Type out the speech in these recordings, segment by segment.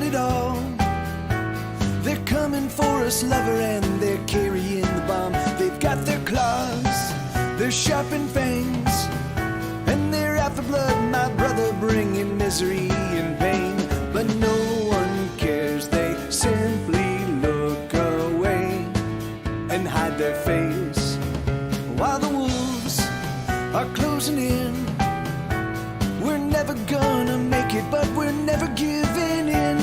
it all. They're coming for us, lover, and they're carrying the bomb. They've got their claws, their sharpened fangs, and they're out for blood, my brother, bringing misery and pain. But no one cares, they simply look away and hide their face while the wolves are closing in. We're never gonna make it, but we're never giving in.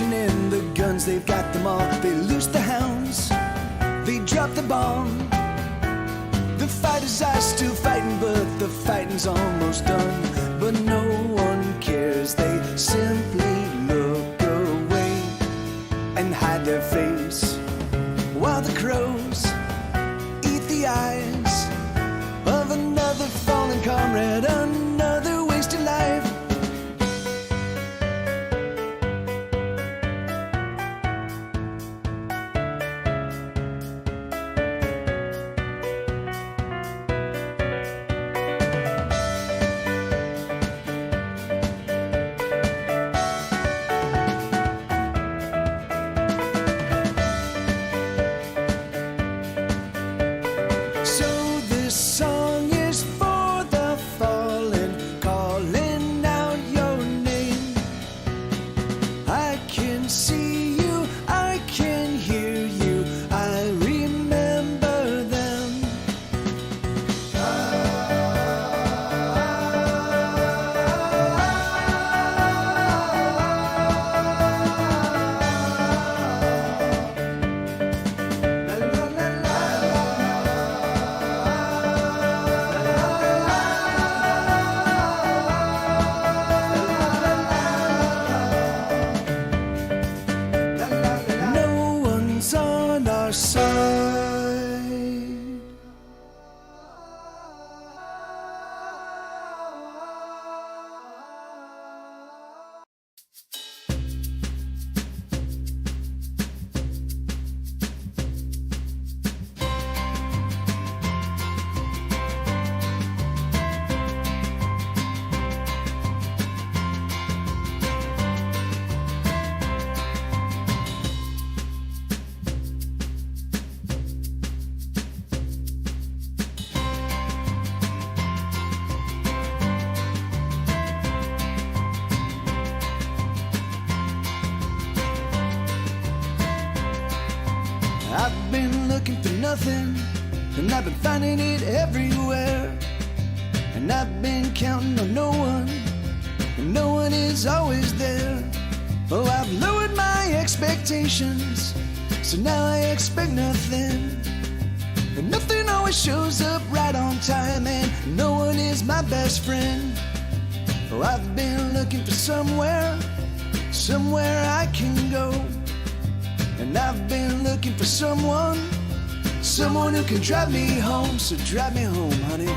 And the guns, they've got them all. They loose the hounds, they drop the bomb. The fighters are still fighting, but the fighting's almost done. But no one cares, they simply look away and hide their face while the crows eat the eyes of another fallen comrade, another wasted life. I've been looking for nothing, and I've been finding it everywhere. And I've been counting on no one, and no one is always there. Oh, I've lowered my expectations, so now I expect nothing. And nothing always shows up right on time, and no one is my best friend. Oh, I've been looking for somewhere I can go. And I've been looking for someone who can drive me home. So drive me home, honey.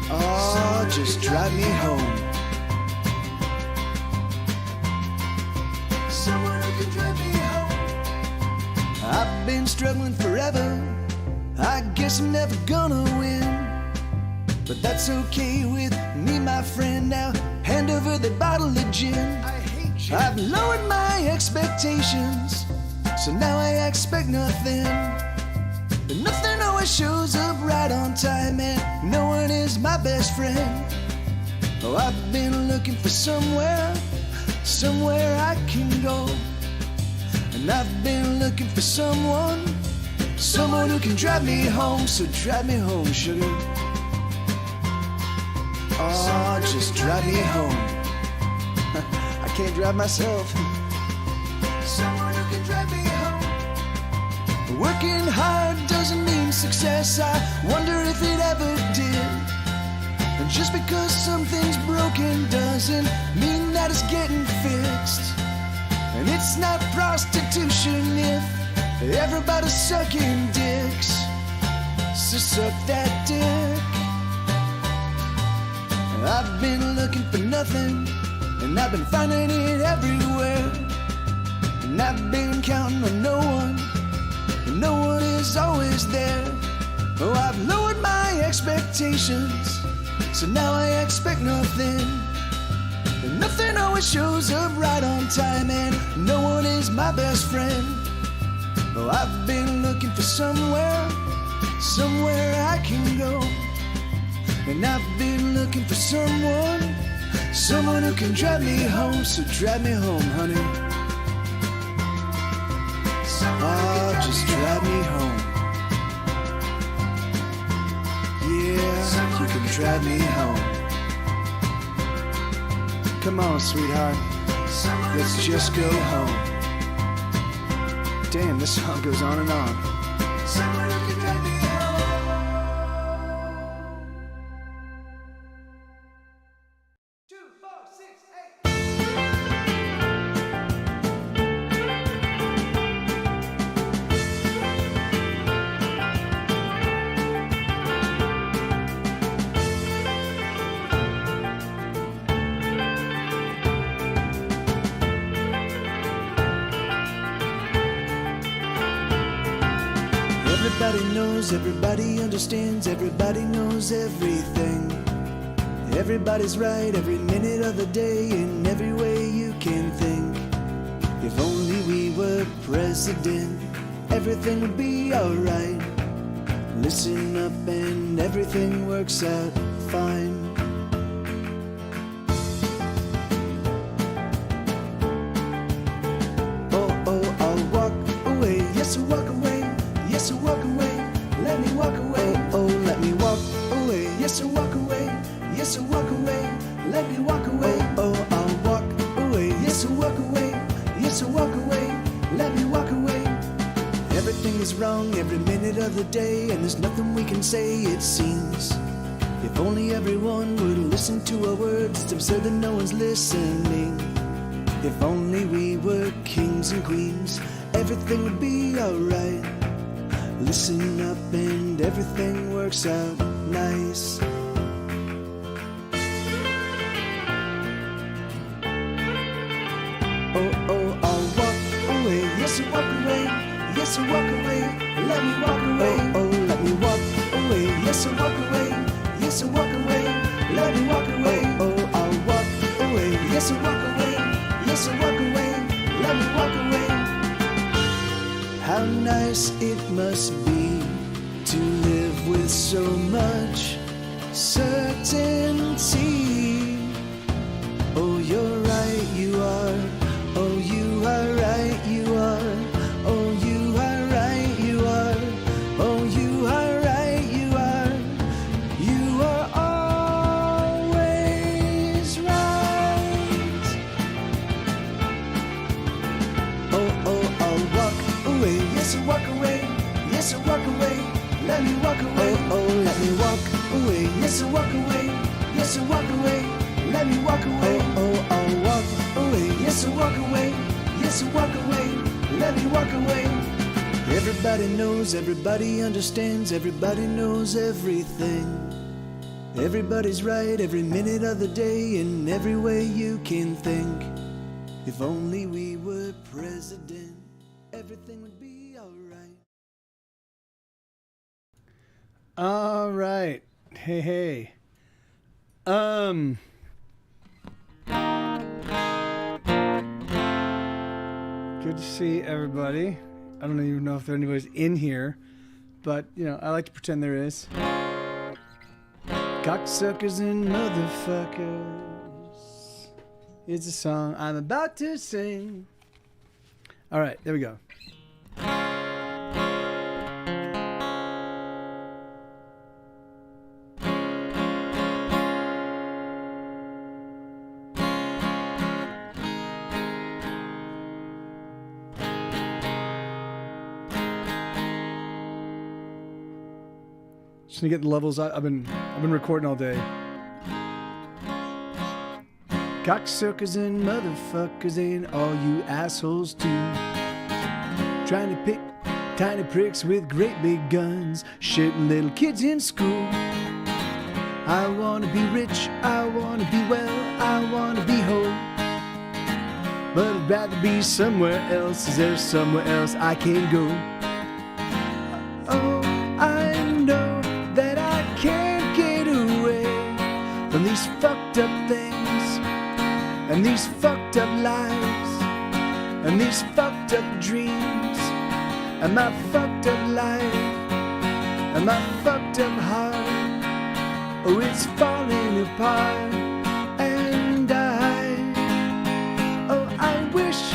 Oh, just drive me home. Someone who can drive me home. I've been struggling forever. I guess I'm never gonna win. But that's okay with me, my friend. Now hand over the bottle of gin. I've lowered my expectations, so now I expect nothing. But nothing always shows up right on time, and no one is my best friend. Oh, I've been looking for somewhere I can go. And I've been looking for someone who can drive me home. So drive me home, sugar. Oh, just drive me home. I can't drive myself. Someone who can drive me home. Working hard doesn't mean success. I wonder if it ever did. And just because something's broken doesn't Everybody's sucking dicks, so suck that dick. I've been looking for nothing, and I've been finding it everywhere. And I've been counting on no one, and no one is always there. Oh, I've lowered my expectations, so now I expect nothing. And nothing always shows up right on time, and no one is my best friend. Oh, I've been looking for somewhere I can go. And I've been looking for someone who can drive me home. So drive me home, honey. Oh, just drive me home. Yeah, you can drive me home. Come on, sweetheart, let's just go home. Damn, this song goes on and on. Someone who can drive me home. 2, 4, 6, 8. Everybody knows, everybody understands, everybody knows everything. Everybody's right every minute of the day in every way you can think. If only we were president, everything would be alright. Listen up and everything works out fine. Oh, oh, I'll walk away, yes, I'll walk away. Yes, I'll walk away, let me walk away. Oh, oh, let me walk away. Yes, I'll walk away. Yes, I'll walk away, let me walk away. Oh, oh, I'll walk away. Yes, I'll walk away. Yes, I'll walk away, let me walk away. Everything is wrong every minute of the day, and there's nothing we can say, it seems. If only everyone would listen to our words, it's absurd that no one's listening. If only we were kings and queens, everything would be alright. Listen up and everything works out nice. Oh, oh, I'll walk away. Yes, I'll walk away. Yes, I'll walk away. Let me walk away. Oh, oh, let me walk away. Yes, I'll walk away. Yes, I'll walk away. Let me walk away. Oh, oh, I'll walk away. Yes, I'll walk away. Yes, I'll walk away. Let me walk away. How nice it must be to live with so much certainty. Oh, you're right, you are. Oh, you are right, you are. Oh, you are right, you are. Oh, you are right, you are. You are always right. Oh, oh, I'll walk away. Yes, I'll walk away. Yes, I'll walk away. Let me walk away. Oh, oh, let me walk away. Yes, I'll walk away. Yes, I'll walk away. Let me walk away. Oh, oh, I'll walk away. Yes, I'll walk away. Yes, I'll walk away. Let me walk away. Everybody knows, everybody understands, everybody knows everything. Everybody's right every minute of the day in every way you can think. If only we were president, everything would be alright. All right. Hey, hey. Good to see everybody. I don't even know if anybody's in here, but, you know, I like to pretend there is. Cocksuckers and motherfuckers. It's a song I'm about to sing. All right, there we go. Just gonna get the levels. I've been recording all day. Cocksuckers and motherfuckers and all you assholes too. Trying to pick Tiny pricks with great big guns, shooting little kids in school. I wanna be rich, I wanna be well, I wanna be whole. But I'd rather be somewhere else. Is there somewhere else I can go? Oh, I know that I can't get away from these fucked up things, and these fucked up lives, and these fucked up dreams, and my fucked up life, and my fucked up heart. Oh, it's falling apart. And I wish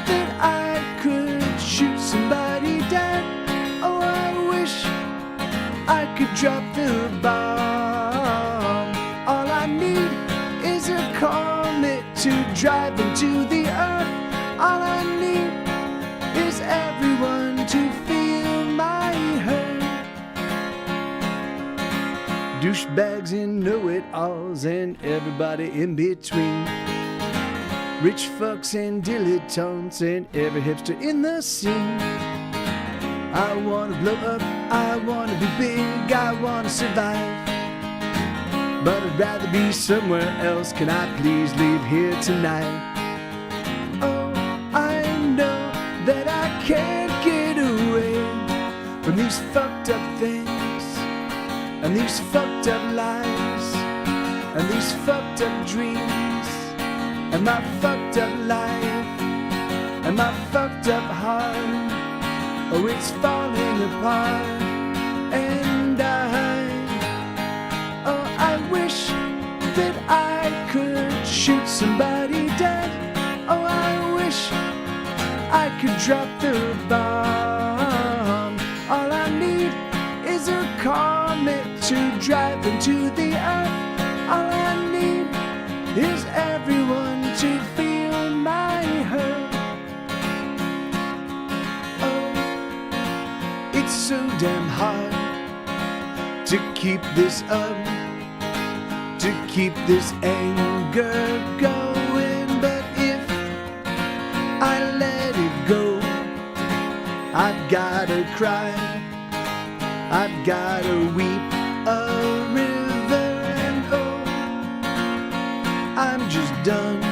that I could shoot somebody dead. Oh, I wish I could drop the bomb. All I need is a comet to drive into the earth. All I need is everyone to feel my hurt. Douchebags and know-it-alls and everybody in between. Rich fucks and dilettantes and every hipster in the scene. I wanna blow up, I wanna be big, I wanna survive. But I'd rather be somewhere else. Can I please leave here tonight? Oh, I know that I can't get away from these fucked up things, and these fucked up lives, and these fucked up dreams, and my fucked up life, and my fucked up heart. Oh, it's falling apart. And I wish that I could shoot somebody dead. Oh, I wish I could drop the bomb. All I need is a comet to drive into the earth. All I need is everyone to feel my hurt. Oh, it's so damn hard to keep this up, to keep this anger going. But if I let it go, I've gotta cry, I've gotta weep a river. And oh, I'm just done,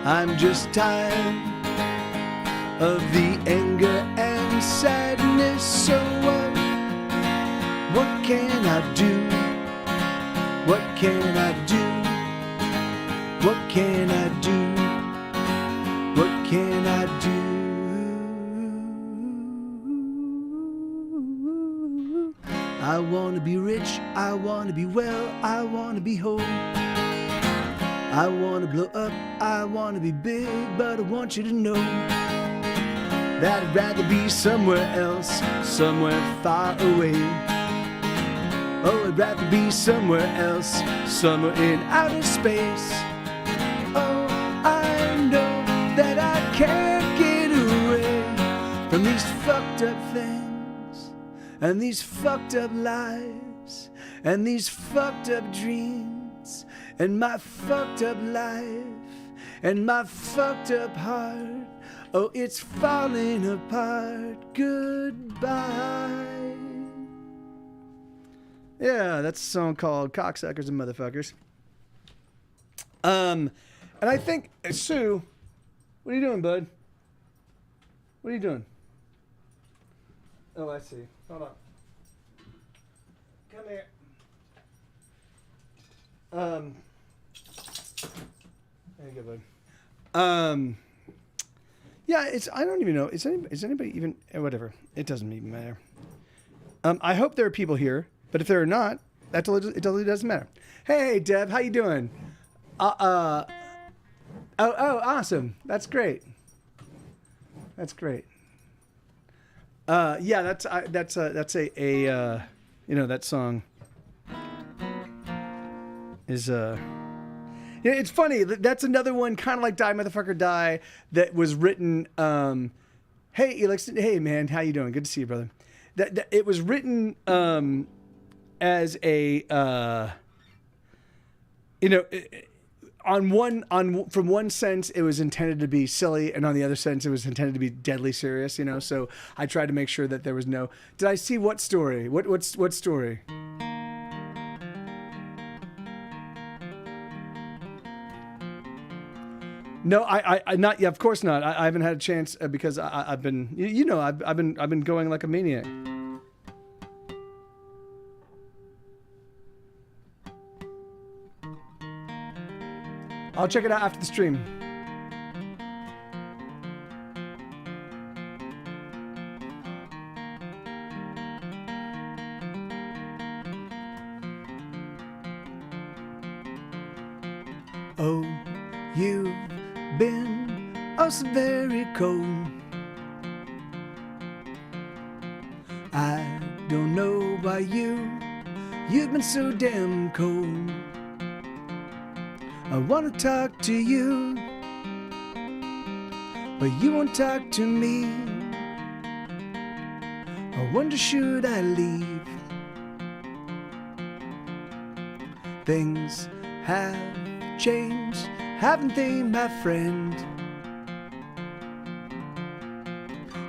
I'm just tired of the anger and sadness. So what can I do? What can I do? What can I do? What can I do? I wanna be rich, I wanna be well, I wanna be whole. I wanna blow up, I wanna be big, but I want you to know that I'd rather be somewhere else, somewhere far away. Oh, I'd rather be somewhere else, somewhere in outer space. Oh, I know that I can't get away from these fucked up things, and these fucked up lives, and these fucked up dreams, and my fucked up life, and my fucked up heart. Oh, it's falling apart. Goodbye. Yeah, that's a song called Cocksuckers and Motherfuckers. And I think, Sue, what are you doing, bud? What are you doing? Oh, I see. Hold on. Come here. There you go, bud. Yeah, I don't even know. Is anybody even, whatever. It doesn't even matter. I hope there are people here. But if there are not, it totally doesn't matter. Hey, Deb, how you doing? Oh, awesome. That's great. That's great. Yeah, that's a you know, that song is yeah, it's funny. That's another one, kind of like Die Motherfucker Die, that was written. Hey, Elix, hey man, how you doing? Good to see you, brother. That it was written as a, you know, from one sense it was intended to be silly, and on the other sense it was intended to be deadly serious, you know. So I tried to make sure that there was no. Did I see what story? What story? No, I not. Yeah, of course not. I haven't had a chance because I've been, you know, I've been going like a maniac. I'll check it out after the stream. Oh, you've been oh so very cold. I don't know why you've been so damn cold. I wanna talk to you, but you won't talk to me. I wonder, should I leave? Things have changed, haven't they, my friend?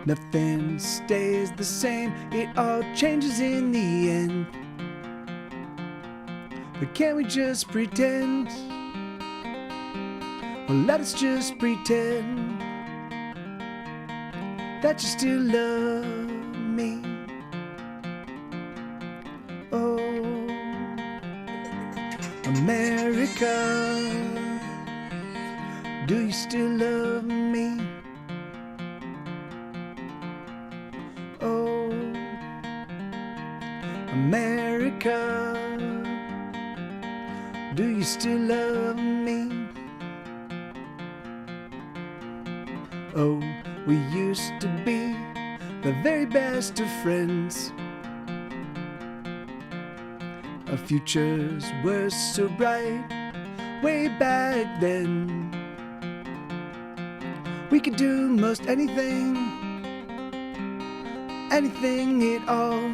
Nothing stays the same, it all changes in the end. But can't we just pretend? Well, let us just pretend that you still love me. Oh, America, do you still love me? Oh, America, do you still love me? Oh, we used to be the very best of friends. Our futures were so bright way back then. We could do most anything, anything at all.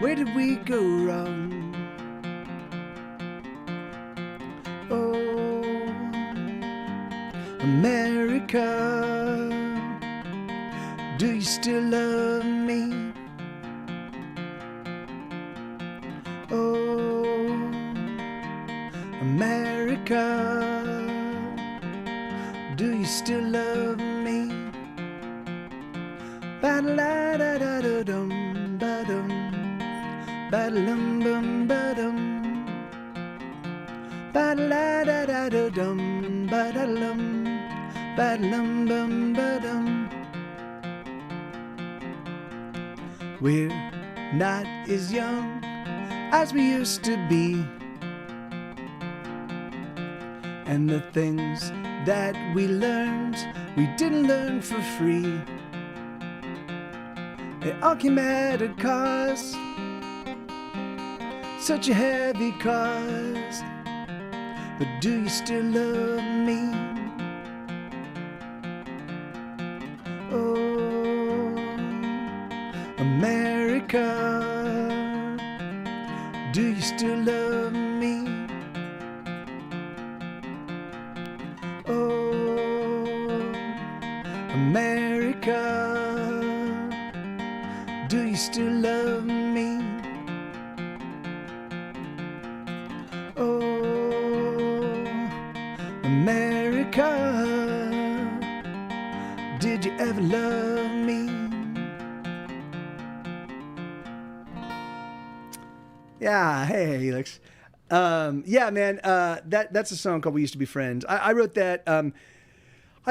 Where did we go wrong? America, do you still love me? Oh, America, do you still love me? Ba-da-la-da-da-da-dum, ba-dum, ba-da-lum-bum, ba-dum, ba-da-la-da-da-da-dum, ba-da-lum. Ba-dum, bum, ba-dum. We're not as young as we used to be, and the things that we learned, we didn't learn for free. It all came at a cost, such a heavy cost. But do you still love me? America, do you still love me? Oh, America, do you still love me? Oh, America, did you ever love me? Yeah, hey Helix. Yeah, man, that's a song called "We Used to Be Friends." I wrote that. I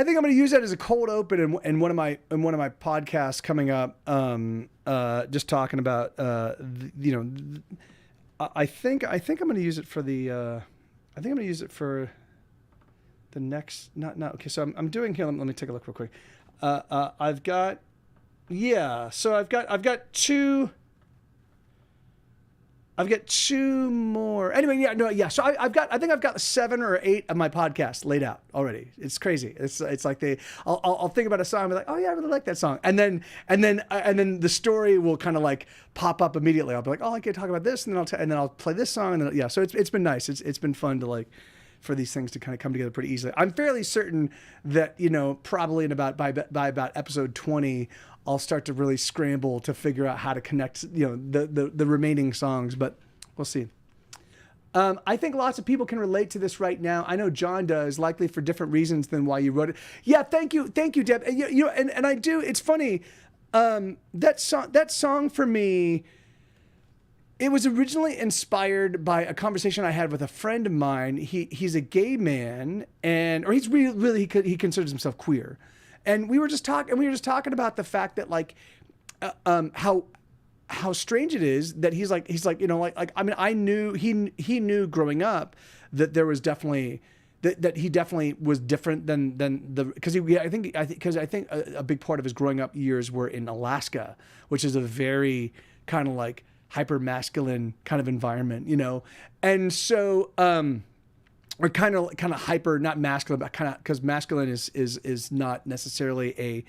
think I'm going to use that as a cold open in one of my podcasts coming up. Just talking about I think I'm going to use it for the. I think I'm going to use it for the next. Not okay. So I'm doing here. Let me take a look real quick. I've got. Yeah. So I've got two. I've got 2 more. Anyway, yeah. So I think I've got 7 or 8 of my podcasts laid out already. It's crazy. It's like I'll think about a song and be like, oh yeah, I really like that song, and then the story will kind of like pop up immediately. I'll be like, oh, I can talk about this, and then I'll play this song, and then, yeah. So it's been nice. It's been fun to like, for these things to kind of come together pretty easily. I'm fairly certain that, probably in about by about episode 20, I'll start to really scramble to figure out how to connect, the remaining songs, but we'll see. I think lots of people can relate to this right now. I know John does, likely for different reasons than why you wrote it. Yeah, thank you, Deb. And I do. It's funny. That song for me, it was originally inspired by a conversation I had with a friend of mine. He's a gay man, or he's really he considers himself queer. And we were just talking about the fact that like, how strange it is that he's like, I mean, I knew, he knew growing up that there was definitely, that he definitely was different than because I think a big part of his growing up years were in Alaska, which is a very kind of like hyper masculine kind of environment, and so, or kind of hyper, not masculine, but kind of, because masculine is not necessarily a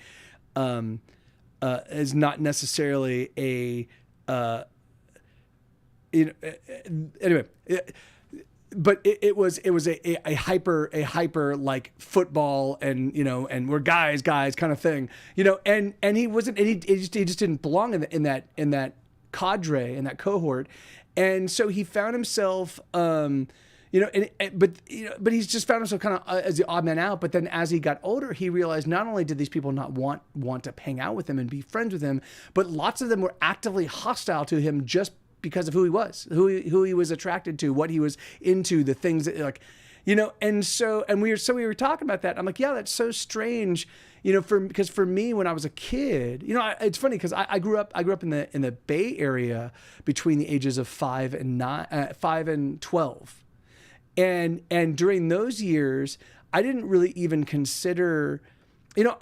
anyway. But it was a hyper like football and and we're guys kind of thing, and he wasn't, and he just didn't belong in that cadre, in that cohort, and so he found himself. But he's just found himself kind of as the odd man out. But then as he got older, he realized not only did these people not want to hang out with him and be friends with him, but lots of them were actively hostile to him just because of who he was, who he was attracted to, what he was into, the things that like, and we were talking about that. I'm like, yeah, that's so strange, because for me, when I was a kid, it's funny because I grew up in the Bay Area between the ages of 5 and 12. And during those years, I didn't really even consider,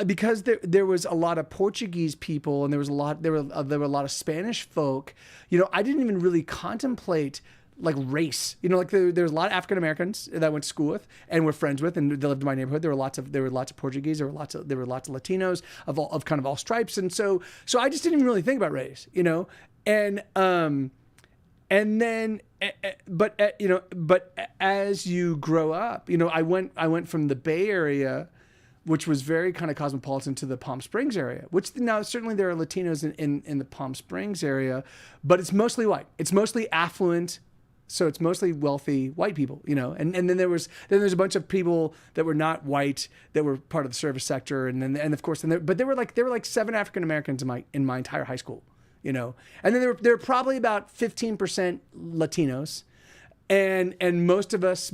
because there was a lot of Portuguese people and there were a lot of Spanish folk. I didn't even really contemplate like race. Like there's a lot of African Americans that I went to school with and were friends with, and they lived in my neighborhood. There were lots of Portuguese. There were lots of Latinos of kind of all stripes, and so I just didn't even really think about race. And then, but as you grow up, I went from the Bay Area, which was very kind of cosmopolitan, to the Palm Springs area, which now certainly there are Latinos in the Palm Springs area, but it's mostly white. It's mostly affluent. So it's mostly wealthy white people, and then there's a bunch of people that were not white that were part of the service sector. And of course, but there were like 7 African Americans in my entire high school. And then there were probably about 15% Latinos, and most of us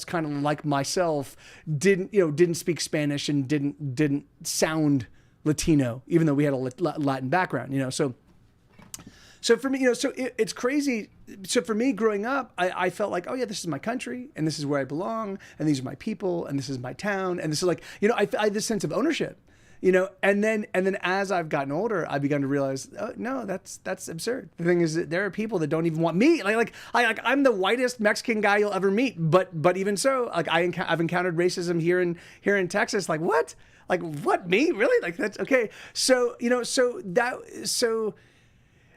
kind of like myself didn't speak Spanish and didn't sound Latino, even though we had a Latin background, So for me, it's crazy. So for me growing up, I felt like, oh yeah, this is my country and this is where I belong and these are my people and this is my town. And this is like, I had this sense of ownership. And then as I've gotten older, I began to realize, oh, no, that's absurd. The thing is that there are people that don't even want me. I'm the whitest Mexican guy you'll ever meet. But even so, like I've encountered racism here in Texas. Like what? Like what? Me? Really? Like that's okay. So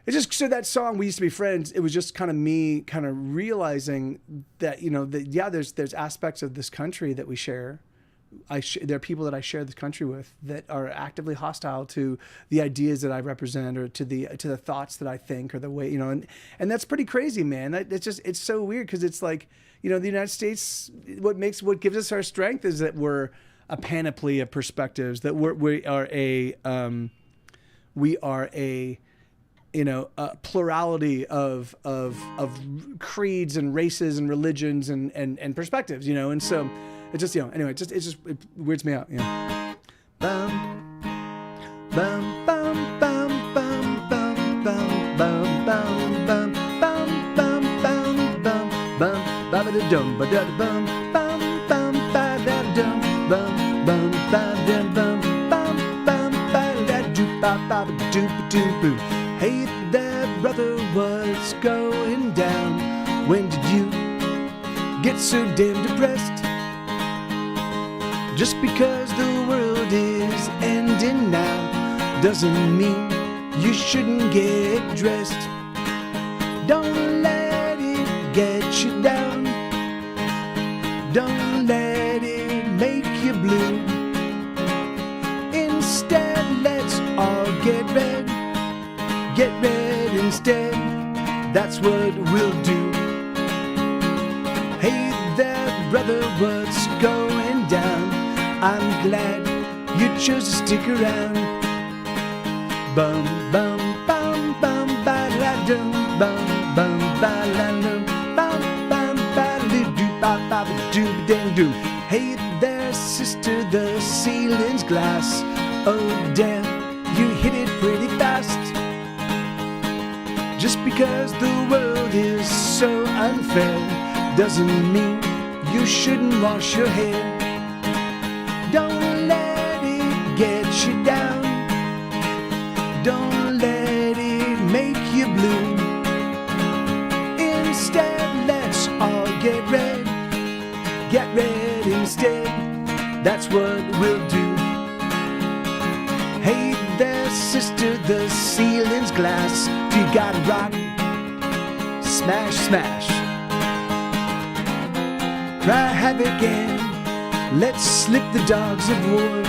it's just, so that song, We Used to Be Friends, it was just kind of me kind of realizing that, there's aspects of this country that we share. There are people that I share this country with that are actively hostile to the ideas that I represent or to the thoughts that I think or the way, and that's pretty crazy, man. It's so weird because it's like, the United States, what gives us our strength is that we're a panoply of perspectives, that we are a plurality of creeds and races and religions and perspectives, and so it just, anyway, it weirds me out, Bum, bum, bum, bum, bum, bum, bum, bum, bum, bum, bum, bum, bum, bum, bum, ba-ba-da-dum, ba-da-da-bum, bum, bum, ba-da-dum, bum, bum, ba-da-dum, bum, bum, ba-da-da-doo, ba-ba-ba-doo-ba-doo-boo. Hey there, brother, what's going down? When did you get so damn depressed? Just because the world is ending now doesn't mean you shouldn't get dressed. Don't let it get you down. Don't let it make you blue. Instead, let's all get red. Get red instead. That's what we'll do. Hey there, brother, what's going down? I'm glad you chose to stick around. Bum bum bum bum ba la dum bum bum ba la dum bum bum ba la doo ba ba ba doo ba ding doo. Hey there, sister, the ceiling's glass. Oh damn, you hit it pretty fast. Just because the world is so unfair doesn't mean you shouldn't wash your hair. Don't let it get you down. Don't let it make you blue. Instead, let's all get red. Get red instead. That's what we'll do. Hey there, sister, the ceiling's glass. Do you got it rock? Smash, smash. Cry havoc again. Let's slip the dogs of war.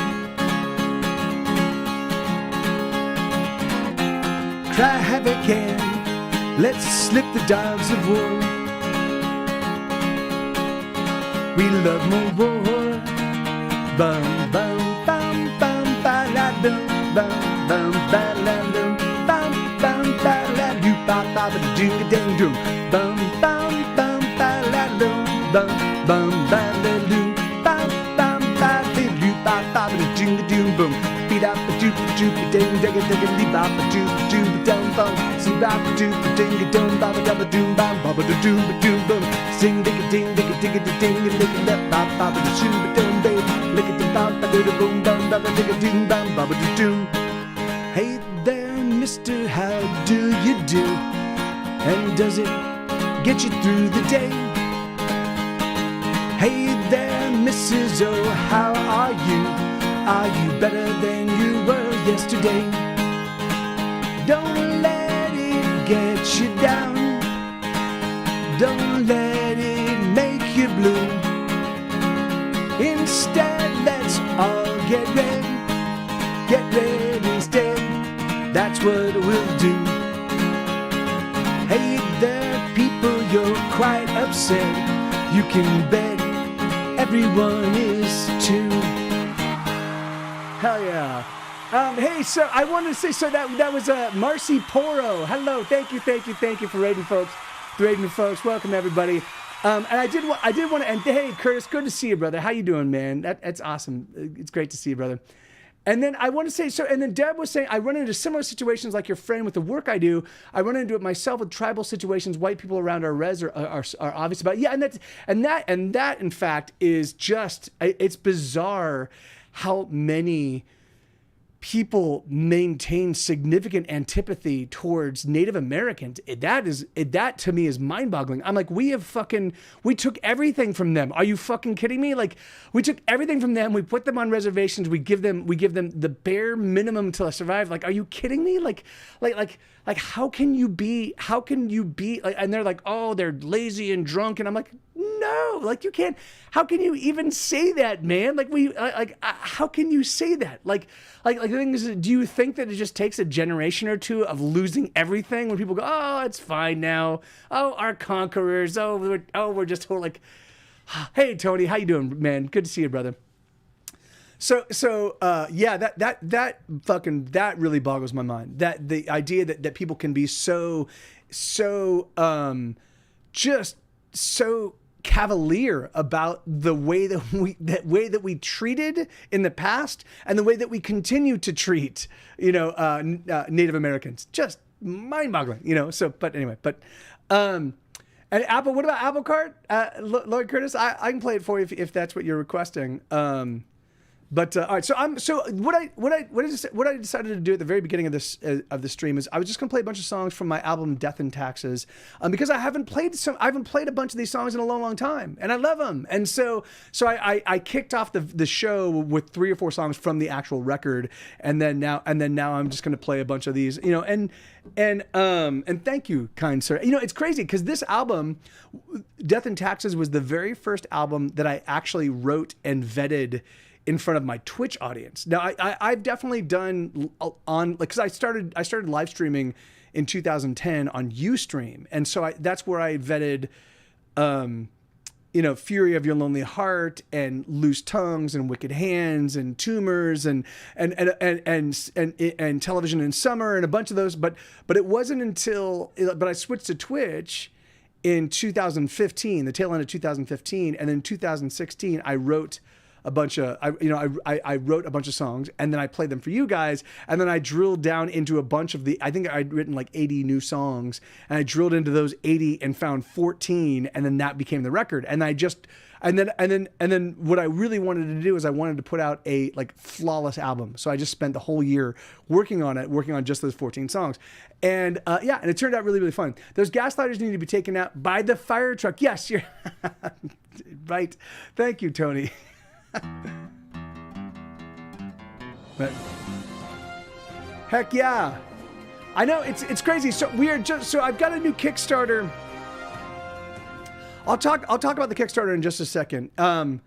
Cry havoc again. Let's slip the dogs of war. We love more war. Bum bum bum bum ba la dum bum bum ba la dum bum bum ba la doo ba ba ba doo ga ding doo bum bum bum ba la dum bum bum ba la doo bum bum ba la doo ba ba ba doo ga doo boom beat up a doo doo ba ding ding ding ding ba ba doo doo ba dum bum see ba ba doo ba ding ga dum ba ba da ba doo bum ba ba doo ba doo boom sing ding ding ding ding ding ding lick it up ba ba ba doo ba dum baby lick it ba ba doo boom bum ba ba ding ding bum ba ba doo. Hey there, mister, how do you do? And does it get you through the day? Hey there, Mrs. O, how are you? Are you better than you were yesterday? Don't let it get you down. Don't let it make you blue. Instead, let's all get red. Get red instead. That's what we'll do. Hey there, people, you're quite upset. You can bet everyone is too. Hell yeah. Hey, so I wanted to say, so that was Marcy Poro. Hello, thank you for rating, folks. Welcome everybody. And I did want to, and hey, Curtis, good to see you, brother. How you doing, man? That's awesome. It's great to see you, brother. And then I want to say, and then Deb was saying, I run into similar situations like your friend with the work I do. I run into it myself with tribal situations. White people around our res are obvious about it. Yeah, and that in fact is just, it's bizarre how many people maintain significant antipathy towards Native Americans. That to me is mind-boggling. I'm like, we took everything from them. Are you fucking kidding me? Like, we took everything from them. We put them on reservations. We give them the bare minimum to survive. Like, are you kidding me? Like, how can you be, like, and they're like, oh, they're lazy and drunk. And I'm like, no, like you can't, how can you even say that, man? How can you say that? Like the thing is, do you think that it just takes a generation or two of losing everything when people go, oh, it's fine now. Oh, our conquerors. Oh, we're just totally like, hey, Tony, how you doing, man? Good to see you, brother. So yeah, that really boggles my mind. That the idea that people can be so cavalier about the way that we treated in the past and the way that we continue to treat, Native Americans. Just mind-boggling, So, but anyway, and Apple. What about Apple Cart? Lloyd Curtis, I can play it for you if that's what you're requesting. But all right, so what I decided to do at the very beginning of this stream is I was just gonna play a bunch of songs from my album Death and Taxes, because I haven't played a bunch of these songs in a long time, and I love them. And so I kicked off the show with 3 or 4 songs from the actual record, and then now I'm just gonna play a bunch of these, you know, and thank you, kind sir. You know, it's crazy because this album, Death and Taxes, was the very first album that I actually wrote and vetted in front of my Twitch audience. Now, I've definitely done because I started live streaming in 2010 on Ustream, and so that's where I vetted, you know, Fury of Your Lonely Heart and Loose Tongues and Wicked Hands and Tumors and Television in Summer and a bunch of those. But it wasn't until I switched to Twitch in 2015, the tail end of 2015, and then 2016 I wrote a bunch of, I wrote a bunch of songs, and then I played them for you guys, and then I drilled down into a bunch of I think I'd written like 80 new songs, and I drilled into those 80 and found 14, and then that became the record. And then what I really wanted to do is I wanted to put out a like flawless album. So I just spent the whole year working on just those 14 songs. And and it turned out really, really fun. Those gaslighters need to be taken out by the fire truck. Yes, you're right. Thank you, Tony. But heck yeah, I know it's crazy. So I've got a new Kickstarter. I'll talk about the Kickstarter in just a second. In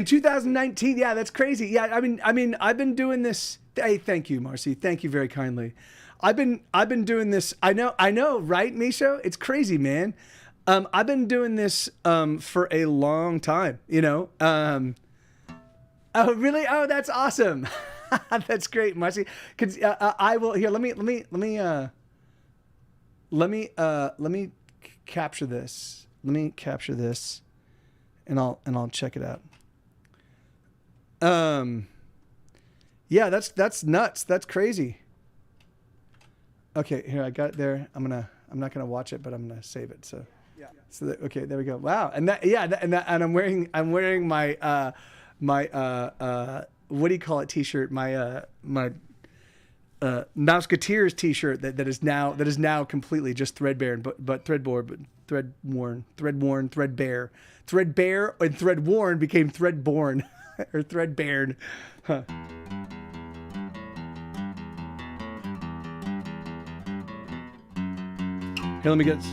2019, yeah, that's crazy. Yeah, I mean, I've been doing this. Hey, thank you, Marcy. Thank you very kindly. I've been doing this. I know, right, Misho? It's crazy, man. I've been doing this for a long time. You know. Oh, really? Oh, that's awesome. That's great, Marcy. I will here. Let me capture this. Let me capture this, and I'll check it out. Yeah, that's nuts. That's crazy. Okay, here I got it there. I'm not gonna watch it, but I'm gonna save it. So yeah. Okay, there we go. Wow, and I'm wearing my what do you call it T-shirt? My Mouseketeers T-shirt that is now completely just threadbare, but threadworn, threadbare, and threadworn became threadborn or threadbare. Huh. Here, let me get.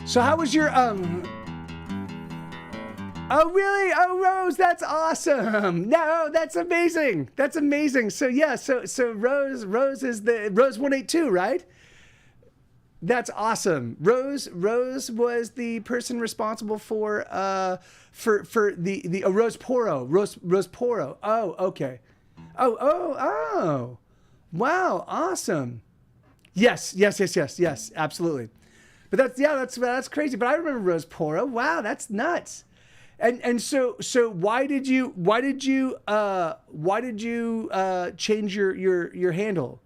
So how was your Oh really? Oh, Rose, that's awesome. No, that's amazing. That's amazing. So yeah, so Rose is the Rose 182, right? That's awesome. Rose was the person responsible for the Rose Poro. Rose Poro. Oh, okay. Oh. Wow, awesome. Yes, absolutely. But that's crazy. But I remember Rose Poro. Wow, that's nuts. And so why did you change your handle?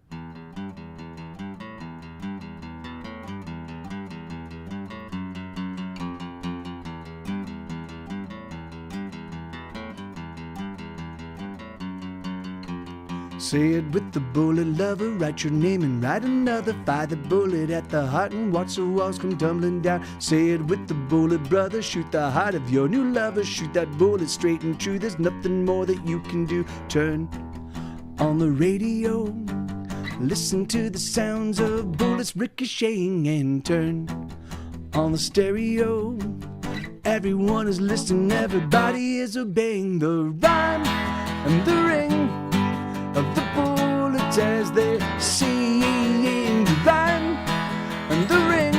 Say it with the bullet, lover, write your name and write another. Fire the bullet at the heart and watch the walls come tumbling down. Say it with the bullet, brother, shoot the heart of your new lover. Shoot that bullet straight and true, there's nothing more that you can do. Turn on the radio, listen to the sounds of bullets ricocheting, and turn on the stereo. Everyone is listening, everybody is obeying the rhyme and the ring of the bullets as they sing. The rhyme and the ring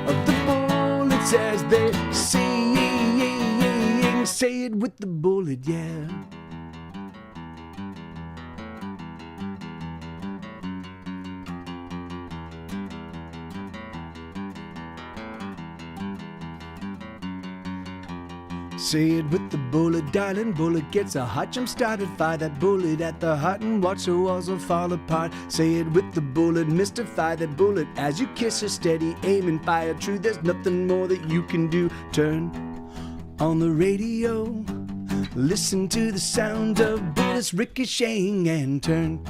of the bullets as they sing. Say it with the bullet, yeah. Say it with the bullet, darling. Bullet gets a hot jump started. Fire that bullet at the heart and watch the walls will fall apart. Say it with the bullet, mystify that bullet as you kiss her. Steady aim and fire true. There's nothing more that you can do. Turn on the radio, listen to the sound of bullets ricocheting, and turn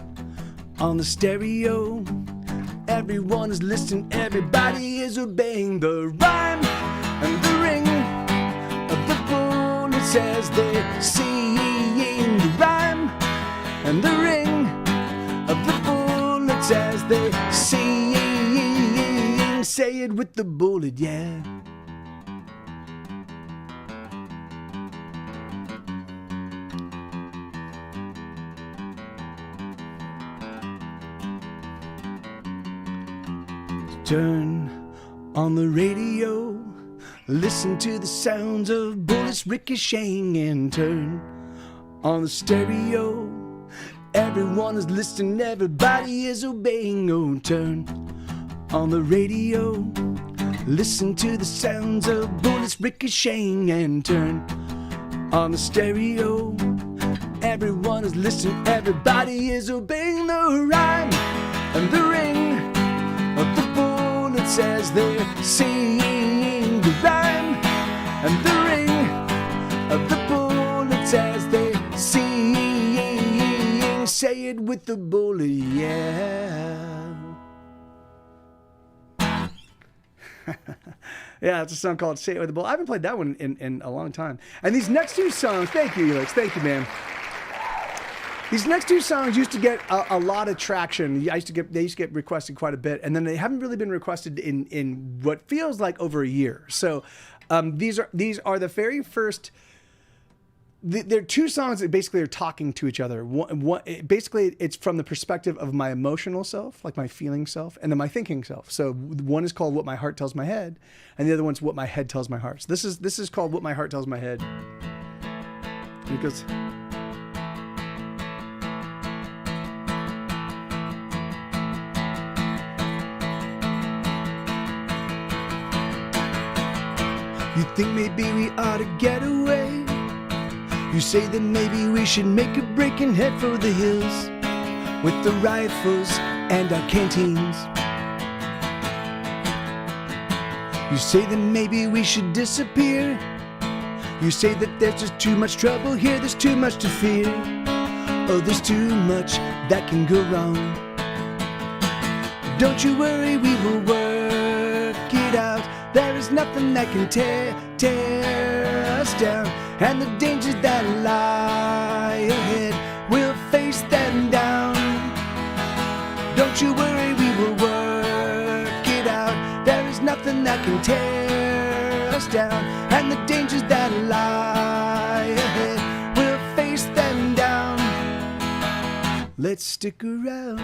on the stereo. Everyone is listening, everybody is obeying the rhyme and the ring of the bullets as they're singing the rhyme and the ring of the bullets as they sing. Say it with the bullet, yeah. Turn on the radio, listen to the sounds of bullets ricocheting, and turn on the stereo. Everyone is listening, everybody is obeying. Oh, turn on the radio, listen to the sounds of bullets ricocheting, and turn on the stereo. Everyone is listening, everybody is obeying the rhyme and the ring of the bullets as they're singing the rhyme and the ring of the bullets as they sing. Say it with the bullet, yeah. Yeah, it's a song called Say It With the Bullet. I haven't played that one in a long time. And these next two songs, thank you, Elix. Thank you, man. These next two songs used to get a lot of traction. They used to get requested quite a bit, and then they haven't really been requested in what feels like over a year. So these are the very first. They're two songs that basically are talking to each other. Basically, it's from the perspective of my emotional self, like my feeling self, and then my thinking self. So one is called What My Heart Tells My Head, and the other one's What My Head Tells My Heart. So this is called What My Heart Tells My Head. And it goes. You think maybe we ought to get away. You say that maybe we should make a break and head for the hills with the rifles and our canteens. You say that maybe we should disappear. You say that there's just too much trouble here, there's too much to fear. Oh, there's too much that can go wrong. Don't you worry, we will work it out. There is nothing that can tear us down. And the dangers that lie ahead, we'll face them down. Don't you worry, we will work it out. There is nothing that can tear us down. And the dangers that lie ahead, we'll face them down. Let's stick around.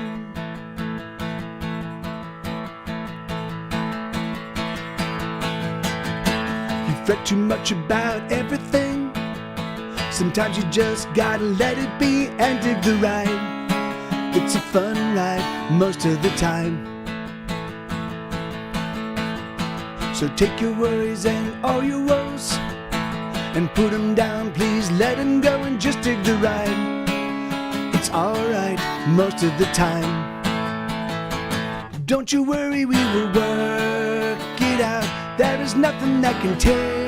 You fret too much about everything. Sometimes you just gotta let it be and dig the ride. It's a fun ride most of the time. So take your worries and all your woes and put them down, please let them go and just dig the ride. It's alright most of the time. Don't you worry, we will work it out. There is nothing that can tear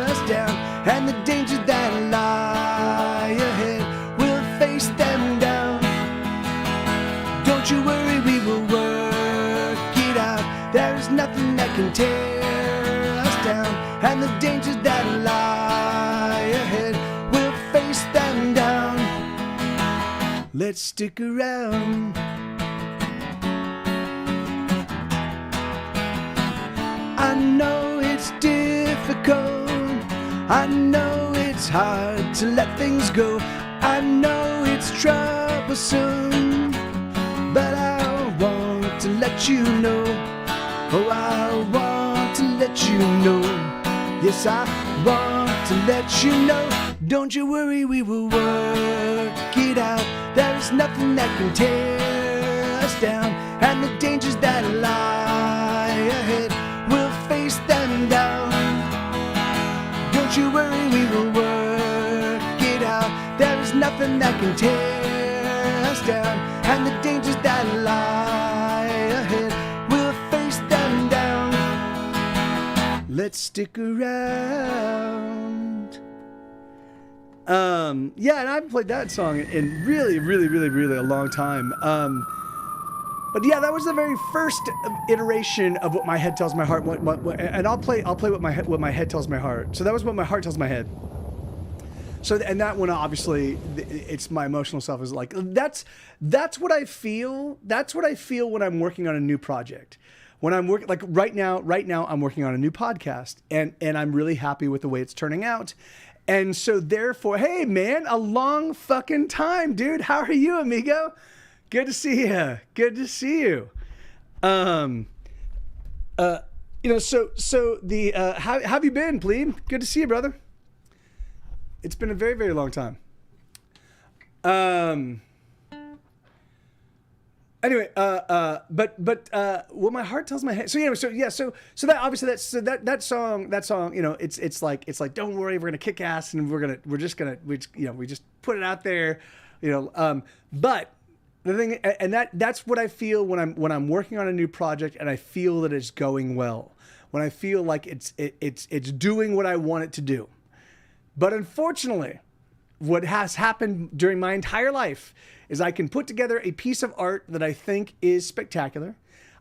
us down. And the dangers that lie ahead, we'll face them down. Don't you worry, we will work it out. There is nothing that can tear us down. And the dangers that lie ahead, we'll face them down. Let's stick around. I know it's difficult. I know it's hard to let things go. I know it's troublesome, but I want to let you know. Oh, I want to let you know. Yes, I want to let you know. Don't you worry, we will work it out. There is nothing that can tear us down. And the dangers that lie ahead, we'll face them down. Don't you worry, we nothing that can tear us down, and the dangers that lie ahead, we'll face them down. Let's stick around. Yeah, and I haven't played that song in really a long time. But yeah, that was the very first iteration of what my head tells my heart. And I'll play what my head tells my heart. So that was what my heart tells my head. So, and that one, obviously, it's my emotional self is like, that's what I feel. That's what I feel when I'm working on a new project. When I'm working, like right now, I'm working on a new podcast, and I'm really happy with the way it's turning out. And so therefore, hey man, a long fucking time, dude. How are you, amigo? Good to see you. Good to see you. So the how have you been, Plebe? Good to see you, brother. It's been a very long time. Anyway, but what my heart tells my head. So that obviously that song, you know, it's like don't worry, we're gonna kick ass and we just put it out there, you know. But the thing, and that's what I feel when I'm working on a new project and I feel that it's going well, when I feel like it's doing what I want it to do. But unfortunately, what has happened during my entire life is I can put together a piece of art that I think is spectacular.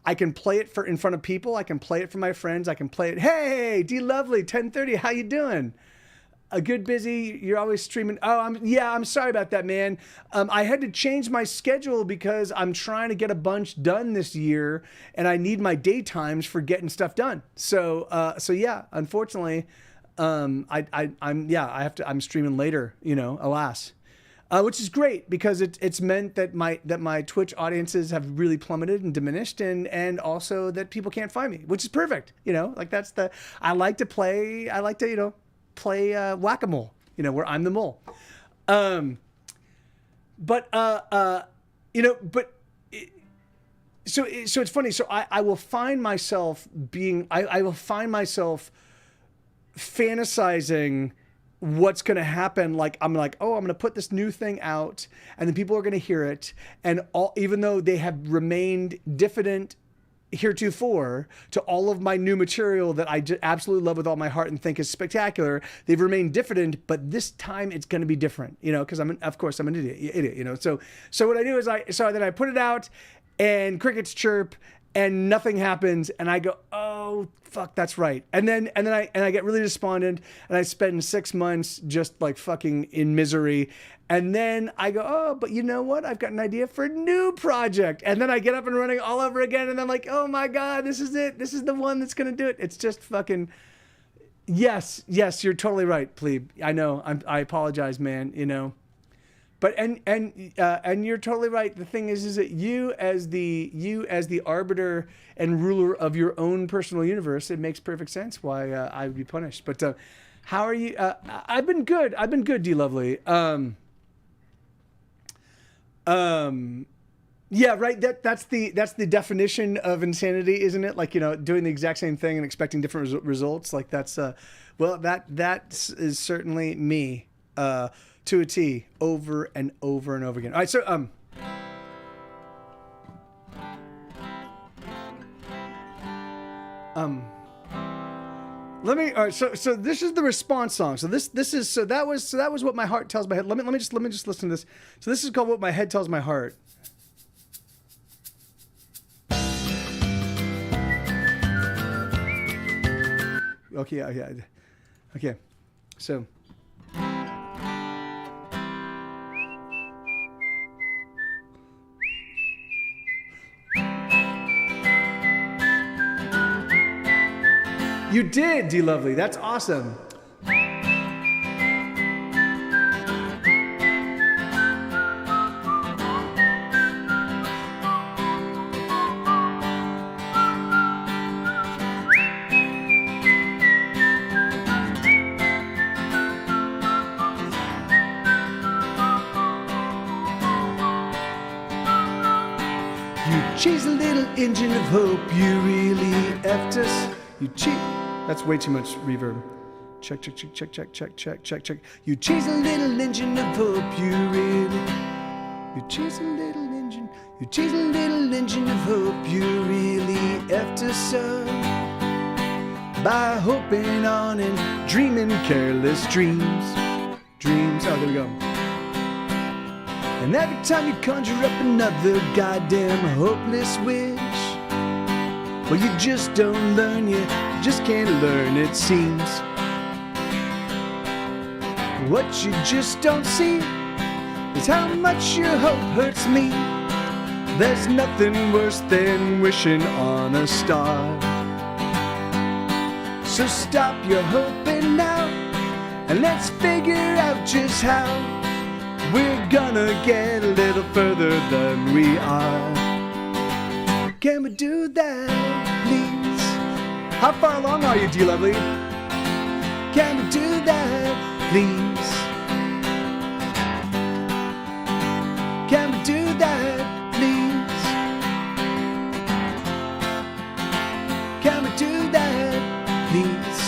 I can play it in front of people. I can play it for my friends. I can play it. Hey, D Lovely, 10:30. How you doing? A good busy. You're always streaming. Oh, I'm sorry about that, man. I had to change my schedule because I'm trying to get a bunch done this year, and I need my daytimes for getting stuff done. So yeah, unfortunately, I'm streaming later. You know, alas. Which is great because it's meant that my Twitch audiences have really plummeted and diminished, and also that people can't find me, which is perfect. You know, like I like to play whack-a-mole, you know, where I'm the mole. So it's funny. So I will find myself fantasizing what's going to happen. Like, I'm like, oh, I'm going to put this new thing out and then people are going to hear it. And even though they have remained diffident heretofore to all of my new material that I absolutely love with all my heart and think is spectacular, they've remained diffident, but this time it's going to be different, you know, because I'm an idiot, you know. So what I do is I put it out and crickets chirp and nothing happens, and I go, oh fuck, that's right. And then I get really despondent, and I spend 6 months just like fucking in misery. And then I go, oh, but you know what? I've got an idea for a new project. And then I get up and running all over again, and I'm like, oh my God, this is it. This is the one that's gonna do it. It's just fucking, yes, you're totally right, plebe. I know. I apologize, man. You know. But and you're totally right. The thing is that you as the arbiter and ruler of your own personal universe, it makes perfect sense why I would be punished. But how are you? I've been good. D Lovely. Yeah, right. That's the definition of insanity, isn't it? Like, you know, doing the exact same thing and expecting different results. Like that's well, that is certainly me. To a T, over and over and over again. All right, so let me. All right, so this is the response song. So that was what my heart tells my head. Let me just listen to this. So this is called What My Head Tells My Heart. Okay, yeah. Okay, so. You did, D Lovely. That's awesome. You chase a little engine of hope. You really effed us. You cheat. That's way too much reverb. Check, check, check, check, check, check, check, check, check. You chase a little engine of hope, you really. You chase a little engine. You chase a little engine of hope, you really after so. By hoping on and dreaming careless dreams. Dreams, oh, there we go. And every time you conjure up another goddamn hopeless wish, well, you just don't learn, you just can't learn, it seems. What you just don't see is how much your hope hurts me. There's nothing worse than wishing on a star. So stop your hoping now, and let's figure out just how we're gonna get a little further than we are. Can we do that, please? How far along are you, dear lovely? Can we do that, please? Can we do that, please? Can we do that, please?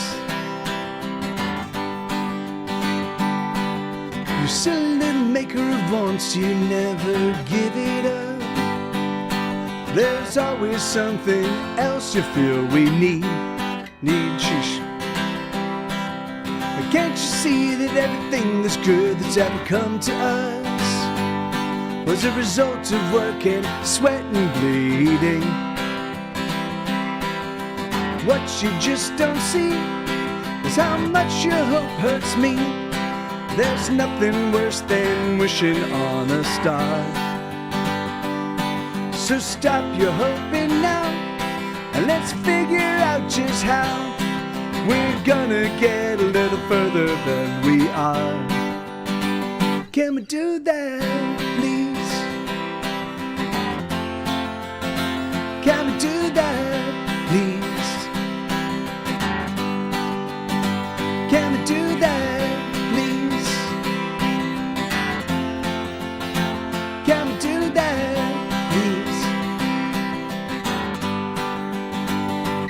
You silly little maker of wants, you never give it up. There's always something else you feel we need. Sheesh. Can't you see that everything that's good that's ever come to us was a result of work and sweat and bleeding? What you just don't see is how much your hope hurts me. There's nothing worse than wishing on a star. So stop your hoping now, and let's figure out just how we're gonna get a little further than we are. Can we do that, please? Can we do that, please? Can we do that, please? Can we do that, please?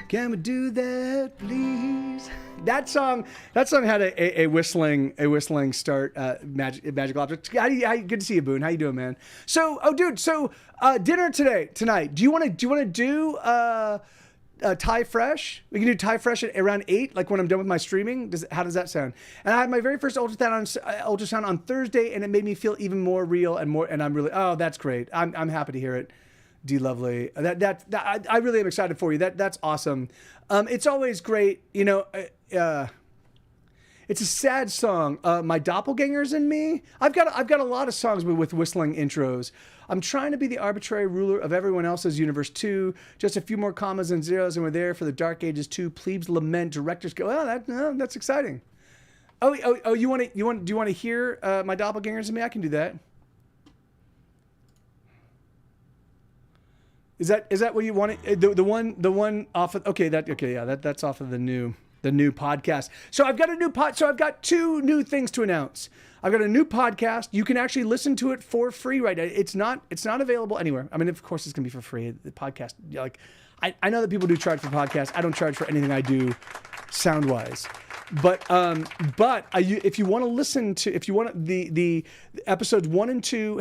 Can we do that, please? That song had a whistling start. Magical Object. Good to see you, Boone. How you doing, man? So, dude. So, dinner tonight. Do you want to do Thai fresh? We can do Thai fresh at around 8, like when I'm done with my streaming. How does that sound? And I had my very first ultrasound on Thursday, and it made me feel even more real and I'm really, oh, that's great. I'm happy to hear it. D Lovely. I really am excited for you. That's awesome. It's always great, it's a sad song. My Doppelgangers and Me. I've got a lot of songs with whistling intros. I'm trying to be the arbitrary ruler of everyone else's universe too. Just a few more commas and zeros, and we're there for the Dark Ages too. Plebes lament, directors go. Oh, that's exciting. Oh, do you want to hear My Doppelgangers and Me? I can do that. Is that what you want? The one off of that's off of the new podcast. So I've got 2 new things to announce. I've got a new podcast. You can actually listen to it for free right now. It's not available anywhere. I mean, of course it's gonna be for free. The podcast, like, I know that people do charge for podcasts. I don't charge for anything I do sound wise. But if you want to listen to, the episodes 1 and 2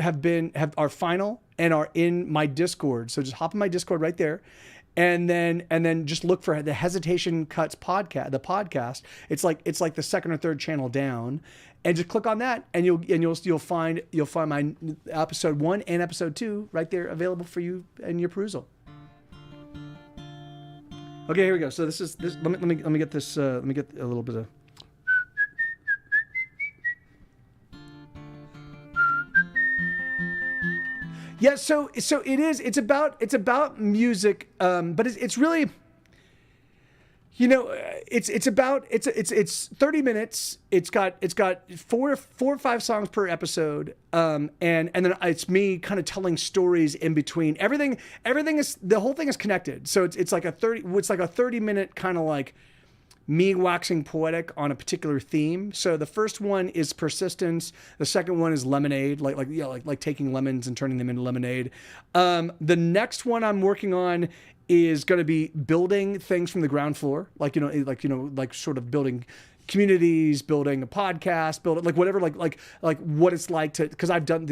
are final and are in my Discord. So just hop in my Discord right there, and then just look for the Hesitation Cuts podcast. The podcast. It's like the second or third channel down, and just click on that, and you'll find my episode 1 and episode 2 right there available for you and your perusal. Okay, here we go. So this. Let me get this. Let me get a little bit of. Yeah. So it is. It's about music. But it's really. It's 30 minutes. It's got 4 or 5 songs per episode. And then it's me kind of telling stories in between. Everything is, the whole thing is connected. So it's like a 30-minute kind of like me waxing poetic on a particular theme. So the first one is persistence. The second one is lemonade, like taking lemons and turning them into lemonade. The next one I'm working on is going to be building things from the ground floor, like sort of building communities, building a podcast, building like whatever, like what it's like to, because I've done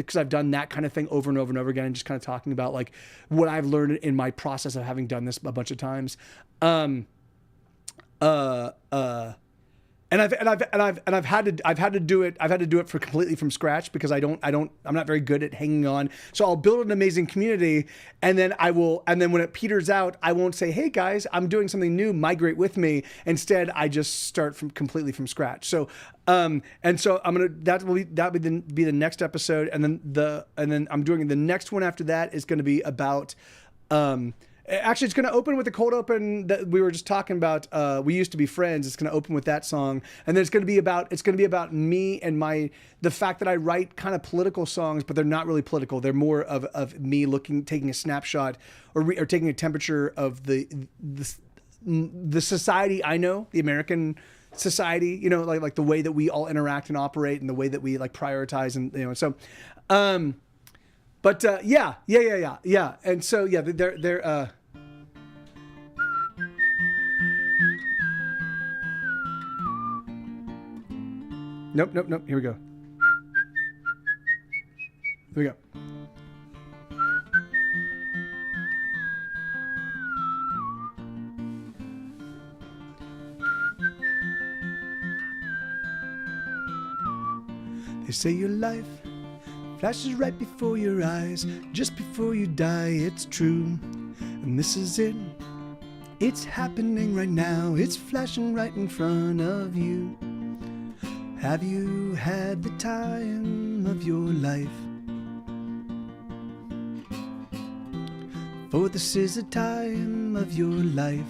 that kind of thing over and over and over again, and just kind of talking about like what I've learned in my process of having done this a bunch of times. And I've had to do it for completely from scratch, because I'm not very good at hanging on. So I'll build an amazing community, and then when it peters out, I won't say, hey guys, I'm doing something new, migrate with me. Instead, I just start completely from scratch. So and so that will be the next episode, and then I'm doing the next one after that is going to be about actually, it's going to open with the cold open that we were just talking about. We Used to Be Friends. It's going to open with that song, and then it's going to be about me and the fact that I write kind of political songs, but they're not really political. They're more of me taking a snapshot or taking a temperature of the society I know, the American society. You know, like the way that we all interact and operate, and the way that we like prioritize, and so. But yeah. And so yeah, they're Nope. Here we go. They say your life flashes right before your eyes, just before you die. It's true, and this is it. It's happening right now. It's flashing right in front of you. Have you had the time of your life? For this is the time of your life.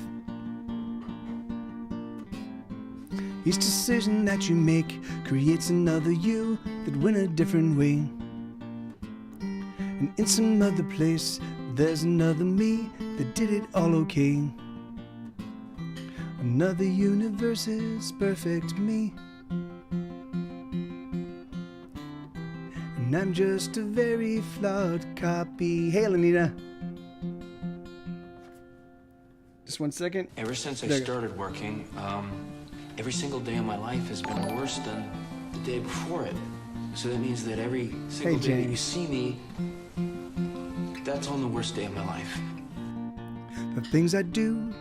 Each decision that you make creates another you that went a different way. And in some other place, there's another me that did it all okay. Another universe's perfect me. And I'm just a very flawed copy. Hey, Lenita. Just 1 second. Ever since I started working, every single day of my life has been worse than the day before it. So that means that every single day that you see me, that's on the worst day of my life. The things I do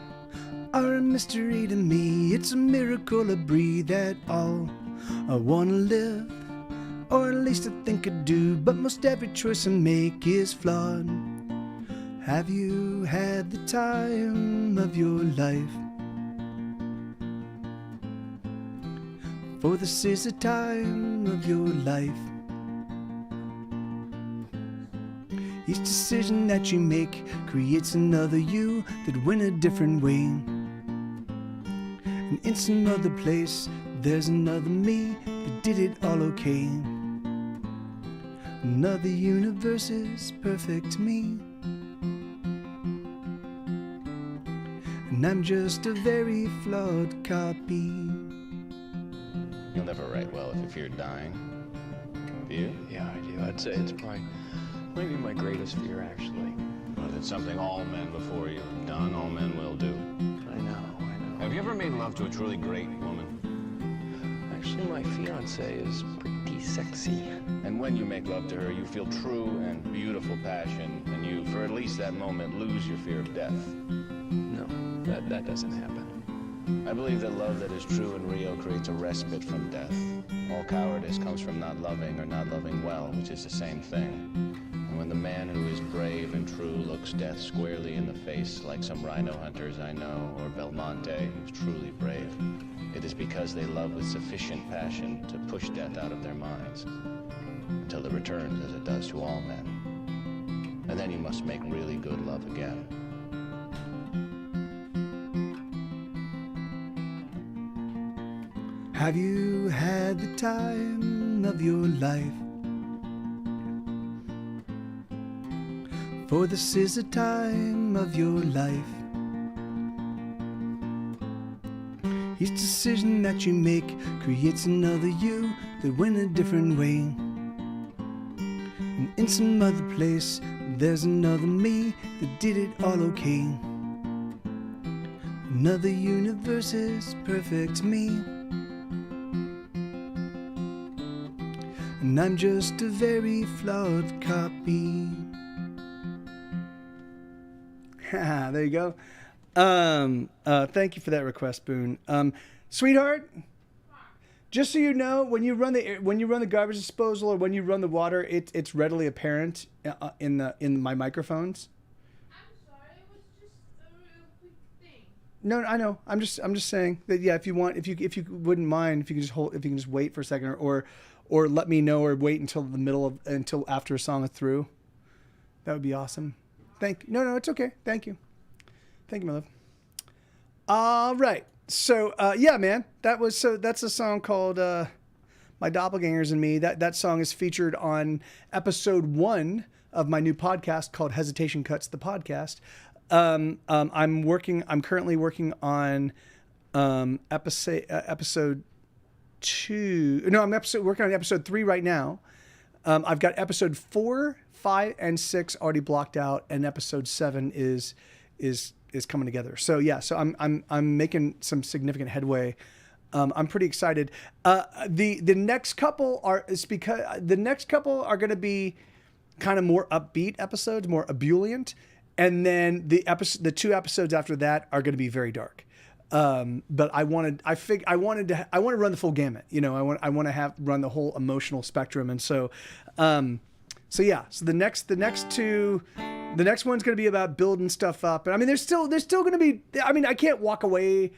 are a mystery to me. It's a miracle I breathe at all. I wanna live, or at least I think I do, but most every choice I make is flawed. Have you had the time of your life? For this is the time of your life. Each decision that you make creates another you that went a different way. And in some other place, there's another me that did it all okay. Another universe's perfect me. And I'm just a very flawed copy. You'll never write well if you fear dying. Do you? Yeah, I do. I'd say it's probably maybe my greatest fear, actually. Well, it's something all men before you have done, all men will do. I know. Have you ever made love to a truly great woman? Actually, my fiance is pretty sexy. And when you make love to her, you feel true and beautiful passion, and you, for at least that moment, lose your fear of death. No, that doesn't happen. I believe that love that is true and real creates a respite from death. All cowardice comes from not loving or not loving well, which is the same thing. And when the man who is brave and true looks death squarely in the face, like some rhino hunters I know, or Belmonte, who's truly brave, it is because they love with sufficient passion to push death out of their minds, until it returns as it does to all men. And then you must make really good love again. Have you had the time of your life? For this is the time of your life. Each decision that you make creates another you that went a different way. And in some other place, there's another me that did it all okay. Another universe's perfect me. and I'm just a very flawed copy. There you go. Thank you for that request, Boone. Sweetheart, just so you know, when you run the garbage disposal or when you run the water, it's readily apparent in my microphones. I'm sorry, it was just a real quick thing. No, I know. I'm just saying that, yeah. If you wouldn't mind, if you can just wait for a second, or let me know, or wait until after a song is through, that would be awesome. No, it's okay. Thank you, my love. All right. So, yeah, man, that's a song called My Doppelgangers and Me. That song is featured on episode 1 of my new podcast called Hesitation Cuts the Podcast. I'm currently working on episode 2. No, I'm working on episode 3 right now. I've got episode 4, 5, and 6 already blocked out, and episode 7 is coming together. So yeah, I'm making some significant headway. I'm pretty excited. The next couple are going to be kind of more upbeat episodes, more ebullient, and then the 2 episodes after that are going to be very dark. But I wanted to run the full gamut. You know, I want to run the whole emotional spectrum, and so yeah. So the next two. The next one's going to be about building stuff up. And I mean, there's still going to be, I mean, I can't walk away.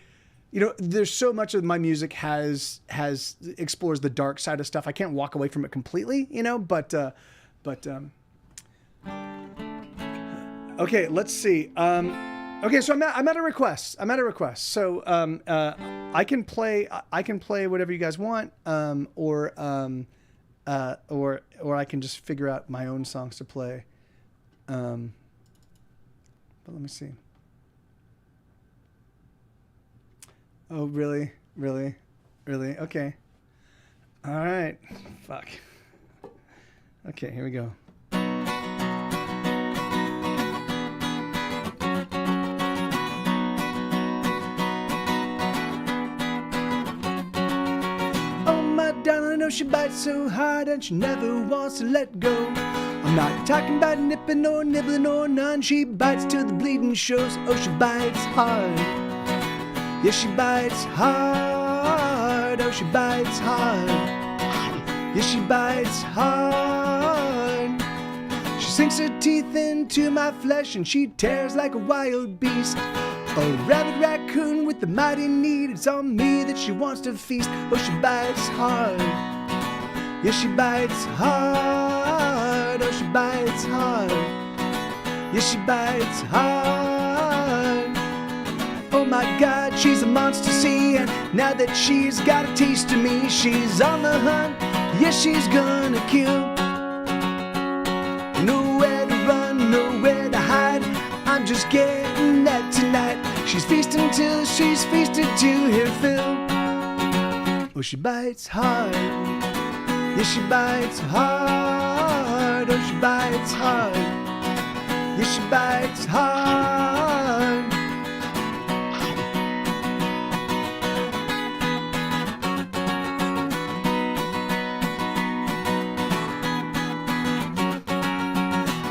You know, there's so much of my music explores the dark side of stuff. I can't walk away from it completely, you know, but okay, let's see. Okay, so I'm at a request. So, I can play whatever you guys want. Or I can just figure out my own songs to play. But let me see. Oh, really? Okay. All right. Fuck. Okay, here we go. Oh, my darling, I know she bites so hard and she never wants to let go. I'm not talking about nipping or nibbling or none. She bites till the bleeding shows. Oh, she bites hard. Yeah, she bites hard. Oh, she bites hard. Yeah, she bites hard. She sinks her teeth into my flesh and she tears like a wild beast. A rabid raccoon with the mighty need. It's on me that she wants to feast. Oh, she bites hard. Yeah, she bites hard. Oh, she bites hard. Yeah, she bites hard. Oh my God, she's a monster, see. And now that she's got a taste of me, she's on the hunt. Yeah, she's gonna kill. Nowhere to run, nowhere to hide. I'm just getting that tonight. She's feasting till she's feasted to her fill. Oh, she bites hard. Yeah, she bites hard. Oh, she bites hard. Yeah, she bites hard.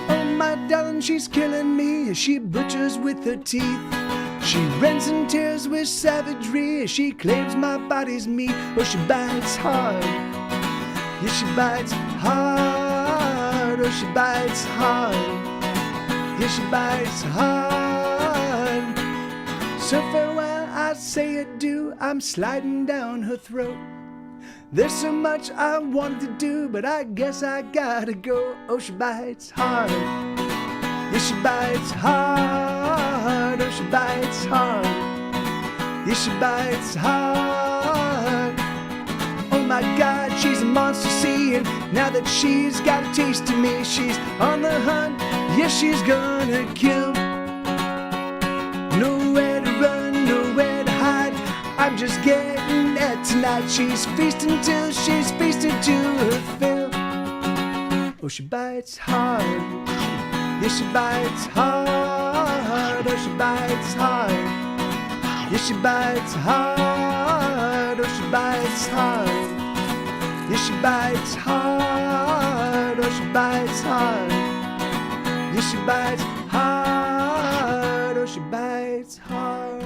Oh, my darling, she's killing me as she butchers with her teeth. She rends and tears with savagery as she claims my body's meat. Oh, she bites hard. Yeah, she bites hard. Oh, she bites hard. Yeah, she bites hard. So farewell, I say adieu. I'm sliding down her throat. There's so much I wanted to do, but I guess I gotta go. Oh, she bites hard. Yeah, she bites hard. Oh, she bites hard. Yeah, she bites hard. Oh my God, she's a monster, see. And now that she's got a taste of me, she's on the hunt. Yeah, she's gonna kill. Nowhere to run, nowhere to hide. I'm just getting that tonight. She's feasting till she's feasted to her fill. Oh, she bites hard. Yeah, she bites hard. Oh, she bites hard. Yeah, she bites hard. Oh, she bites hard. Yeah, she bites hard. bites hard. Yes, she bites hard. Oh, she bites hard.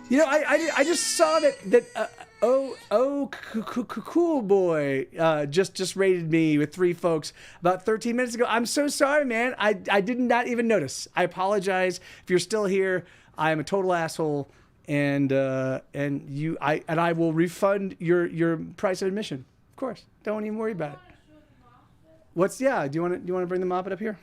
You know, I just saw that cool boy just rated me with 3 folks about 13 minutes ago. I'm so sorry, man. I did not even notice. I apologize if you're still here. I am a total asshole, and I will refund your price of admission. Of course, don't even worry about it. Do you want to bring the Moppet up here?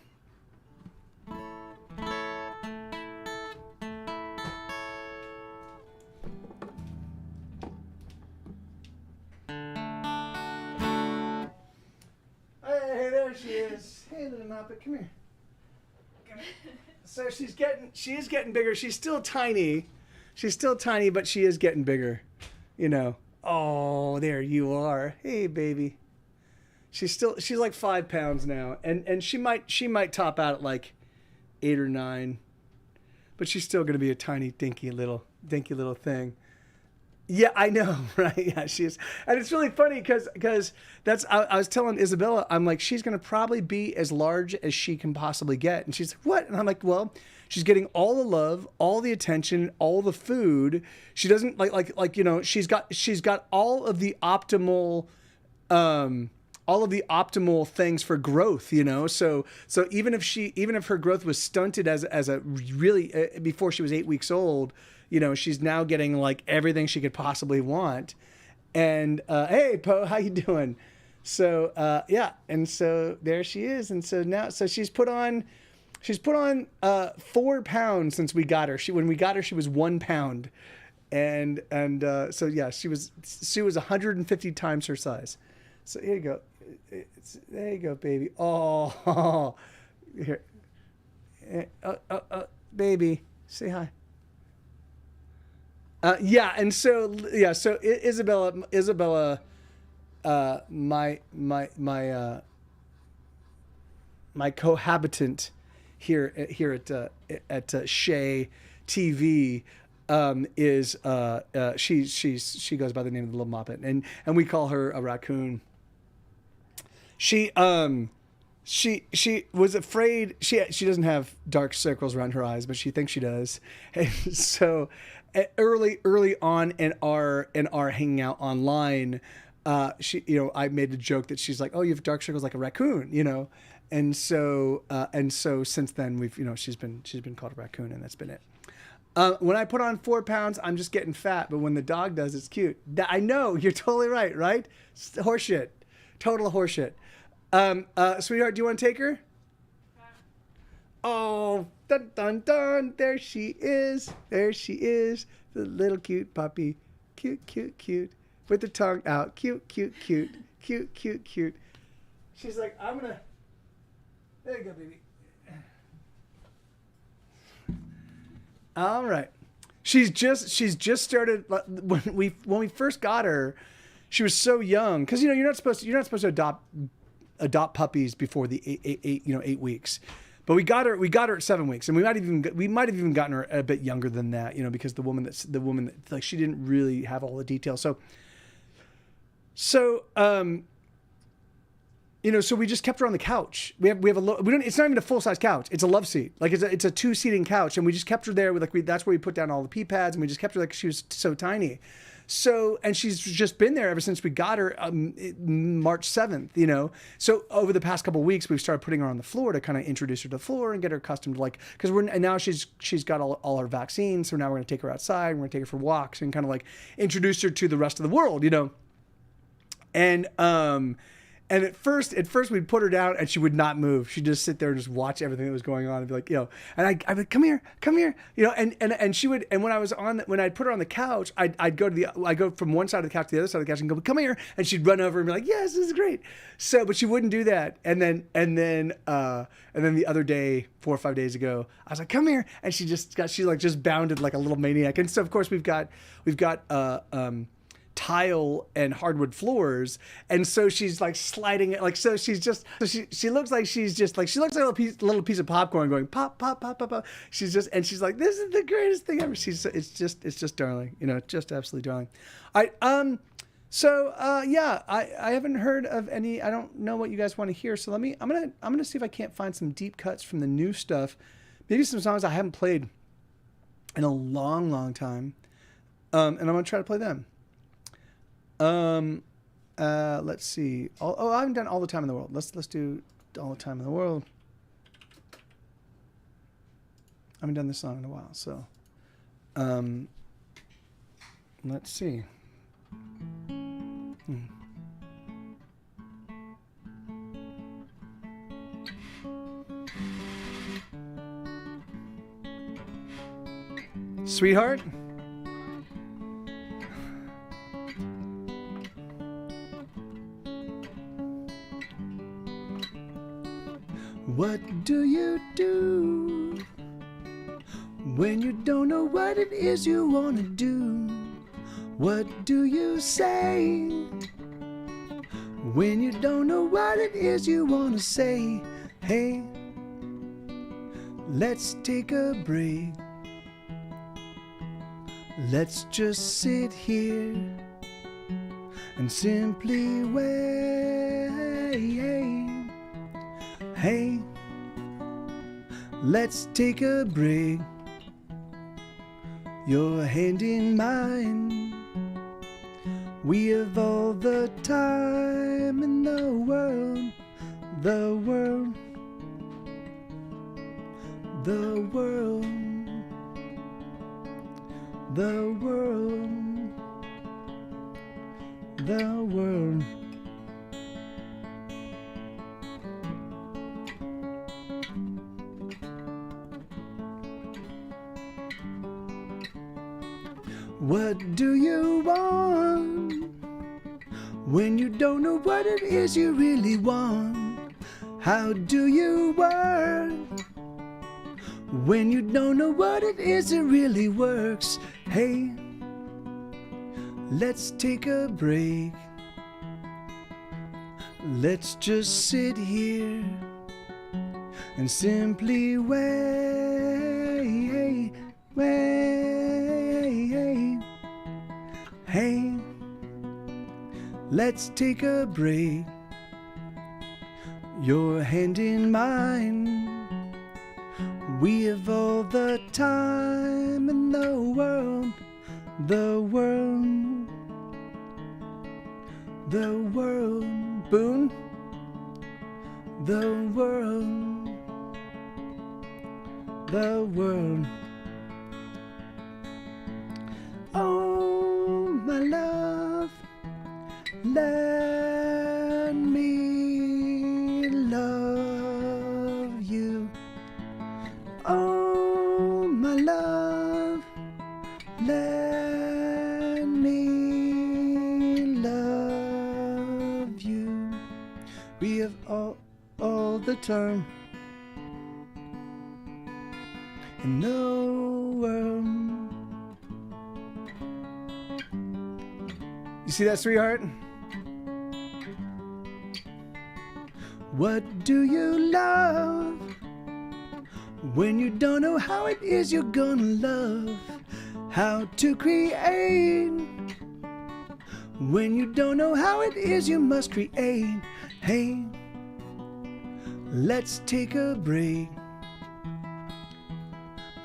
Hey, there she is. Hey, little Moppet, come here. So she is getting bigger. She's still tiny. But she is getting bigger. You know. Oh, there you are. Hey, baby. She's like 5 pounds now, and she might top out at like 8 or 9, but she's still gonna be a tiny, dinky little thing. Yeah, I know, right? Yeah, she is. And it's really funny because I was telling Isabella, I'm like, she's going to probably be as large as she can possibly get. And she's like, what? And I'm like, well, she's getting all the love, all the attention, all the food. She doesn't like, you know, she's got all of the optimal, things for growth, you know? So even if her growth was stunted as a really, before she was 8 weeks old, you know, she's now getting like everything she could possibly want. And hey, Poe, how you doing? So yeah, and so there she is. And so now, she's put on 4 pounds since we got her. When we got her, she was 1 pound, and so yeah, she was 150 times her size. So here you go. There you go, baby. Oh, here, baby, say hi. So Isabella, my cohabitant here at Shay TV, is she goes by the name of the Little Moppet, and we call her a raccoon. She was afraid. She doesn't have dark circles around her eyes, but she thinks she does. And so early on in our hanging out online, I made the joke that she's like, oh, you have dark circles like a raccoon, you know. And so since then she's been called a raccoon, and that's been it. When I put on 4 pounds, I'm just getting fat, but when the dog does, it's cute. I know, you're totally right? It's horseshit. Total horseshit. Sweetheart, do you want to take her? Oh, dun dun dun! There she is. The little cute puppy. Cute. With the tongue out. Cute. She's like, I'm gonna. There you go, baby. All right. She's just started. When we first got her, she was so young, because you're not supposed to adopt puppies before the 8 weeks. But we got her at 7 weeks, and we might have even gotten her a bit younger than that, because the woman that like, she didn't really have all the details. So we just kept her on the couch. It's not even a full size couch. It's a love seat. Like it's a 2-seating couch, and we just kept her there that's where we put down all the pee pads, and we just kept her, like, she was so tiny. So, and she's just been there ever since we got her March 7th, So over the past couple of weeks, we've started putting her on the floor to kind of introduce her to the floor and get her accustomed to, because now she's got all her vaccines. So now we're going to take her outside. We're going to take her for walks and kind of like introduce her to the rest of the world, And at first we'd put her down and she would not move. She'd just sit there and just watch everything that was going on and be like, and I'd be, come here, and she would, and when I'd put her on the couch, I'd go from one side of the couch to the other side of the couch and go, come here, and she'd run over and be like, yes, this is great. So, but she wouldn't do that. And then the other day, 4 or 5 days ago, I was like, come here, and she just bounded like a little maniac. And so of course we've got tile and hardwood floors, and so she's like sliding it, she looks like a little piece of popcorn going pop pop pop pop pop. She's like, this is the greatest thing ever. It's just darling, just absolutely darling. All right, So yeah, I haven't heard of any. I don't know what you guys want to hear. So I'm gonna see if I can't find some deep cuts from the new stuff. Maybe some songs I haven't played in a long time. And I'm gonna try to play them. Let's see. I haven't done All the Time in the World. Let's do All the Time in the World. I haven't done this song in a while, so let's see. Sweetheart? What do you do when you don't know what it is you want to do? What do you say when you don't know what it is you want to say? Hey, let's take a break. Let's just sit here and simply wait. Hey, let's take a break. Your hand in mine. We have all the time in the world. The world. The world. The world. The world. What do you want when you don't know what it is you really want? How do you work when you don't know what it is that really works? Hey, let's take a break. Let's just sit here and simply wait. Hey, let's take a break. Your hand in mine. We have all the time in the world. The world. The world. Boone. The world. The world. Oh, my love, let me love you. Oh, my love, let me love you. We have all the time in the world. You see that, sweetheart? What do you love when you don't know how it is you're gonna love? How to create when you don't know how it is you must create? Hey, let's take a break.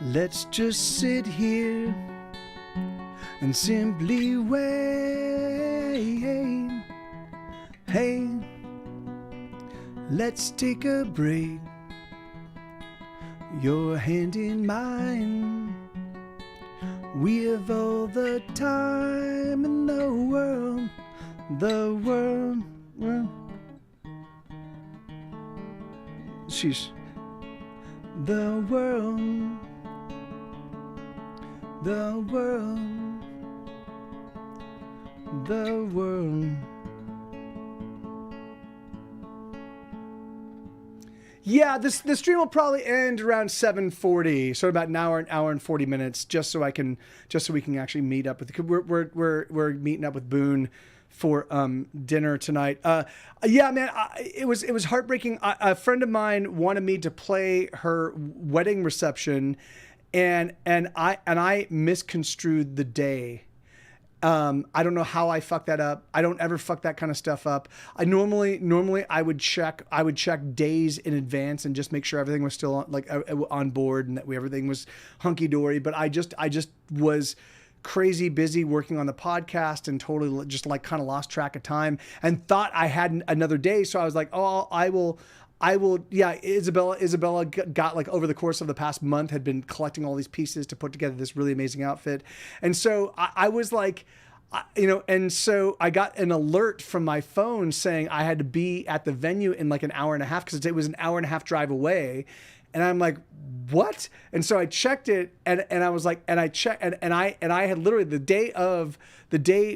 Let's just sit here and simply wait. Hey, let's take a break. Your hand in mine. We have all the time in the world. The world. Sheesh. The world. The world. The world. Yeah, the stream will probably end around 7:40, so about an hour and 40 minutes, just so we can actually meet up with. We're meeting up with Boone for dinner tonight. Yeah, man, it was heartbreaking. A friend of mine wanted me to play her wedding reception, and I misconstrued the day. I don't know how I fucked that up. I don't ever fuck that kind of stuff up. I normally I would check days in advance and just make sure everything was still on board and that everything was hunky dory. But I just was crazy busy working on the podcast and totally just like kind of lost track of time and thought I had another day. So I was like, oh, I will. Yeah, Isabella got like over the course of the past month had been collecting all these pieces to put together this really amazing outfit. And so I was like, and so I got an alert from my phone saying I had to be at the venue in like an hour and a half because it was an hour and a half drive away. And I'm like, what? And so I checked it and I was like, and I checked and I had literally the day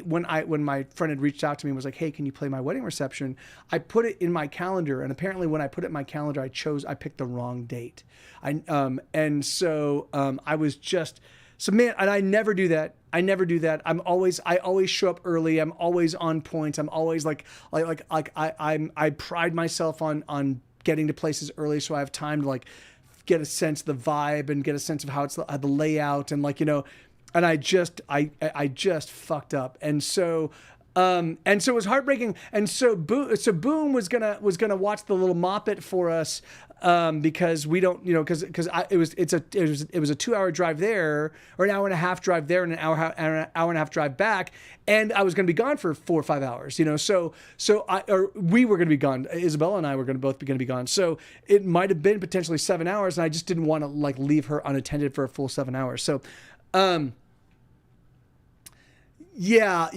when my friend had reached out to me and was like, hey, can you play my wedding reception? I put it in my calendar. And apparently when I put it in my calendar, I picked the wrong date. I was just, so man, and I never do that. I always show up early. I'm always on point. I'm always I pride myself on getting to places early so I have time to like get a sense of the vibe and get a sense of how it's the layout and and I just fucked up. And so it was heartbreaking. And so Boom was gonna watch the little Moppet for us because we don't, because it was a 2-hour drive there or an hour and a half drive there and an hour and a half drive back, and I was going to be gone for 4 or 5 hours, so we were going to be gone. Isabella and I were both going to be gone, so it might have been potentially 7 hours, and I just didn't want to like leave her unattended for a full 7 hours. So. Yeah.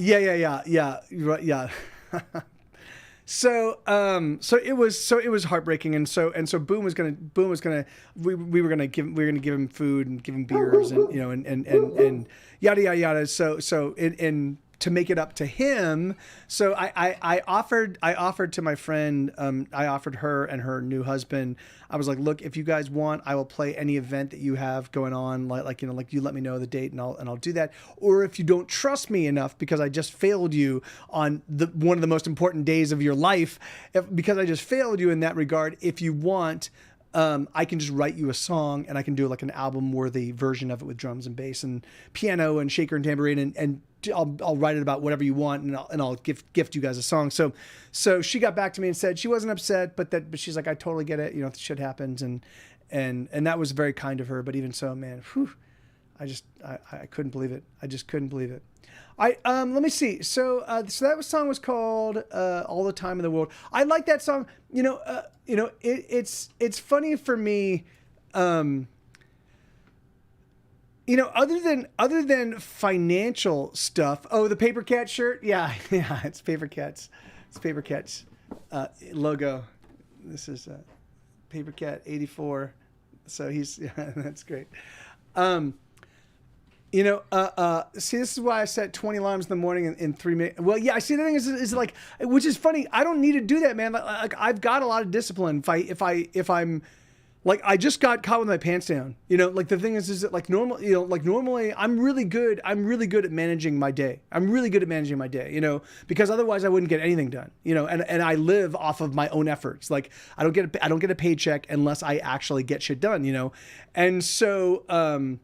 So it was heartbreaking, and so Boom was gonna we were gonna give him food and give him beers and and yada yada yada. So to make it up to him, so I offered to my friend, I offered her and her new husband. I was like, look, if you guys want, I will play any event that you have going on, like you let me know the date and I'll do that. Or if you don't trust me enough because I just failed you on one of the most important days of your life, because I just failed you in that regard, if you want, I can just write you a song and I can do like an album worthy version of it with drums and bass and piano and shaker and tambourine and I'll write it about whatever you want and I'll gift you guys a song. So she got back to me and said she wasn't upset, but she's like, I totally get it. Shit happens. And that was very kind of her. But even so, man, I couldn't believe it. I just couldn't believe it. Let me see. So that song was called All the Time in the World. I like that song. It's funny for me. Other than financial stuff. Oh, the Paper Cat shirt. Yeah, it's Paper Cats. It's Paper Cats logo. This is Paper Cat 84. So that's great. See, this is why I set 20 alarms in the morning in 3 minutes. Well, yeah, I see the thing is like, which is funny. I don't need to do that, man. Like I've got a lot of discipline. If I'm like, I just got caught with my pants down, like the thing is that like normally I'm really good at managing my day. Because otherwise I wouldn't get anything done, and I live off of my own efforts. Like I don't get a paycheck unless I actually get shit done, And so I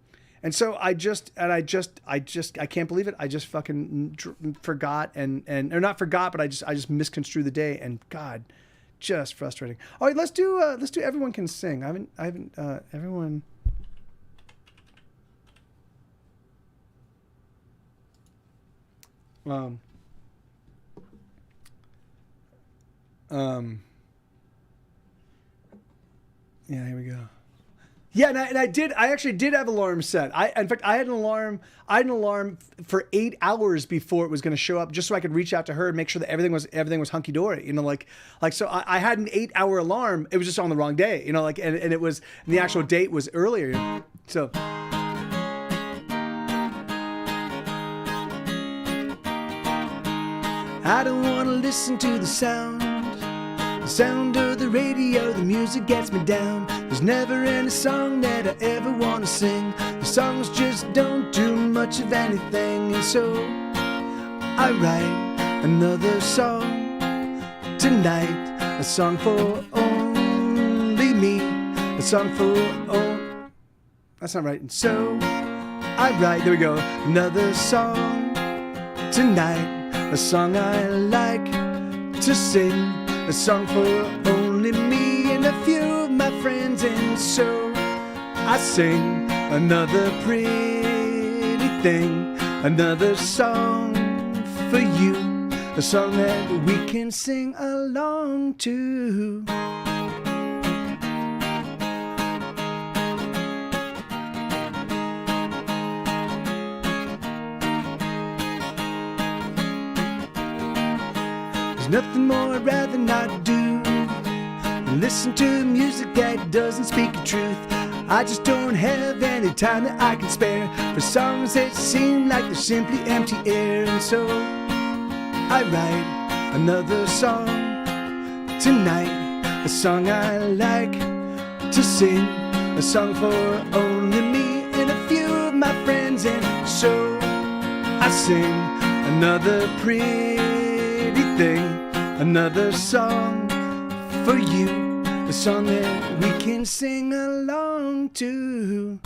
can't believe it. I just fucking forgot or not forgot, but I just misconstrued the day, and God, just frustrating. All right, let's do Everyone Can Sing. I haven't everyone. Yeah, here we go. Yeah, and I actually did have alarms set. In fact, I had an alarm for 8 hours before it was going to show up, just so I could reach out to her and make sure that everything was hunky dory. So I had an 8-hour alarm. It was just on the wrong day, and it was, and the actual date was earlier. So. I don't want to listen to the sound of the radio. The music gets me down. There's never any song that I ever want to sing. The songs just don't do much of anything. And so I write another song tonight, a song for only me, a song for That's not right. And so I write, there we go, another song tonight, a song I like to sing, a song for only me and a few of my friends, and so I sing another pretty thing, another song for you, a song that we can sing along to. There's nothing more I'd rather not do than listen to music that doesn't speak the truth. I just don't have any time that I can spare for songs that seem like they're simply empty air. And so I write another song tonight, a song I like to sing, a song for only me and a few of my friends. And so I sing another pretty thing, another song for you, a song that we can sing along to.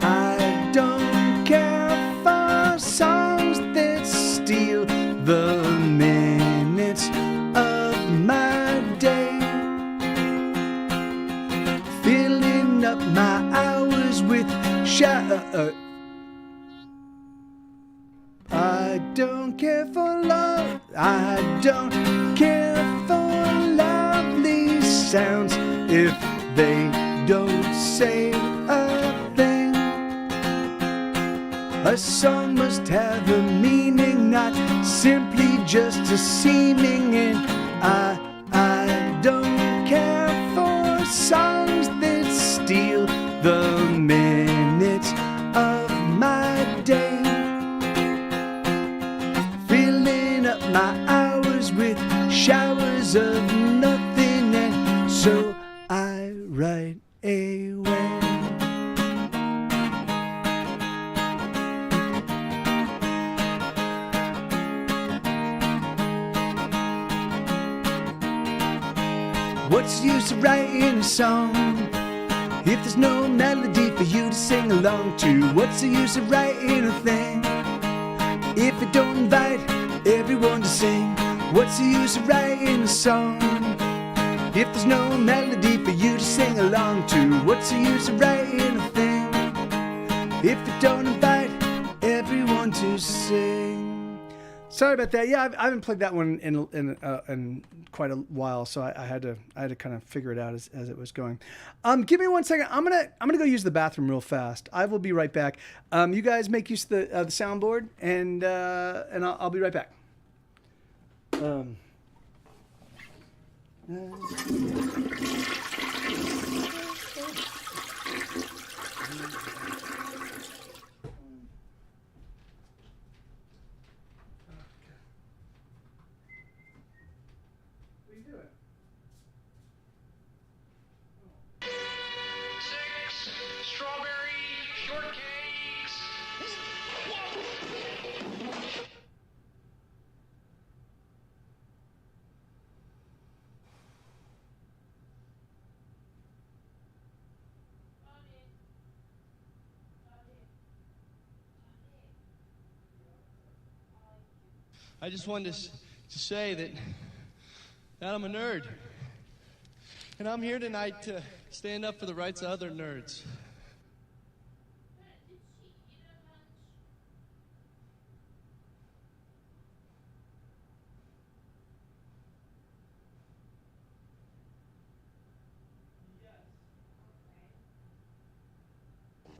I don't care for songs that steal the minutes of my day, filling up my hours with I don't care for love, I don't care for lovely sounds if they don't say a thing. A song must have a meaning, not simply just a seeming, and I don't care for songs that steal the minutes of my day, filling up my hours with showers of nothing, and so I write away. What's the use of writing a song if there's no melody for you to sing along to? What's the use of writing a thing if it don't invite everyone to sing? What's the use of writing a song if there's no melody for you to sing along to? What's the use of writing a thing if it don't invite everyone to sing? Sorry about that. Yeah, I haven't played that one in quite a while, so I had to kind of figure it out as it was going. Give me 1 second. I'm gonna go use the bathroom real fast. I will be right back. You guys make use of the soundboard, and I'll be right back. I just wanted to say that I'm a nerd. And I'm here tonight to stand up for the rights of other nerds.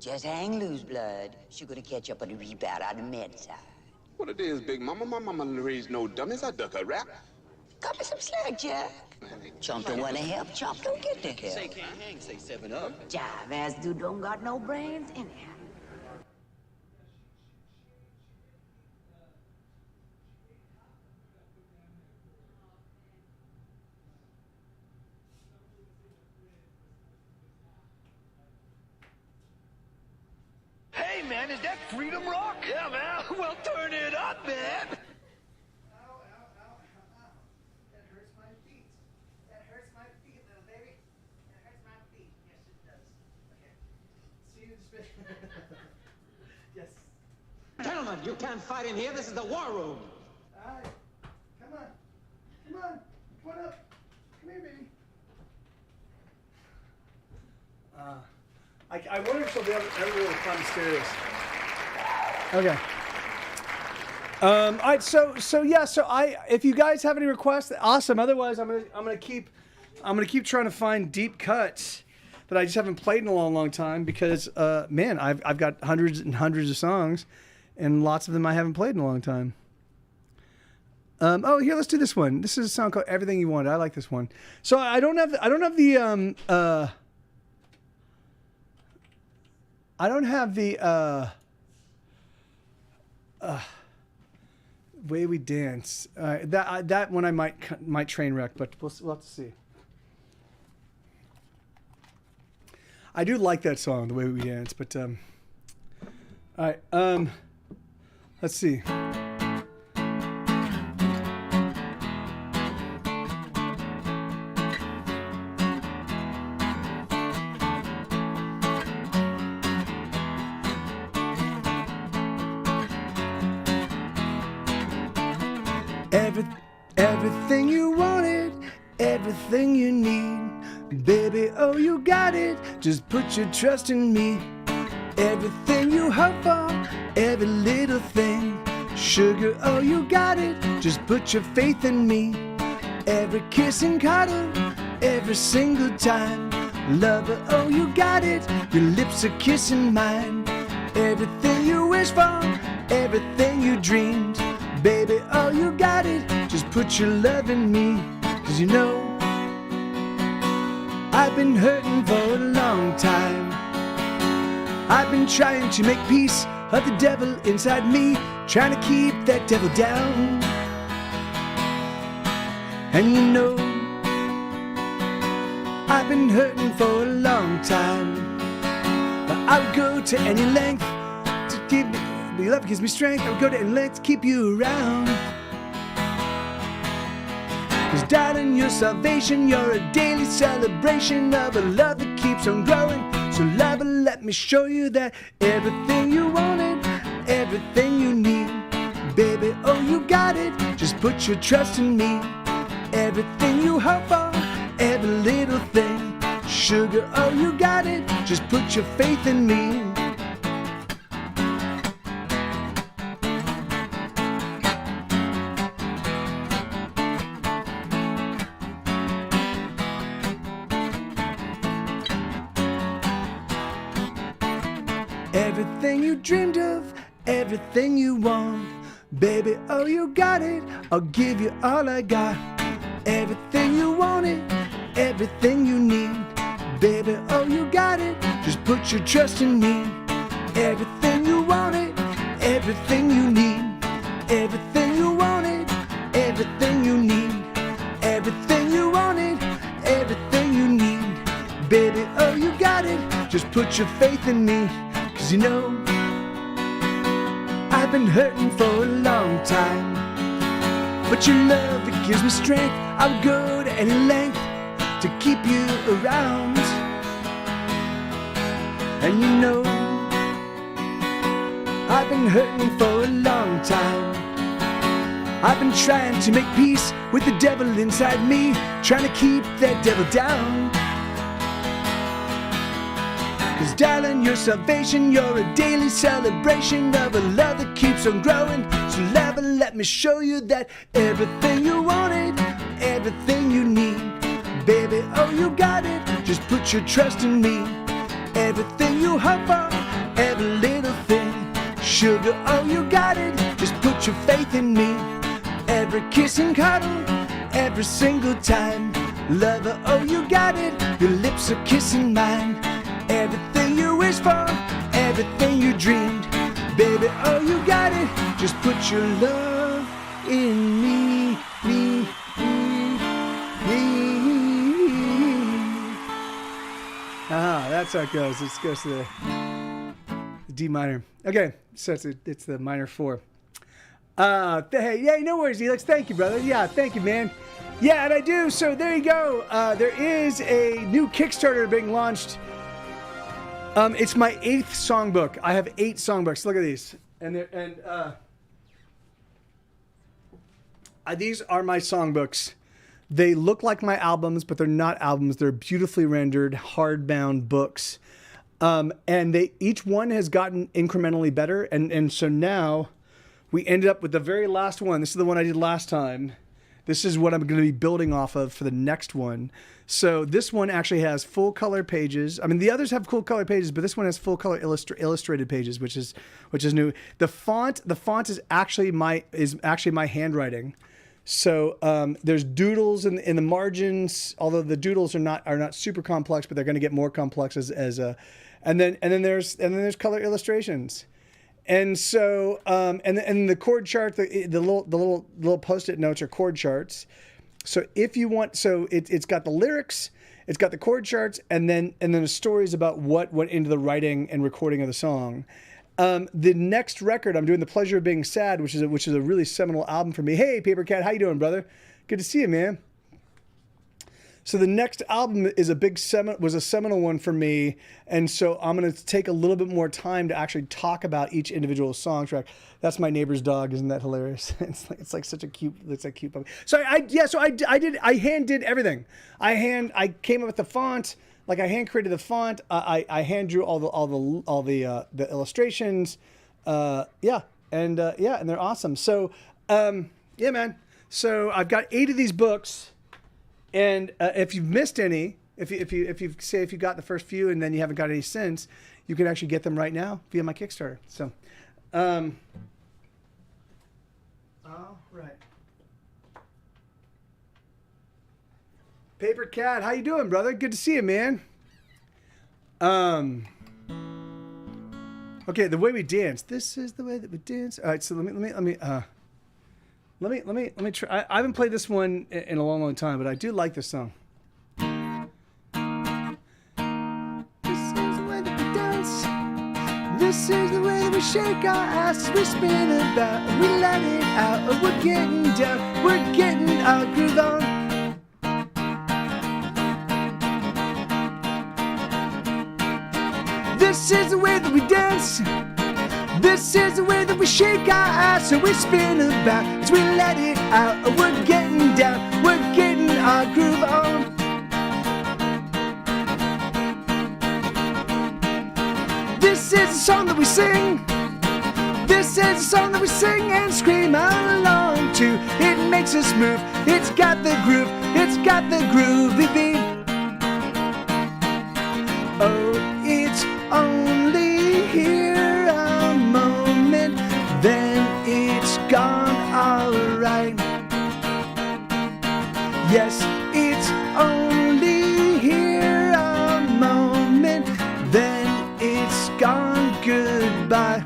Just hang loose, blood. She's gonna catch up on the rebound on the med side. What it is, Big Mama? My mama raised no dummies. I duck a rap. Cut me some slack, Jack. Chump don't wanna help, Chump don't get the help. Say can't hang, say 7-Up. Jive ass dude don't got no brains anyhow. Hey, man, is that Freedom Rock? Yeah, man. Well, turn it up, man. can't fight in here. This is the war room. All right. Come on. Come on. Come on up. Come here, baby. I wonder if she'll be able to climb the stairs. Okay. All right. So if you guys have any requests, awesome. Otherwise, I'm gonna keep trying to find deep cuts that I just haven't played in a long time because man, I've got hundreds and hundreds of songs, and lots of them I haven't played in a long time. Here, let's do this one. This is a song called "Everything You Wanted." I like this one. So I don't have the Way We Dance. That one I might train wreck, but we'll have to see. I do like that song, The Way We Dance, but all right. Let's see. Everything you wanted, everything you need, baby, oh, you got it, just put your trust in me. Everything you hope for, every little thing, sugar, oh, you got it, just put your faith in me. Every kiss and cuddle, every single time, lover, oh, you got it, your lips are kissing mine. Everything you wish for, everything you dreamed, baby, oh, you got it, just put your love in me. 'Cause you know, I've been hurting for a long time. I've been trying to make peace of the devil inside me, trying to keep that devil down. And you know, I've been hurting for a long time, but I would go to any length to keep me. Your love gives me strength. I would go to any length to keep you around. 'Cause darling, your salvation, you're a daily celebration of a love that keeps on growing. So lover, let me show you that everything you wanted, everything you need, baby, oh, you got it, just put your trust in me. Everything you hope for, every little thing, sugar, oh, you got it, just put your faith in me. Everything you dreamed of, everything you want, baby, oh, you got it, I'll give you all I got. Everything you wanted, everything you need, baby, oh, you got it, just put your trust in me. Everything you wanted, everything you need, everything you wanted, everything you need, everything you wanted, everything you need, baby, oh, you got it, just put your faith in me. 'Cause you know, I've been hurting for a long time, but your love, it gives me strength. I would go to any length to keep you around. And you know, I've been hurting for a long time. I've been trying to make peace with the devil inside me, trying to keep that devil down. 'Cause darling, your salvation, you're a daily celebration of a love that keeps on growing. So lover, let me show you that everything you wanted, everything you need, baby, oh, you got it, just put your trust in me. Everything you hope for, every little thing, sugar, oh, you got it, just put your faith in me. Every kiss and cuddle, every single time, lover, oh, you got it, your lips are kissing mine. Everything you wish for, everything you dreamed, baby, oh, you got it, just put your love in me, me. That's how it goes. It goes to the D minor. Okay, so it's the minor 4. Hey, yeah, no worries, Elix. Thank you, brother. Yeah, thank you, man. Yeah, and I do. So there you go. There is a new Kickstarter being launched. It's my 8th songbook. I have 8 songbooks. Look at these. And These are my songbooks. They look like my albums, but they're not albums. They're beautifully rendered, hardbound books. And each one has gotten incrementally better. And so now we ended up with the very last one. This is the one I did last time. This is what I'm going to be building off of for the next one. So this one actually has full color pages. I mean, the others have full color pages, but this one has full color illustrated pages, which is new. The font is actually my handwriting. So there's doodles in the margins, although the doodles are not super complex, but they're going to get more complex and then there's color illustrations. And so, and the chord chart, the little Post-it notes are chord charts. So if you want, so it's got the lyrics, it's got the chord charts, and then the stories about what went into the writing and recording of the song. The next record, I'm doing The Pleasure of Being Sad, which is a really seminal album for me. Hey, Paper Cat, how you doing, brother? Good to see you, man. So the next album was a seminal one for me, and so I'm going to take a little bit more time to actually talk about each individual song track. That's my neighbor's dog, isn't that hilarious? It's like such a cute, it's a cute puppy. So I hand did everything. I came up with the font, like I hand created the font. I hand drew all the illustrations. And they're awesome. So yeah, man. So I've got 8 of these books. And if you've missed any, if you got the first few and then you haven't got any since, you can actually get them right now via my Kickstarter. So, all right. Paper Cat, how you doing, brother? Good to see you, man. Okay, the way we dance. This is the way that we dance. All right, so let me try. I haven't played this one in a long time, but I do like this song. This is the way that we dance. This is the way that we shake our ass. We spin about, we let it out. We're getting down, we're getting our groove on. This is the way that we dance. This is the way that we shake our ass, so we spin about, as we let it out. We're getting down, we're getting our groove on. This is a song that we sing. This is a song that we sing and scream along to. It makes us move, it's got the groove, it's got the groovy beat. Oh, it's only here a moment, then it's gone alright. Yes, it's only here a moment, then it's gone goodbye.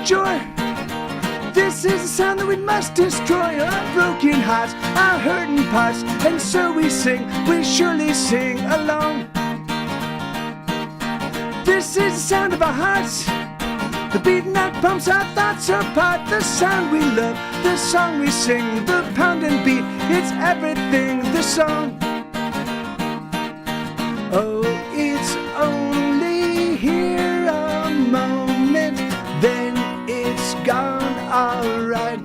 Joy. This is the sound that we must destroy. Our broken hearts, our hurting parts, and so we sing, we surely sing along. This is the sound of our hearts, the beating that pumps our thoughts apart. The sound we love, the song we sing, the pounding beat, it's everything, the song. Oh, it's only here a moment, then it's gone alright.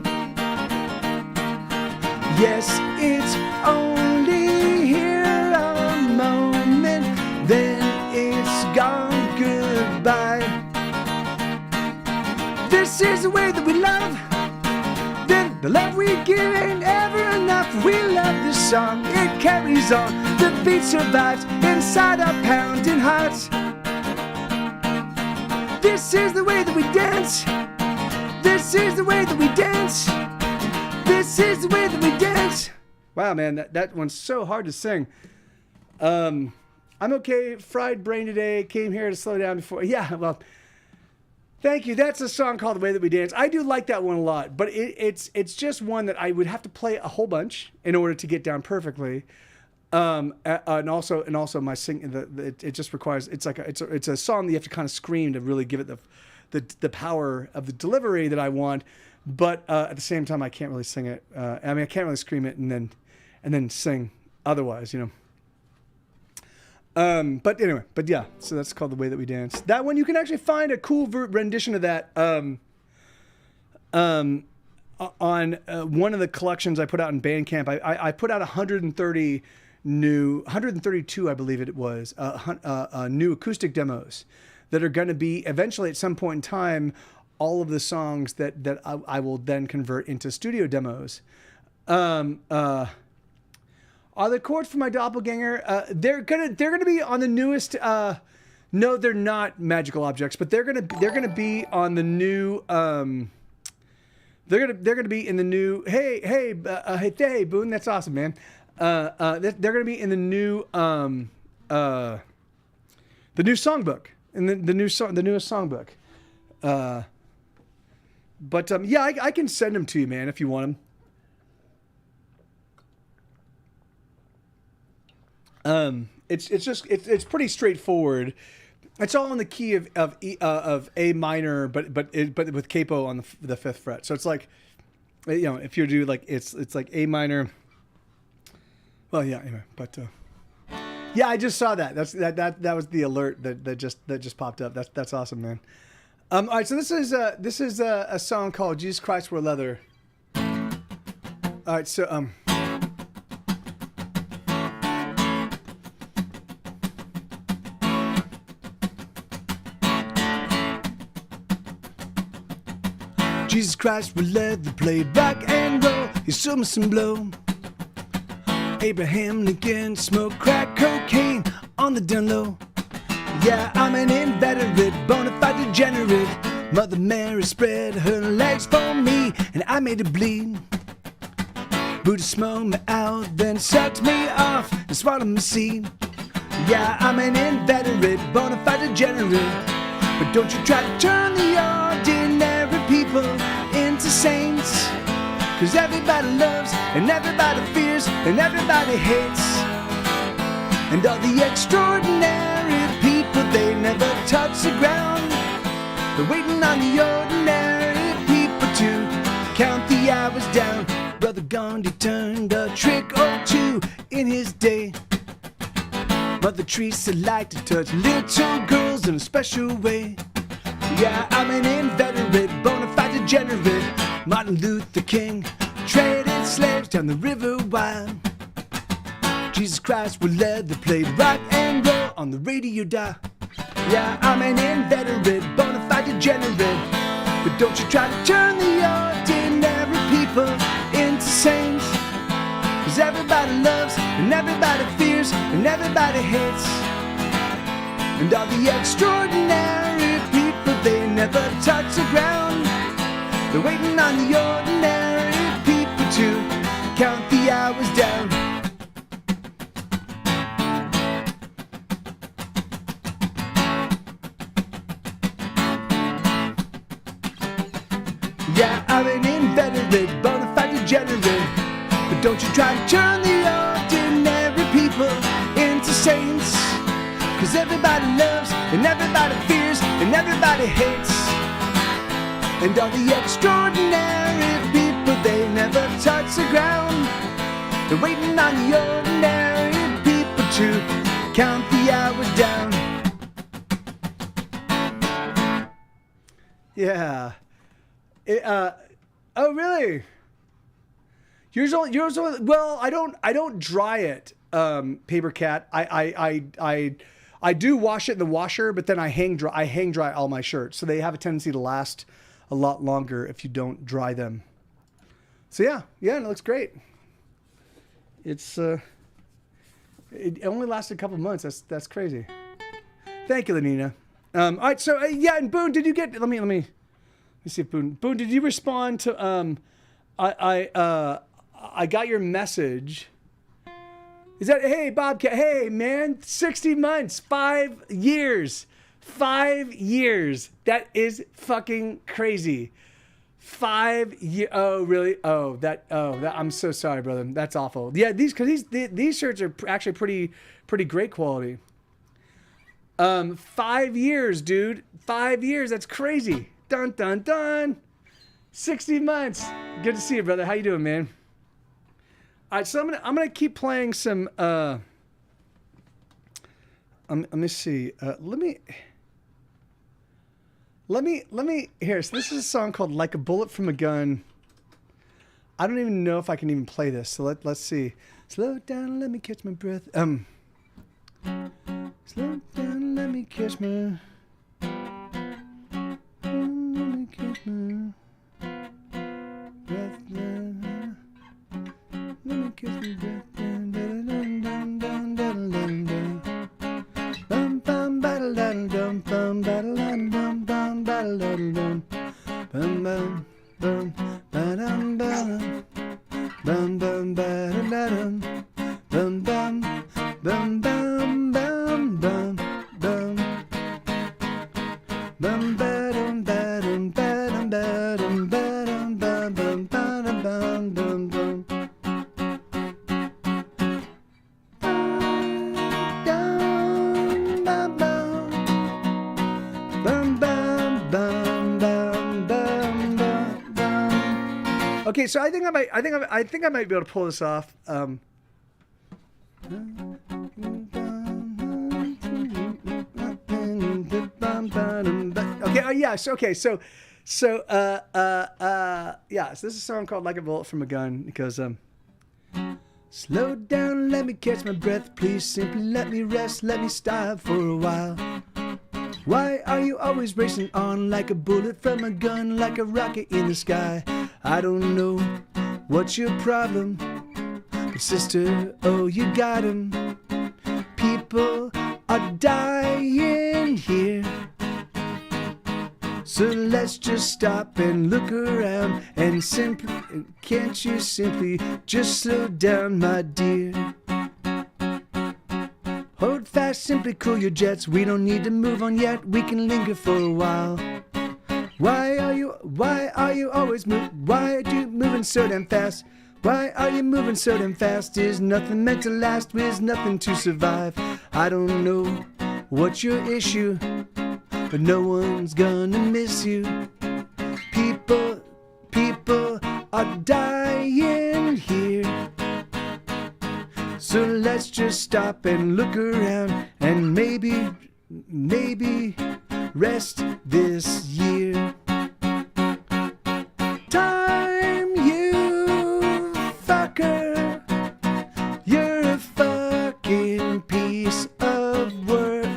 Yes, it's only here a moment, then it's gone goodbye. This is the way that we love, then the love we give ain't ever enough. We love this song, it carries on, the beat survives inside our pounding hearts. This is the way that we dance. This is the way that we dance. This is the way that we dance. Wow, man, that one's so hard to sing. I'm okay. Fried brain today. Came here to slow down before. Yeah, well, thank you. That's a song called The Way That We Dance. I do like that one a lot, but it's just one that I would have to play a whole bunch in order to get down perfectly. And also my it just requires, it's a song that you have to kind of scream to really give it the power of the delivery that I want. But at the same time, I can't really sing it. I can't really scream it and then sing otherwise, But anyway, yeah, so that's called The Way That We Dance. That one, you can actually find a cool rendition of that on one of the collections I put out in Bandcamp. I put out 132, I believe it was, new acoustic demos that are going to be eventually at some point in time all of the songs that I will then convert into studio demos. Are the chords for my doppelganger? They're gonna be on the newest. No, they're not magical objects, but they're gonna be on the new. They're gonna be in the new. Hey, Boone, that's awesome, man. They're gonna be in the new the new songbook, in the newest songbook. But yeah, I can send them to you, man, if you want them. It's pretty straightforward. It's all in the key of A minor, but with capo on the 5th fret. So it's like, if you do like it's like A minor. Well, yeah. Anyway, but yeah, I just saw that. That was the alert that just popped up. That's awesome, man. All right, so this is a song called "Jesus Christ Wore Leather." All right, so Jesus Christ with leather, played rock and roll, he sold me some blow. Abraham Lincoln smoked crack cocaine on the down low. Yeah, I'm an inveterate, bona fide degenerate. Mother Mary spread her legs for me, and I made her bleed. Buddha smoked me out, then sucked me off and swallowed my seed. Yeah, I'm an inveterate, bona fide degenerate. But don't you try to turn the ordinary people into saints. Cause everybody loves, and everybody fears, and everybody hates. And all the extraordinary people, they never touch the ground. They're waiting on the ordinary people to count the hours down. Brother Gandhi turned a trick or two in his day. Mother Teresa liked to touch little girls in a special way. Yeah, I'm an inveterate, bona fide degenerate. Martin Luther King traded slaves down the river wide. Jesus Christ with leather, played rock and roll on the radio dial. Yeah, I'm an inveterate, bona fide degenerate. But don't you try to turn the ordinary people into saints. Cause everybody loves, and everybody fears, and everybody hates. And all the extraordinary people, they never touch the ground. They're waiting on the ordinary people to count the hours down. Yeah, I'm an inveterate, bona fide degenerate. But don't you try to turn the ordinary people into saints. Cause everybody loves, and everybody fears, and everybody hates. And all the extraordinary people, they never touch the ground. They're waiting on the ordinary people to count the hours down. yeah. Oh really? Yours only. Well, I don't dry it, Paper Cat. I do wash it in the washer, but then I hang dry all my shirts, so they have a tendency to last a lot longer if you don't dry them. So yeah, it looks great. It's it only lasted a couple months. That's crazy. Thank you, Lenina. All right, so yeah, and Boone, did you get? Let me see if Boone, did you respond to I got your message. Is that, hey, Bobcat, hey, man, 60 months, 5 years. 5 years. That is fucking crazy. 5 years. Oh, really? Oh, that. I'm so sorry, brother. That's awful. Yeah, these shirts are actually pretty great quality. 5 years, dude. 5 years. That's crazy. Dun dun dun. 60 months. Good to see you, brother. How you doing, man? All right, so I'm gonna keep playing some. Let me see. Let me here. So this is a song called "Like a Bullet from a Gun." I don't even know if I can even play this. So let's see. Slow down, let me catch my breath. Slow down, let me catch my. Let me catch my breath. Let me catch my breath. Bum bum battle dum dum bum battle dum dum bum battle dum dum bum bum bum ba-dum bum bum bum ba-da-dum bum bum bum bum bum bum bum bum ba-dum ba-dum ba-dum ba-dum ba-dum ba-dum ba-dum bum bum bum. Okay, so I think I might be able to pull this off. Okay, yes. Okay, so this is a song called "Like a Bullet from a Gun" because slow down, let me catch my breath, please. Simply let me rest, let me stop for a while. Why are you always racing on like a bullet from a gun, like a rocket in the sky? I don't know what's your problem, but sister, oh, you got 'em. People are dying here, so let's just stop and look around and simply, can't you simply just slow down, my dear? Hold fast, simply cool your jets. We don't need to move on yet. We can linger for a while. Why are you always why are you moving so damn fast? Why are you moving so damn fast? Is nothing meant to last? Is nothing to survive? I don't know what's your issue, but no one's gonna miss you. People are dying here, so let's just stop and look around and maybe rest this year. Time, you fucker, you're a fucking piece of work,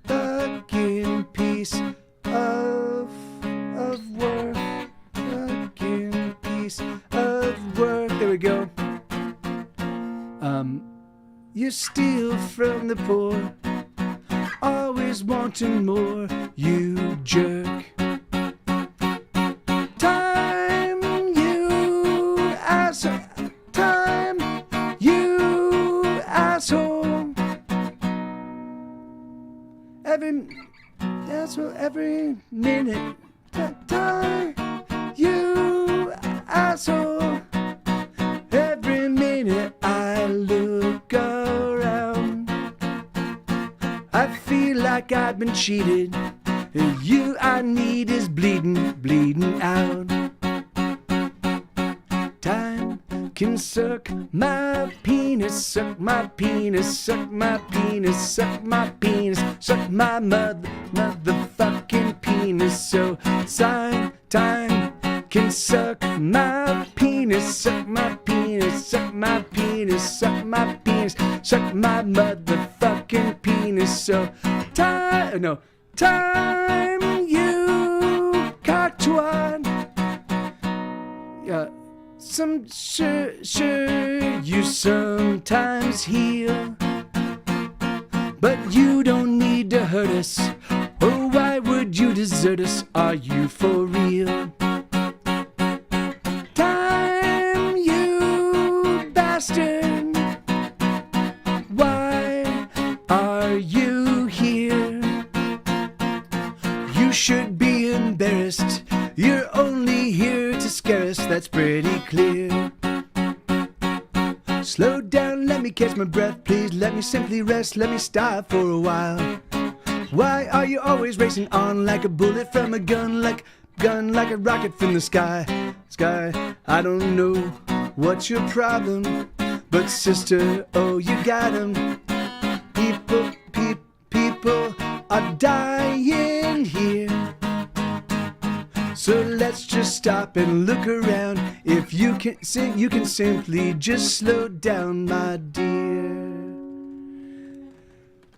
fucking piece of work, fucking piece of work. There we go. You steal from the poor, always wanting more, you jerk. Time, you asshole. Time, you asshole. Every minute. Time, you asshole. Every minute I look around, I feel like I've been cheated. You I need is bleeding out. Time can suck my penis, suck my penis, suck my penis, suck my penis, suck my motherfucking penis. So time can suck my penis, suck my penis, suck my penis, suck my penis, suck my motherfucking penis. So time, you cocked-twat. Yeah, sure, you sometimes heal, but you don't need to hurt us. Oh, why would you desert us? Are you for real? Time, you bastard. Why are you here? You should be embarrassed. You're only here that's pretty clear. Slow down, let me catch my breath, please. Let me simply rest, let me stop for a while. Why are you always racing on like a bullet from a gun, like a rocket from the sky? I don't know what's your problem, but sister, oh, you got 'em. People are dying here. So let's just stop and look around. If you can sing, you can simply just slow down, my dear.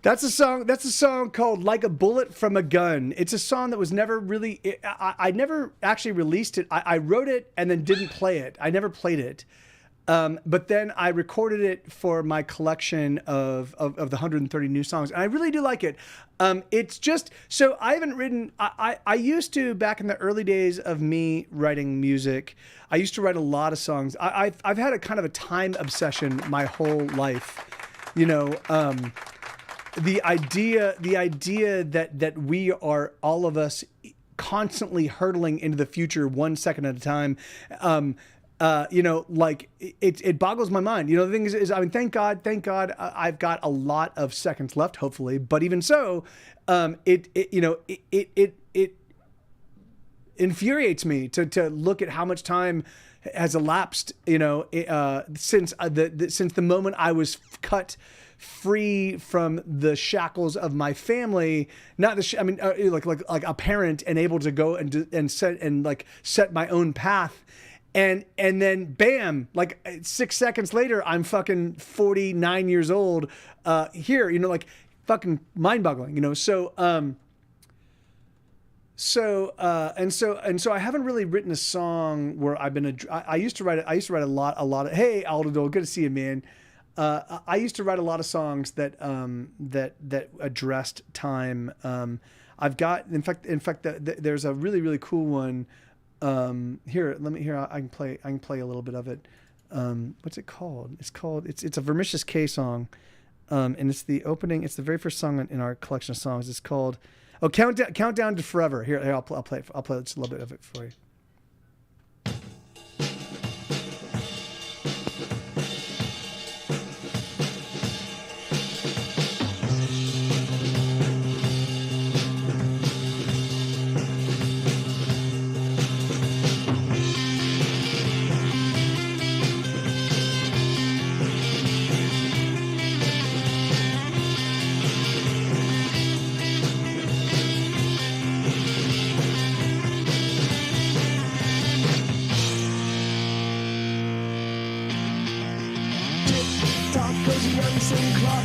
That's a song called "Like a Bullet from a Gun." It's a song that was never really. I never actually released it. I wrote it and then didn't play it. I never played it. But then I recorded it for my collection of the 130 new songs, and I really do like it. It's just so I haven't written. I used to, back in the early days of me writing music, I used to write a lot of songs. I've had a kind of a time obsession my whole life, you know. The idea that we are, all of us, constantly hurtling into the future 1 second at a time. You know, like it boggles my mind. You know, the thing is, I mean, thank God, I've got a lot of seconds left, hopefully. But even so, it infuriates me to look at how much time has elapsed. You know, since the moment I was cut free from the shackles of my family, not the like a parent, and able to go and set my own path. And then bam, like 6 seconds later, I'm fucking 49 years old. Here, you know, like fucking mind boggling, you know? So I haven't really written a song where I've been, I used to write a lot of, hey, Aldo Dole, good to see you, man. I used to write a lot of songs that addressed time. I've got, in fact, there's a really, really cool one. Here, I can play a little bit of it. What's it called? It's a Vermicious K song. And it's the opening, it's the very first song in our collection of songs. It's called, Countdown to Forever. Here, I'll play just a little bit of it for you.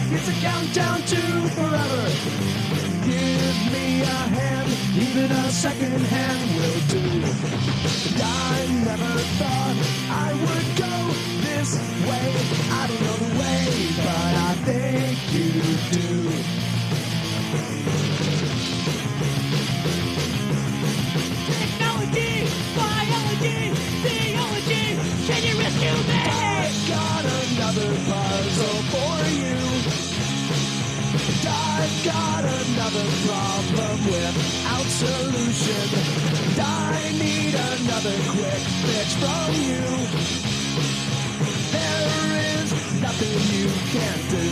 It's a countdown to forever. Give me a hand, even a second hand will do. And I never thought I would go this way. I don't know the way, but I think you do. Technology, biology, theology, can you rescue me? I've got another puzzle for you. I've got another problem without solution. And I need another quick fix from you. There is nothing you can't do.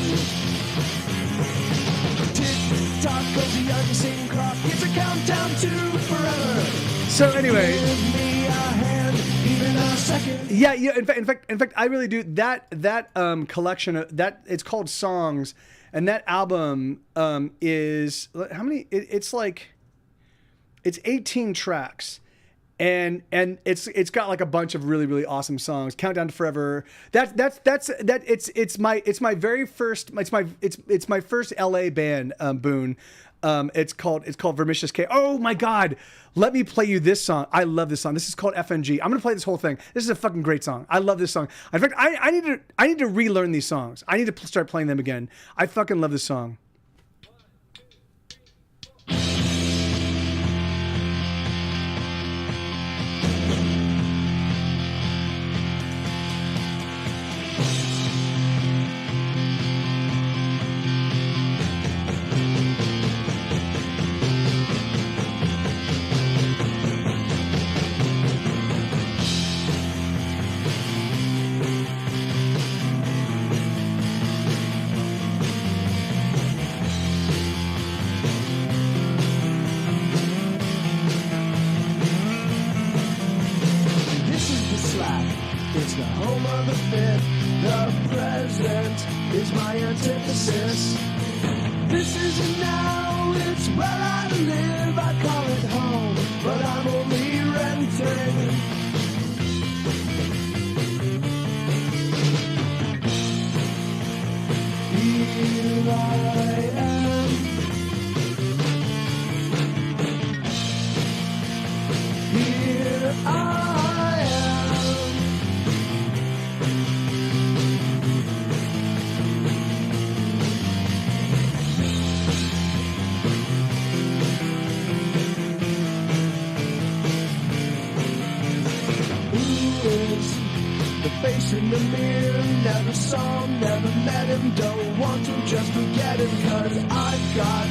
Tick-tock goes the unseen clock. It's a countdown to forever. So anyway, give me a hand, even a second. Yeah. In fact, I really do that collection of that. It's called Songs. And that album is how many? It's 18 tracks, and it's got like a bunch of really, really awesome songs. Countdown to Forever. It's my very first. It's my first LA band, Boone. It's called Vermicious K. Oh my God. Let me play you this song. I love this song. This is called FNG. I'm going to play this whole thing. This is a fucking great song. I love this song. In fact, I need to relearn these songs. I need to start playing them again. I fucking love this song. antithesis. This isn't now, it's where I live. I call it home, but I'm only renting. Here I am. Here I am. Who is the face in the mirror? Never saw him, never met him. Don't want to just forget him, 'cause I've got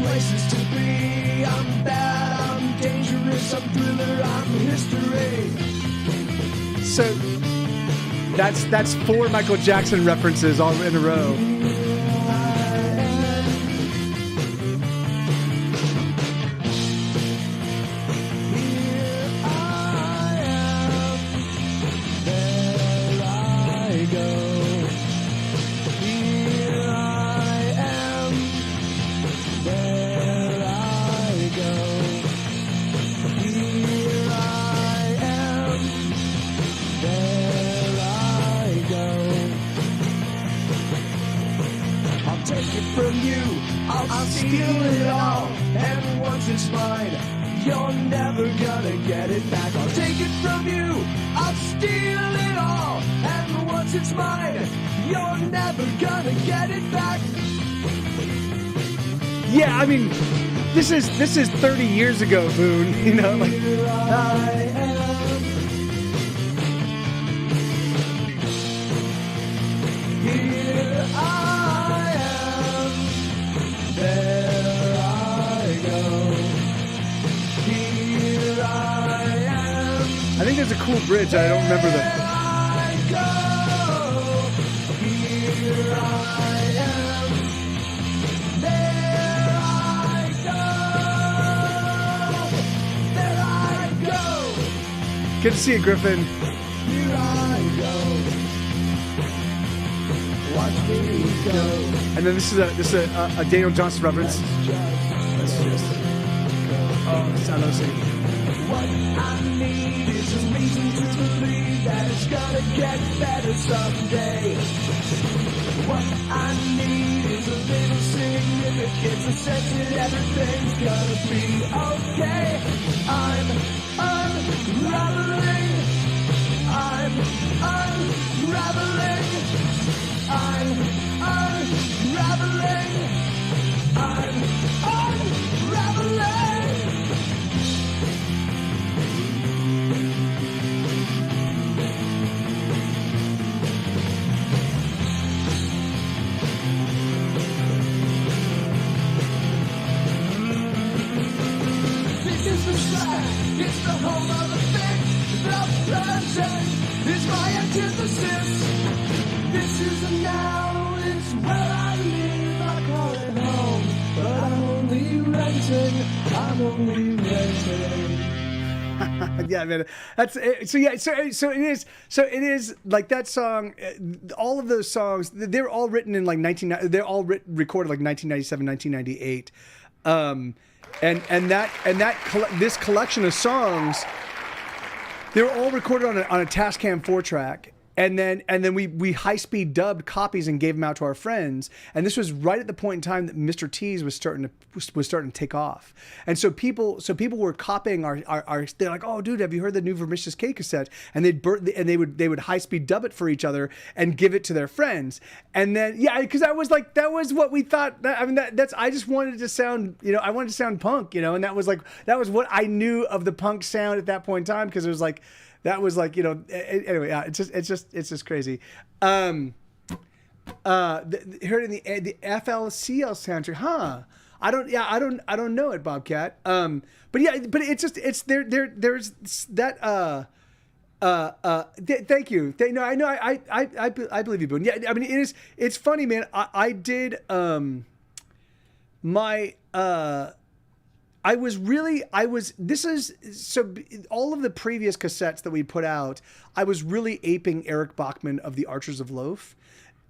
places to be. I'm bad, I'm dangerous, I'm thriller, I'm history. So that's 4 Michael Jackson references all in a row. I'll steal it all, and once it's mine, you're never gonna get it back. I'll take it from you, I'll steal it all, and once it's mine, you're never gonna get it back. Yeah, I mean, this is 30 years ago, Boone. You know, like. Here I am. Here I am. There I go. Here I am. I think there's a cool bridge. I don't remember the. There I go. Here I am. There I go. There I go. Good to see you, Griffin. Here I go. Watch me go. And then this is a Daniel Johnston reference. Let's just Oh, it's I know singing. What I need is a reason to believe that it's gonna get better someday. What I need is a little significance, a sense that everything's gonna be okay. I'm unraveling. I'm unraveling. I'm unraveling. I'm unraveling. This is the side, it's the home of the thing. The present is my antithesis. This is a now, it's where I live. I call it home, but I'm only renting. I'm only renting. Yeah, man. That's it. So yeah. So it is like that song. All of those songs, they're all written in like They're all recorded like 1997, 1998. This collection of songs, they were all recorded on a Tascam 4-track. And then we high speed dubbed copies and gave them out to our friends. And this was right at the point in time that Mr. T's was starting to take off. And so people were copying our they're like, oh dude, have you heard the new Vermicious K cassette? And they would high speed dub it for each other and give it to their friends. And then yeah, because that was what we thought. I just wanted to sound, I wanted to sound punk, and that was what I knew of the punk sound at that point in time, because it was like. That was like, anyway, yeah, it's just crazy. Heard in the FLCL soundtrack, huh? I don't know it, Bobcat. But it's there's that, thank you. No, I know, I believe you, Boone. Yeah, I mean, it's funny, man. I did, all of the previous cassettes that we put out, I was really aping Eric Bachman of the Archers of Loaf.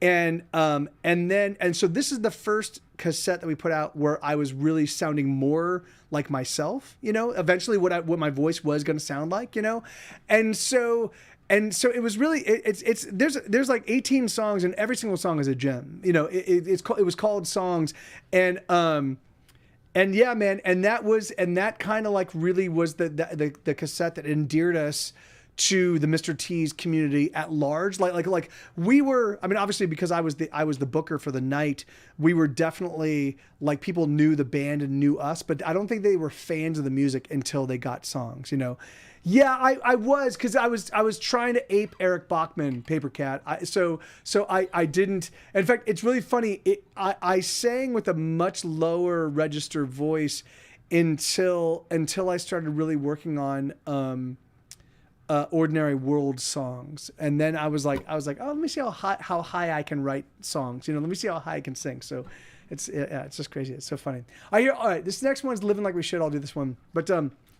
And so this is the first cassette that we put out where I was really sounding more like myself, you know, eventually what my voice was going to sound like, you know? And so it was really, there's like 18 songs and every single song is a gem, you know, it was called Songs. And yeah, man. And that kind of like really was the cassette that endeared us to the Mr. T's community at large. Like we were, I mean, obviously because I was the booker for the night, we were definitely like, people knew the band and knew us, but I don't think they were fans of the music until they got Songs, you know? Yeah, I was, cause I was trying to ape Eric Bachman, Paper Cat. So I didn't, in fact, it's really funny. I sang with a much lower register voice until I started really working on, Ordinary World songs. And then I was like, oh, let me see how high I can write songs. You know, let me see how high I can sing. So it's just crazy. It's so funny. All right, this next one's Living Like We Should. I'll do this one. But,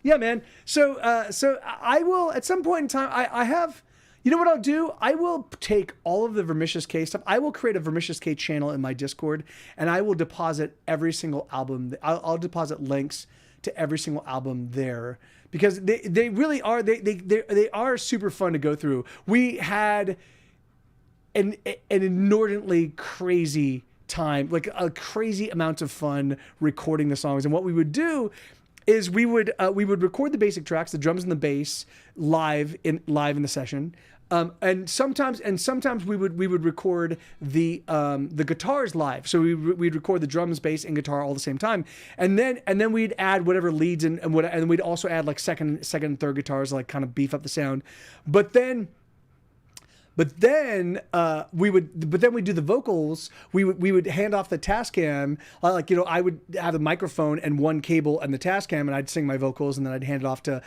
yeah, man. So I will, at some point in time, I have, you know what I'll do? I will take all of the Vermicious K stuff. I will create a Vermicious K channel in my Discord, and I will deposit every single album. I'll deposit links to every single album there, because they really are, they are super fun to go through. We had an inordinately crazy time, like a crazy amount of fun recording the songs. And what we would do is we would record the basic tracks, the drums and the bass live in the session. And sometimes we would record the guitars live. So we'd record the drums, bass, and guitar all at the same time. And then we'd add whatever leads and we'd also add like second and third guitars, like kind of beef up the sound. But then we'd do the vocals. We would hand off the Tascam, like, you know, I would have a microphone and one cable and the Tascam, and I'd sing my vocals, and then I'd hand it off to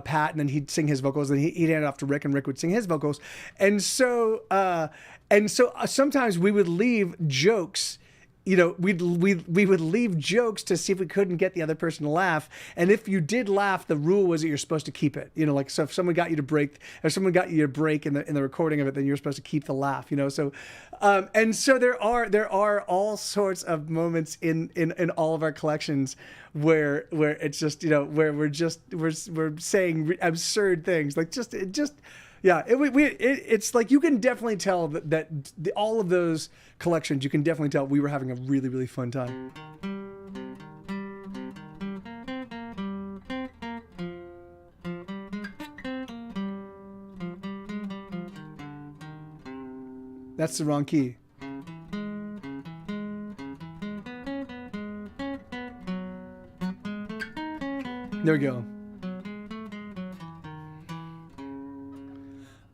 Pat, and then he'd sing his vocals, and he'd hand it off to Rick, and Rick would sing his vocals. And so sometimes we would leave jokes. You know, we would leave jokes to see if we couldn't get the other person to laugh. And if you did laugh, the rule was that you're supposed to keep it. You know, like, so if someone got you to break in the recording of it, then you're supposed to keep the laugh. You know, so and so there are all sorts of moments in all of our collections where it's just, you know, where we're saying absurd things, like just. Yeah, it's like you can definitely tell that all of those collections, you can definitely tell we were having a really, really fun time. That's the wrong key. There we go.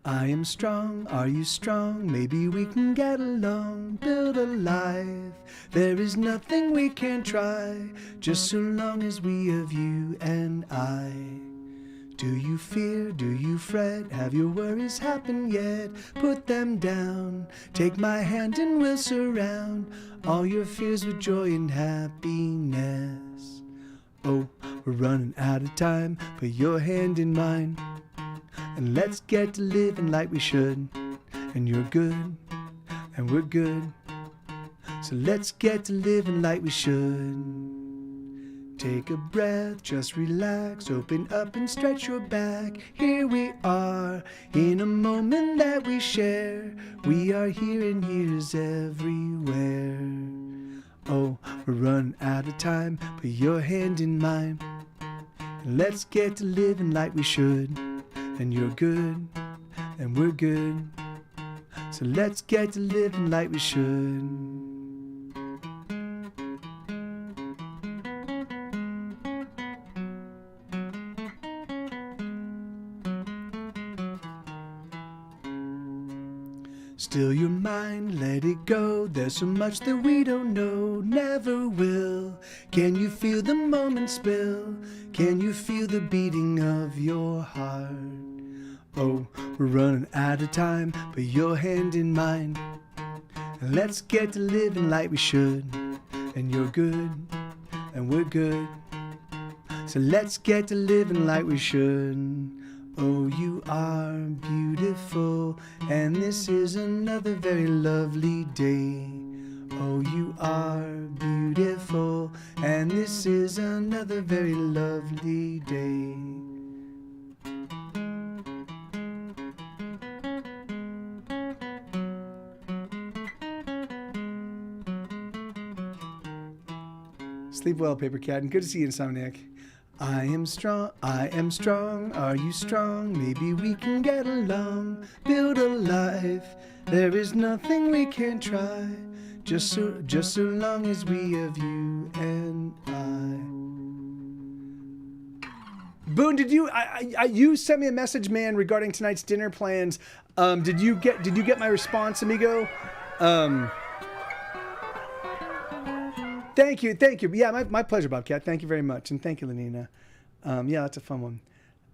I am strong, are you strong? Maybe we can get along, build a life. There is nothing we can't try, just so long as we have you and I. Do you fear, do you fret, have your worries happened yet? Put them down, take my hand and we'll surround all your fears with joy and happiness. Oh, we're running out of time, put your hand in mine. And let's get to living like we should. And you're good, and we're good. So let's get to living like we should. Take a breath, just relax, open up and stretch your back. Here we are, in a moment that we share. We are here and here's everywhere. Oh, we're running out of time, put your hand in mine. And let's get to living like we should. And you're good, and we're good. So let's get to living like we should. Still your mind, let it go. There's so much that we don't know, never will. Can you feel the moment spill? Can you feel the beating of your heart? Oh, we're running out of time, put your hand in mine. And let's get to living like we should. And you're good, and we're good. So let's get to living like we should. Oh, you are beautiful, and this is another very lovely day. Oh, you are beautiful, and this is another very lovely day. Sleep well, Paper Cat, and good to see you, Insomniac. I am strong, are you strong? Maybe we can get along, build a life. There is nothing we can't try, just so long as we have you and I. Boone, did you you sent me a message, man, regarding tonight's dinner plans. Did you get my response, amigo? Thank you. Yeah, my pleasure, Bobcat. Thank you very much, and thank you, Lenina. Yeah, that's a fun one.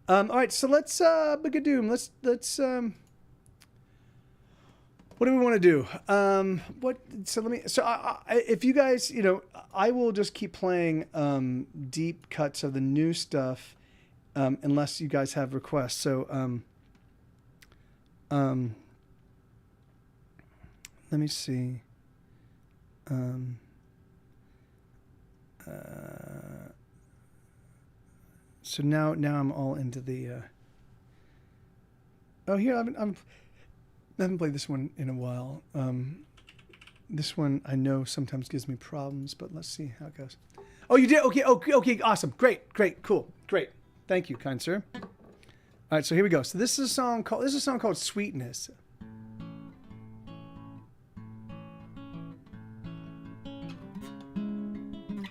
All right, so let's Bigadoom. Let's what do we want to do? If you guys, I will just keep playing deep cuts of the new stuff, unless you guys have requests. So let me see. So now I'm all into the. Oh, here I haven't played this one in a while. This one I know sometimes gives me problems, but let's see how it goes. Oh, you did? Okay, awesome, great, cool, great. Thank you, kind sir. All right, so here we go. So this is a song called Sweetness.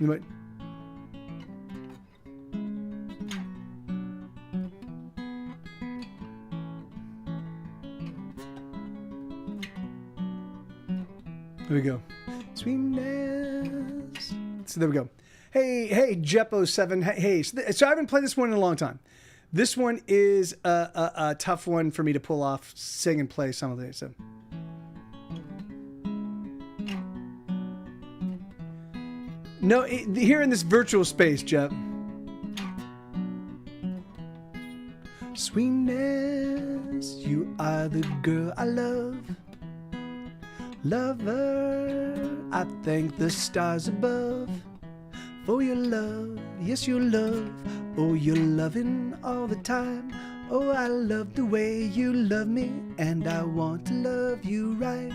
But here we go. Sweetness. So there we go. Hey, Jeppo7. Hey. So I haven't played this one in a long time. This one is a tough one for me to pull off, sing and play some of these. So. No, here in this virtual space, Jeff. Sweetness, you are the girl I love. Lover, I thank the stars above for your love, yes, your love. Oh, you're loving all the time. Oh, I love the way you love me, and I want to love you right.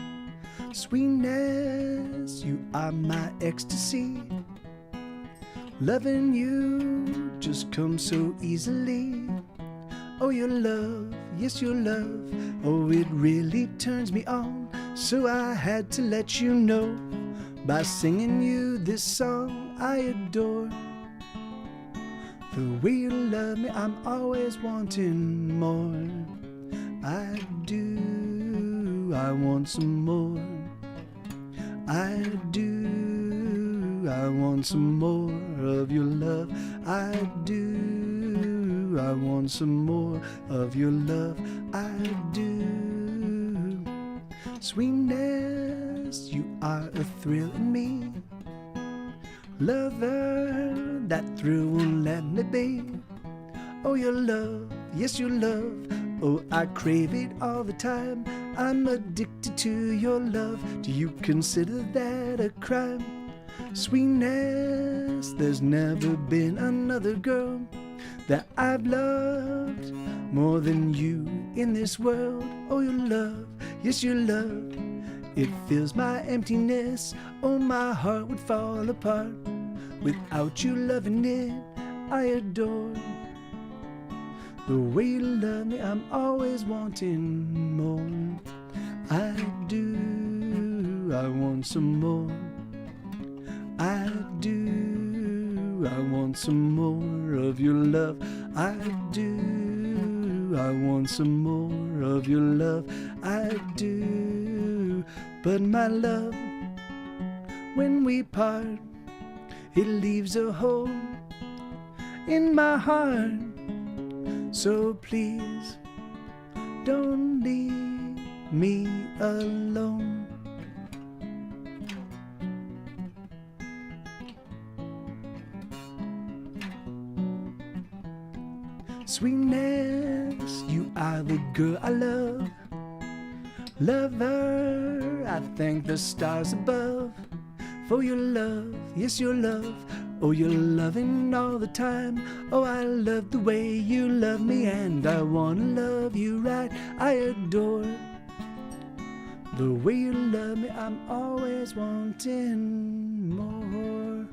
Sweetness, you are my ecstasy. Loving you just comes so easily. Oh, your love, yes, your love. Oh, it really turns me on. So I had to let you know by singing you this song I adore. The way you love me, I'm always wanting more. I do, I want some more. I do, I want some more of your love. I do, I want some more of your love. I do. Sweetness, you are a thrill in me. Lover, that thrill won't let me be. Oh, your love, yes, your love. Oh, I crave it all the time. I'm addicted to your love. Do you consider that a crime? Sweetness, there's never been another girl that I've loved more than you in this world. Oh, your love, yes, your love. It fills my emptiness. Oh, my heart would fall apart without you loving it. I adore the way you love me. I'm always wanting more. I do, I want some more. I do, I want some more of your love. I do, I want some more of your love. I do, but my love, when we part, it leaves a hole in my heart. So please, don't leave me alone. Sweetness, you are the girl I love. Lover, I thank the stars above for your love, yes, your love. Oh, you're loving all the time. Oh, I love the way you love me, and I wanna love you right. I adore the way you love me. I'm always wanting more.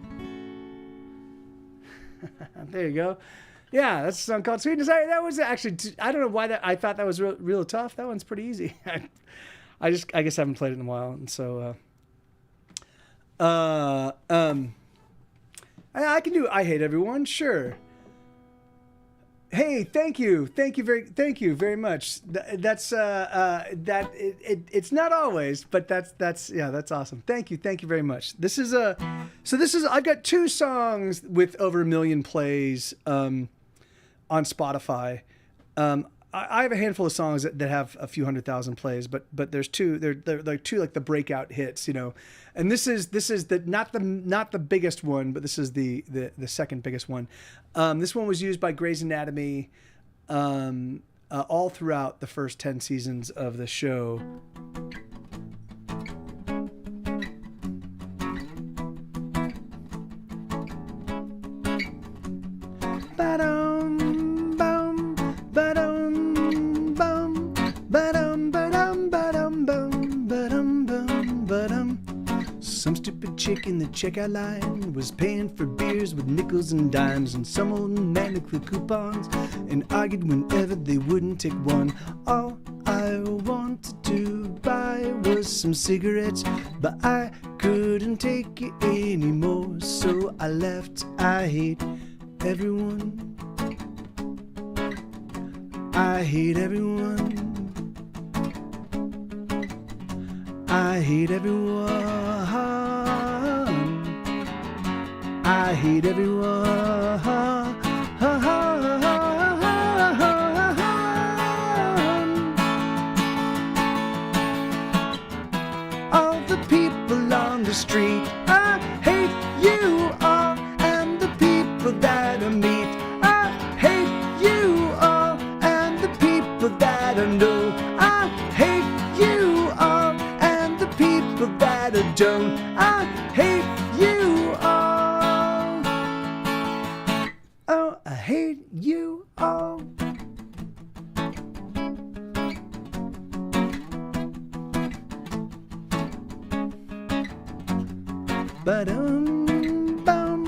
There you go. Yeah, that's a song called Sweetness. That was actually, I don't know why that, I thought that was real tough. That one's pretty easy. I guess I haven't played it in a while, and so I can do I Hate Everyone, sure. Hey, thank you very much. It's not always, but that's awesome. Thank you very much. I've got 2 songs with over 1 million plays on Spotify. I have a handful of songs that have a few 100,000 plays, but there's 2. They're like 2 like the breakout hits, you know. And this is the not the biggest one, but this is the second biggest one. This one was used by Grey's Anatomy all throughout the first 10 seasons of the show. Ba-dum, bum, ba-dum, bum, ba-dum, ba-dum, ba-dum, bum, ba-dum, bum, ba-dum. Some stupid chick in the checkout line was paying for beers with nickels and dimes, and some old man with coupons, and argued whenever they wouldn't take one. All I wanted to buy was some cigarettes, but I couldn't take it anymore, so I left. I hate everyone. I hate everyone. I hate everyone. I hate everyone. All the people on the street, I hate you all, and the people that I meet, I hate you all, and the people that I know, I hate you all, and the people that I don't, I hate you all. Oh, I hate you all. Ba-dum, bum,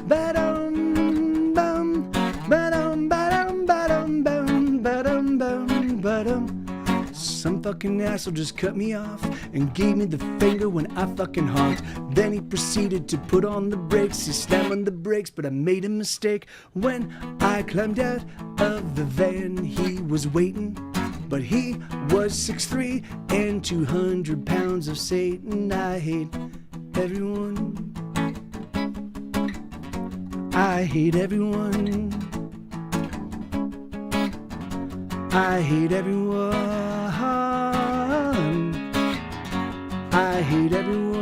ba-dum, bum, ba-dum, ba-dum, ba-dum, bum, ba-dum, bum, ba-dum. Some fucking asshole just cut me off and gave me the finger when I fucking honked. Then he proceeded to put on the brakes. He slammed on the brakes, but I made a mistake. When I climbed out of the van, he was waiting, but he was 6'3" and 200 pounds of Satan. I hate everyone. I hate everyone. I hate everyone. I hate everyone.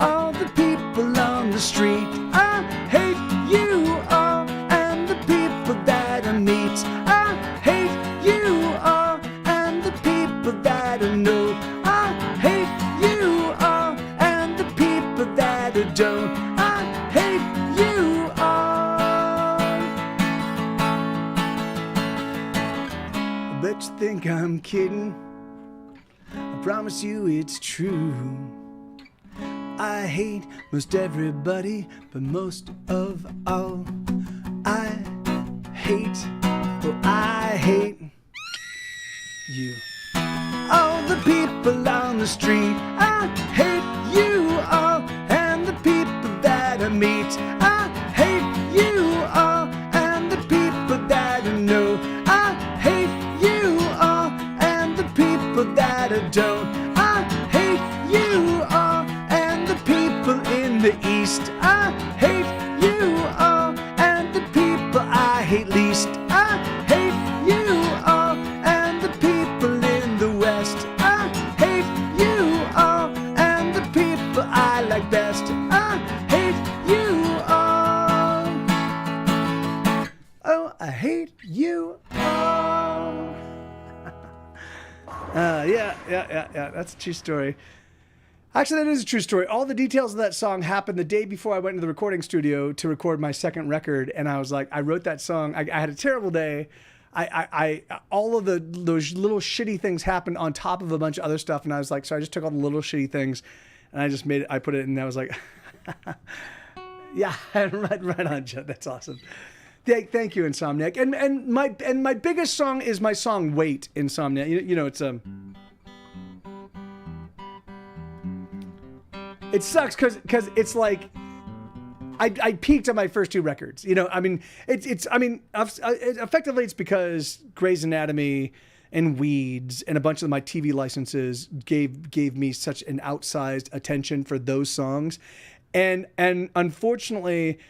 All the people on the street, I hate you all, and the people that I meet, I hate you all, and the people that I know, I hate you all, and the people that I don't, I hate you all. I bet you think I'm kidding. I promise you it's true. I hate most everybody, but most of all, I hate you. All the people on the street, I hate you all, and the people that I meet, I hate you all, and the people that I know, I hate you all, and the people that I don't, I hate you all, and the people in the East, I hate you all, and the people I hate least, I hate you all, and the people in the West, I hate you all. Yeah. That's a true story. Actually, that is a true story. All the details of that song happened the day before I went into the recording studio to record my second record, and I was like, I wrote that song. I had a terrible day. All of those little shitty things happened on top of a bunch of other stuff, and I was like, so I just took all the little shitty things, and I just made it. I put it, and I was like, yeah, right on, Joe. That's awesome. Thank you, Insomniac. And my biggest song is my song "Wait," Insomniac. You know, it's It sucks because it's like I peaked on my first two records. You know, I mean, effectively it's because Grey's Anatomy and Weeds and a bunch of my TV licenses gave me such an outsized attention for those songs, and unfortunately,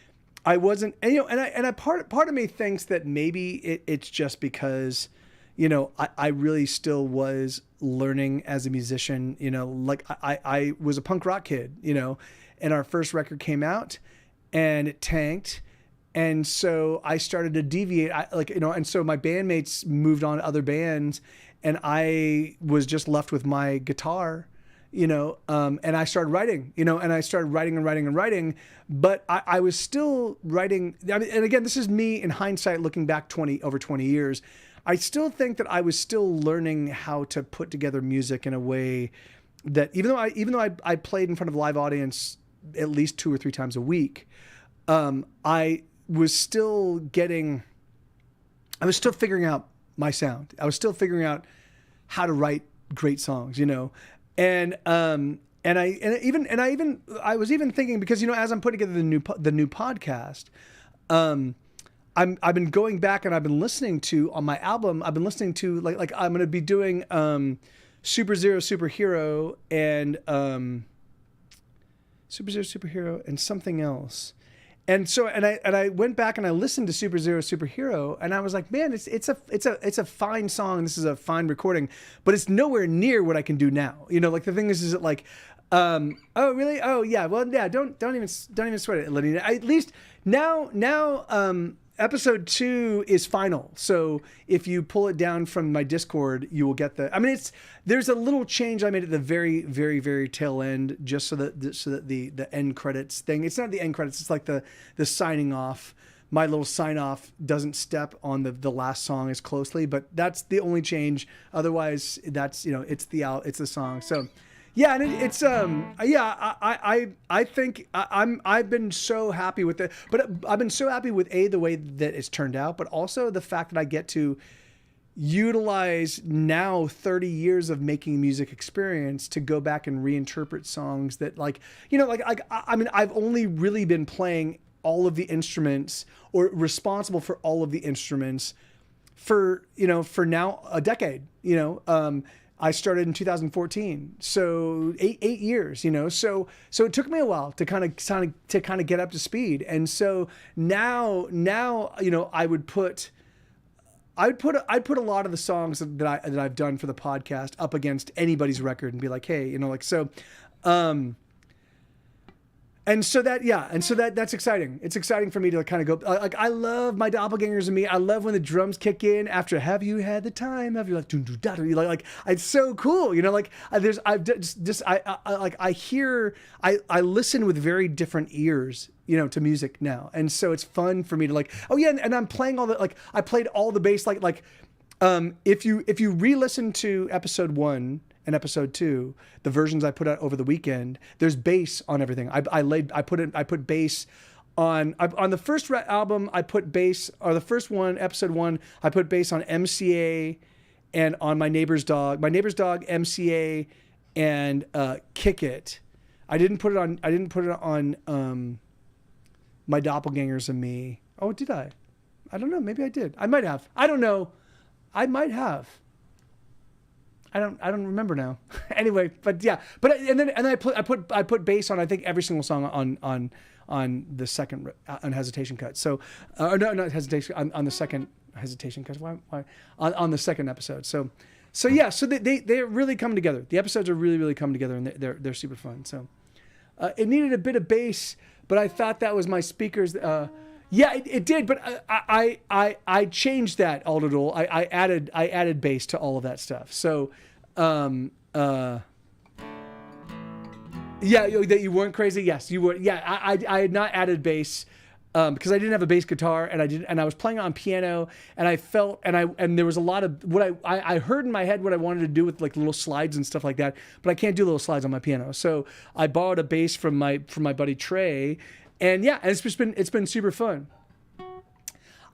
I wasn't. And, you know, and I part of me thinks that maybe it's just because, you know, I really still was learning as a musician. You know, like I was a punk rock kid, you know, and our first record came out and it tanked. And so I started to deviate, and so my bandmates moved on to other bands and I was just left with my guitar, you know, and I started writing, you know, and I started writing, but I was still writing. I mean, and again, this is me in hindsight, looking back over 20 years. I still think that I was still learning how to put together music in a way that even though I played in front of a live audience at least 2 or 3 times a week, I was still figuring out my sound. I was still figuring out how to write great songs, you know, and I was even thinking, because, you know, as I'm putting together the new podcast, I've been going back and I've been listening to, on my album, I've been listening to like I'm going to be doing Super Zero Superhero and Super Zero Superhero and something else. And so I went back and I listened to Super Zero Superhero and I was like, man, it's a fine song. This is a fine recording, but it's nowhere near what I can do now. You know, like the thing is it like, oh really? Oh yeah. Well, yeah. Don't even sweat it, Lenina. At least now, episode 2 is final. So if you pull it down from my Discord, you will get there's a little change I made at the very, very, very tail end, just so that the end credits thing, it's not the end credits, it's like the signing off. My little sign off doesn't step on the last song as closely, but that's the only change. Otherwise, that's, you know, it's the song. So yeah, and I think I've been so happy with it, but I've been so happy with the way that it's turned out, but also the fact that I get to utilize now 30 years of making music experience to go back and reinterpret songs that, like, you know, I mean, I've only really been playing all of the instruments or responsible for all of the instruments for now a decade, you know. I started in 2014, so eight years, you know. So it took me a while to kind of get up to speed, and so now, you know, I'd put a lot of the songs that I've done for the podcast up against anybody's record and be like, hey, you know, like, so, that's exciting. It's exciting for me to kind of go, like, I love My Doppelgangers and Me. I love when the drums kick in after "Have You Had the Time?" Have you, like, like it's so cool, you know, like I listen with very different ears, you know, to music now. And so it's fun for me to, like, oh yeah. And I'm playing all the, like, I played all the bass, if you re-listen to episode 1 and episode 2, the versions I put out over the weekend, there's bass on everything. I put bass on the first album. I put bass, or the first one, episode 1, I put bass on MCA and on My Neighbor's Dog, MCA, and Kick It. I didn't put it on My Doppelgangers and Me. Oh, did I? I don't know. Maybe I did. I might have. I don't know. I might have. I don't remember now. Anyway, but yeah, I put bass on, I think, every single song on the second Hesitation cut. So, no, not Hesitation, on the second Hesitation cut. Why on the second episode? So yeah, so they're really coming together. The episodes are really, really coming together, and they're super fun. So, it needed a bit of bass, but I thought that was my speakers. Yeah, it did, but I changed that all to all. I added bass to all of that stuff. So Yeah, that you weren't crazy. Yes, you were. Yeah, I had not added bass because I didn't have a bass guitar, and I was playing on piano, and I felt and there was a lot of what I heard in my head what I wanted to do with like little slides and stuff like that, but I can't do little slides on my piano. So I borrowed a bass from my buddy Trey, and yeah, and it's been super fun.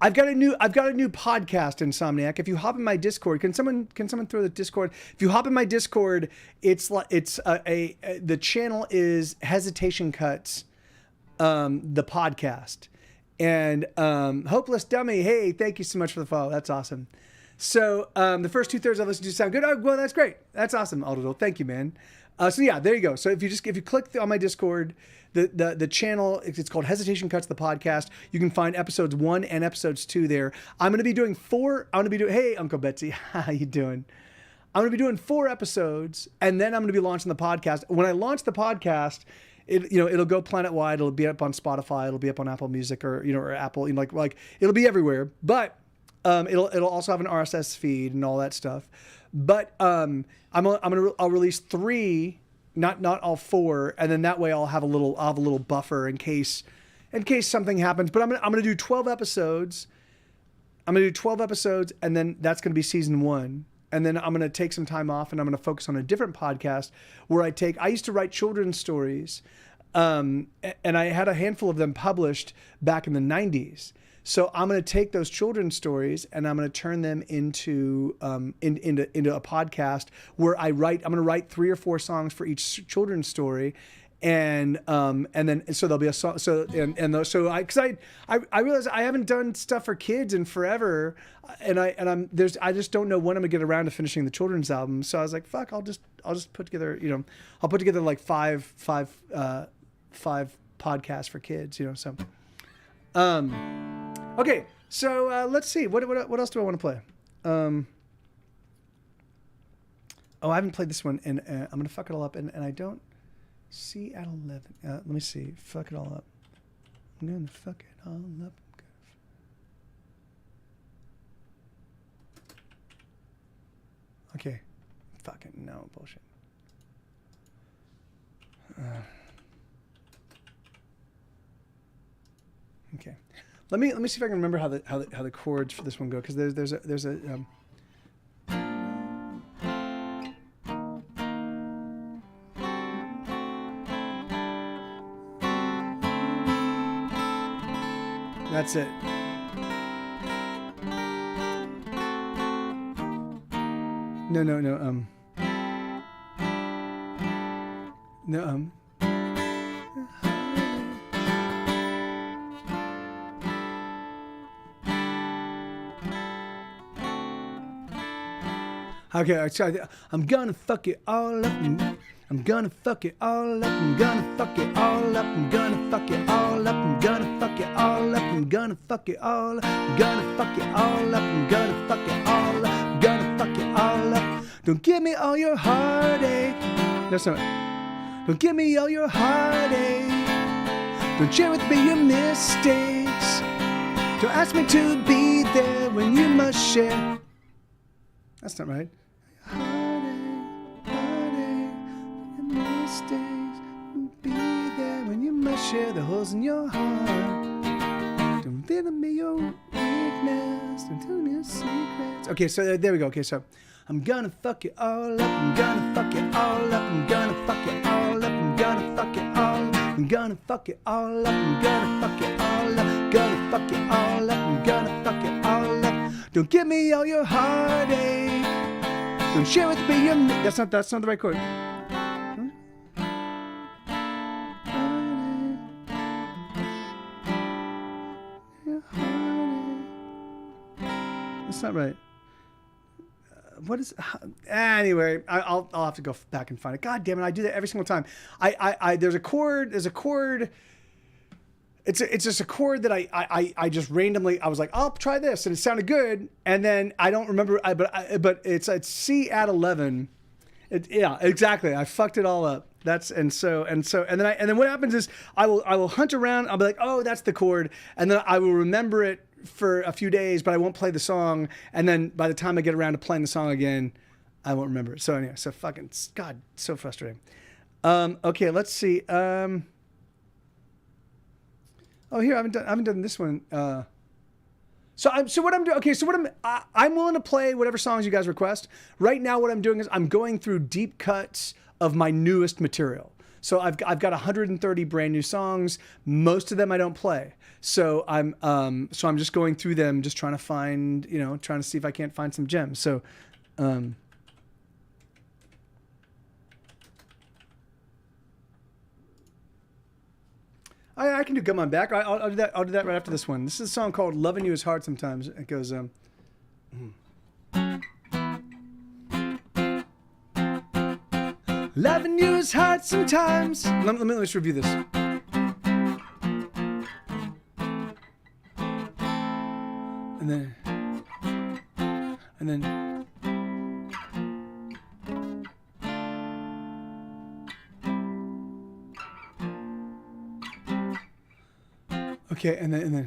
I've got a new podcast, Insomniac. If you hop in my Discord, can someone throw the Discord? If you hop in my Discord, the channel is Hesitation Cuts, the podcast, and Hopeless Dummy. Hey, thank you so much for the follow. That's awesome. So the first 2/3 I listened to sound good. Oh, well, that's great. That's awesome, Aldo. Thank you, man. So yeah, there you go. So if you click on my Discord, the channel, it's called Hesitation Cuts, the podcast. You can find episodes 1 and episodes 2 there. I'm going to be doing 4. Hey, Uncle Betsy, how you doing? I'm going to be doing 4 episodes, and then I'm going to be launching the podcast. When I launch the podcast, it'll go planet wide. It'll be up on Spotify. It'll be up on Apple Music or Apple. Like it'll be everywhere. But it'll also have an RSS feed and all that stuff. But I'll release 3. Not all 4, and then that way I'll have a little buffer in case something happens. But I'm gonna do 12 episodes. I'm gonna do 12 episodes, and then that's gonna be season 1. And then I'm gonna take some time off, and I'm gonna focus on a different podcast where I used to write children's stories, and I had a handful of them published back in the 90s. So I'm going to take those children's stories and I'm going to turn them into into a podcast where I'm going to write 3 or 4 songs for each children's story, and then so there'll be a song. So I realized I haven't done stuff for kids in forever, and I just don't know when I'm gonna get around to finishing the children's album. So I was like, fuck, I'll just put together I'll put together like five podcasts for kids. So. Okay, so let's see. What else do I want to play? I haven't played this one, and I'm gonna fuck it all up, and I don't see at 11. Let me see. Fuck it all up. I'm gonna fuck it all up. Okay. Fucking no bullshit. Okay. Let me see if I can remember how the chords for this one go, because there's a that's it. No. Okay, I'm gonna fuck it all up. I'm gonna fuck it all up. I'm gonna fuck it all up. I'm gonna fuck it all up. I'm gonna fuck it all up. I'm gonna fuck it all up. I'm gonna fuck it all up. I'm gonna fuck it all up. I'm gonna fuck it all up. Don't give me all your heartache. That's not. Don't give me all your heartache. Don't share with me your mistakes. Don't ask me to be there when you must share. That's not right. Heartache, your mistakes. Be there when you must share the holes in your heart. Don't reveal me your weakness. Don't tell me your secrets. Okay, so there we go. Okay, so I'm gonna fuck it all up. I'm gonna fuck it all up. I'm gonna fuck it all up. I'm gonna fuck it all up. I'm gonna fuck it all up. I'm gonna fuck it all up. Gonna fuck it all up. I'm gonna fuck it all up. Don't give me all your heartache. Don't share with me your... That's not the right chord. That's not right. What is... Anyway, I'll have to go back and find it. God damn it, I do that every single time. There's a chord... It's just a chord that I just randomly, I was like, I'll try this, and it sounded good, and then I don't remember, but it's C at 11. Yeah, exactly. I fucked it all up. And then what happens is I will hunt around. I'll be like, oh, that's the chord, and then I will remember it for a few days, but I won't play the song. And then by the time I get around to playing the song again, I won't remember it. So anyway, so fucking God, so frustrating. Okay, let's see. Oh, here I haven't done this one. So what I'm doing. Okay, so I'm willing to play whatever songs you guys request. Right now, what I'm doing is I'm going through deep cuts of my newest material. So I've got 130 brand new songs. Most of them I don't play. So I'm just going through them, just trying to find, trying to see if I can't find some gems. So, I can do Come On Back. I'll do that. I'll do that right after this one. This is a song called "Loving You Is Hard Sometimes." It goes, Loving you is hard sometimes. Let me just review this. And then. Okay, and then.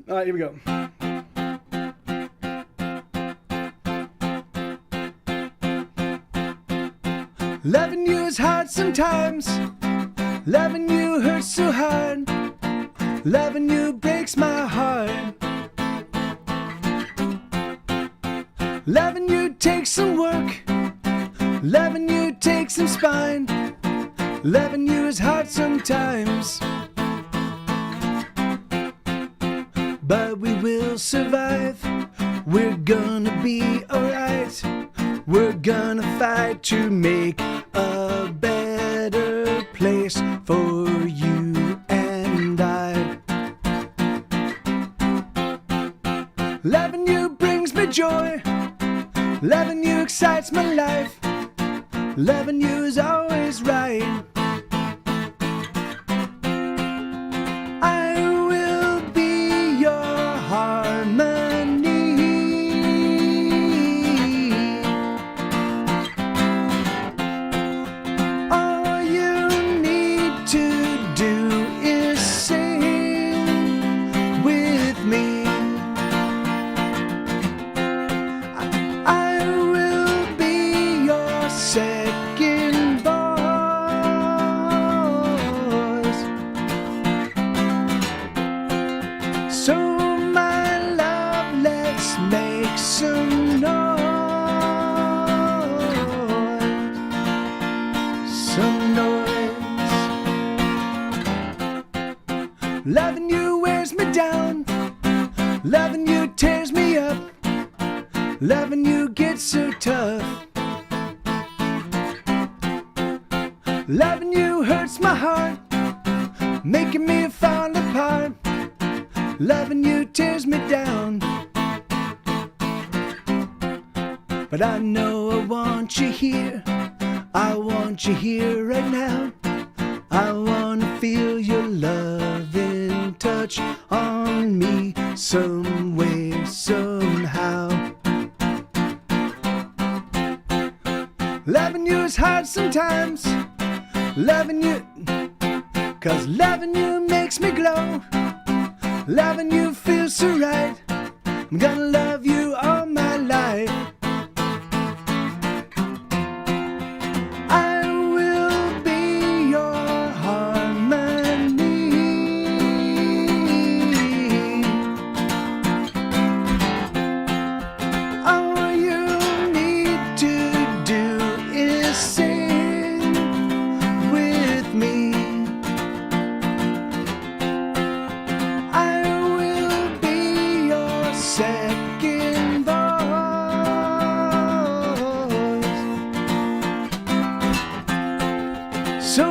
All right, here we go. Loving you is hard sometimes. Loving you hurts so hard. Loving you breaks my heart. Loving you takes some work. Loving you takes some spine. Loving you is hard sometimes. But we will survive. We're gonna be alright. We're gonna fight to make a better place for you and I. Loving you brings me joy. Loving you excites my life. Loving you is always right. I will be your harmony. All you need to do is sing with me. I will be your second voice. So my love, let's make some noise. Some noise. Loving you wears me down. Loving you tears me up. Loving you gets so tough. Loving you hurts my heart, making me fall apart. Loving you tears me down. But I know I want you here. I want you here right now. I want to feel your loving touch on me some way, somehow. Loving you is hard sometimes. Loving you, 'cause loving you makes me glow. Loving you feels so right. I'm gonna love you all my life. I will be your harmony. All you need to do is sing with me. I will be your second voice. So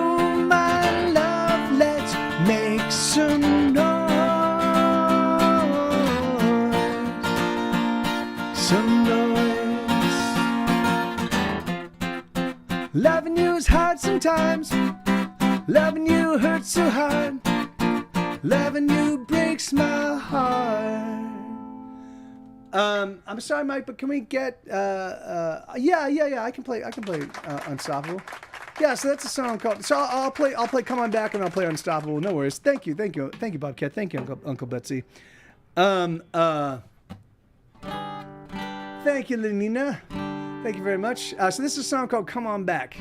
my love, let's make some noise. Some noise. Loving you is hard sometimes. Loving you hurts so hard. Loving you breaks my heart. I'm sorry, Mike, but can we get? Yeah. I can play Unstoppable. Yeah, so that's a song called. So I'll play "Come On Back" and I'll play "Unstoppable." No worries. Thank you, Bobcat. Thank you, Uncle Betsy. Thank you, Lenina. Thank you very much. So this is a song called "Come On Back."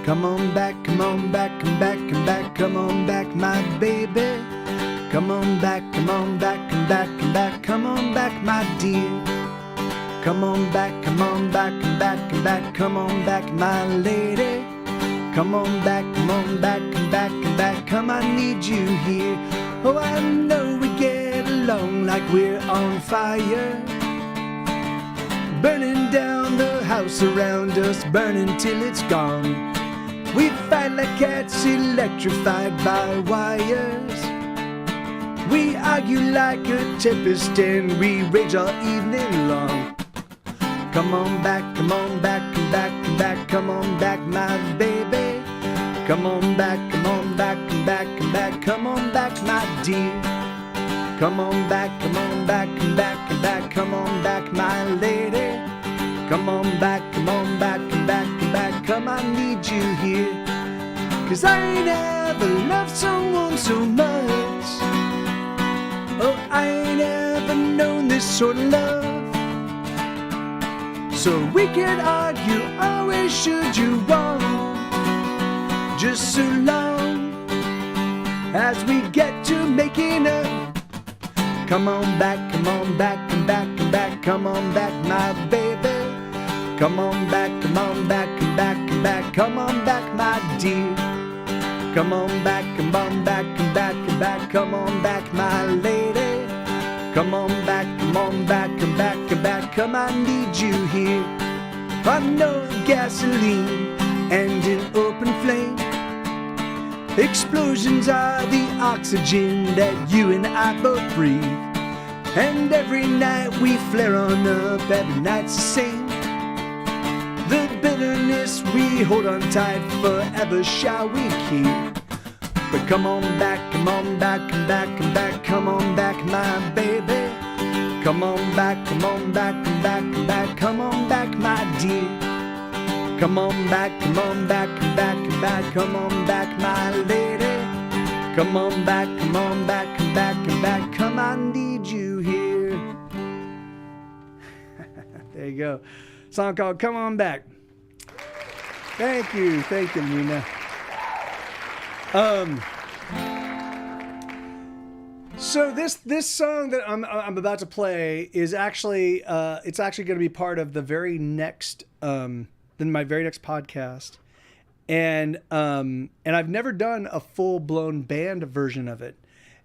Come on back, come on back, come back, come back, come on back, my baby. Come on back, come on back, come back, come back, come on back, my dear. Come on back, come on back, come back, come back, come on back, my lady. Come on back, come on back, come back, come back, come, I need you here. Oh, I know we get along like we're on fire. Burning down the house around us, burning till it's gone. We fight like cats electrified by wires. We argue like a tempest and we rage all evening long. Come on back, come on back, come back, come back, come on back, my baby. Come on back, come on back, come back, come back, come on back, my dear. Come on back, come on back, come back, come back, come on back, my lady. Come on back, come on back, come back, come back, come, I need you here. 'Cause I ain't ever loved someone so much. Oh, I ain't ever known this sort of love. So we can argue always should you want, just so long as we get to making up. Come on back, come on back, come back, come back, come on back, my baby. Come on back, come on back, come back, come back, come on back, my dear. Come on back, come on back, come back, come back, come on back, my lady. Come on back, come on back, come back, come back, come, I need you here. I know gasoline and an open flame. Explosions are the oxygen that you and I both breathe. And every night we flare on up, every night's the same. The bitterness we hold on tight forever shall we keep. But come on back, come on back, come back, come back, come on back, my baby. Come on back, come on back, come back, come back, come on back, my dear. Come on back, come on back, come back, come back, come on back, my lady. Come on back, come on back, come back, come back, come, I need you here. There you go. Song called "Come On Back." Thank you, Nina. So this song that I'm about to play is actually it's actually going to be part of the very next my very next podcast, and I've never done a full blown band version of it.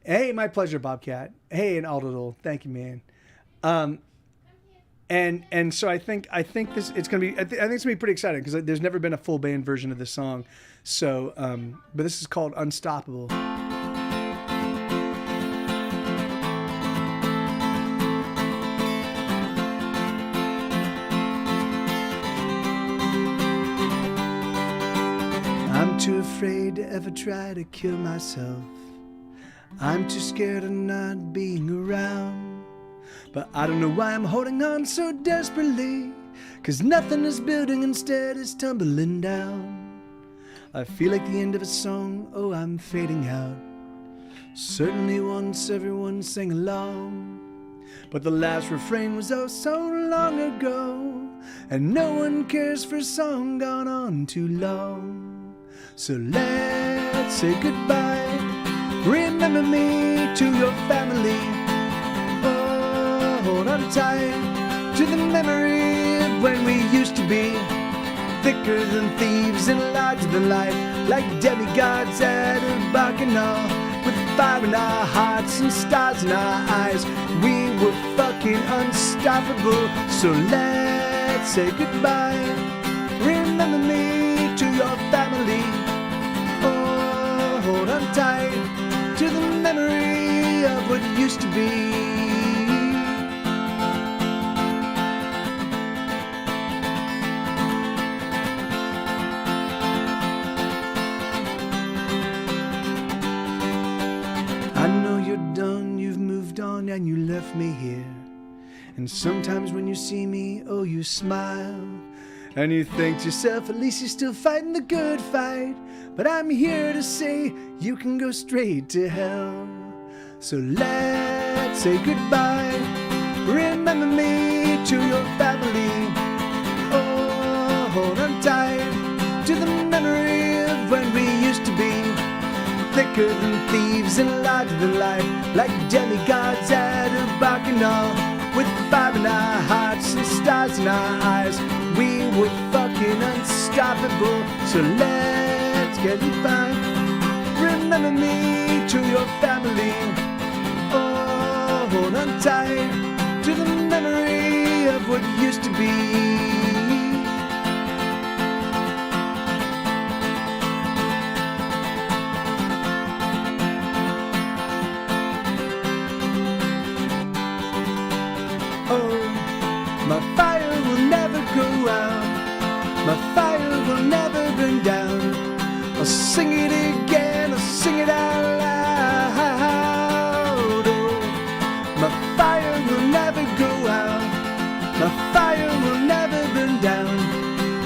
Hey, my pleasure, Bobcat. Hey, and Aldo, thank you, man. And so I think it's gonna be pretty exciting because there's never been a full band version of this song. So but this is called "Unstoppable." I'm too afraid to ever try to kill myself. I'm too scared of not being around. But I don't know why I'm holding on so desperately, 'cause nothing is building, instead it's tumbling down. I feel like the end of a song, oh, I'm fading out. Certainly once everyone sang along, but the last refrain was oh so long ago, and no one cares for a song gone on too long. So let's say goodbye, remember me to your family. Hold on tight to the memory of when we used to be thicker than thieves and larger than life, like demigods at a bacchanal, with fire in our hearts and stars in our eyes. We were fucking unstoppable. So let's say goodbye, remember me to your family. Oh, hold on tight to the memory of what used to be. I And sometimes when you see me, oh, you smile. And you think to yourself, at least you're still fighting the good fight. But I'm here to say you can go straight to hell. So let's say goodbye. Remember me to your family. Oh, hold on tight to the memory of when we used to be thicker than thieves and larger than life, like demigods at a bacchanal, with fire in our hearts and stars in our eyes. We were fucking unstoppable, so let's get it fine. Remember me to your family. Oh, hold on tight to the memory of what used to be. My fire will never go out. My fire will never burn down. I'll sing it again, I'll sing it out loud. Oh, my fire will never go out. My fire will never burn down.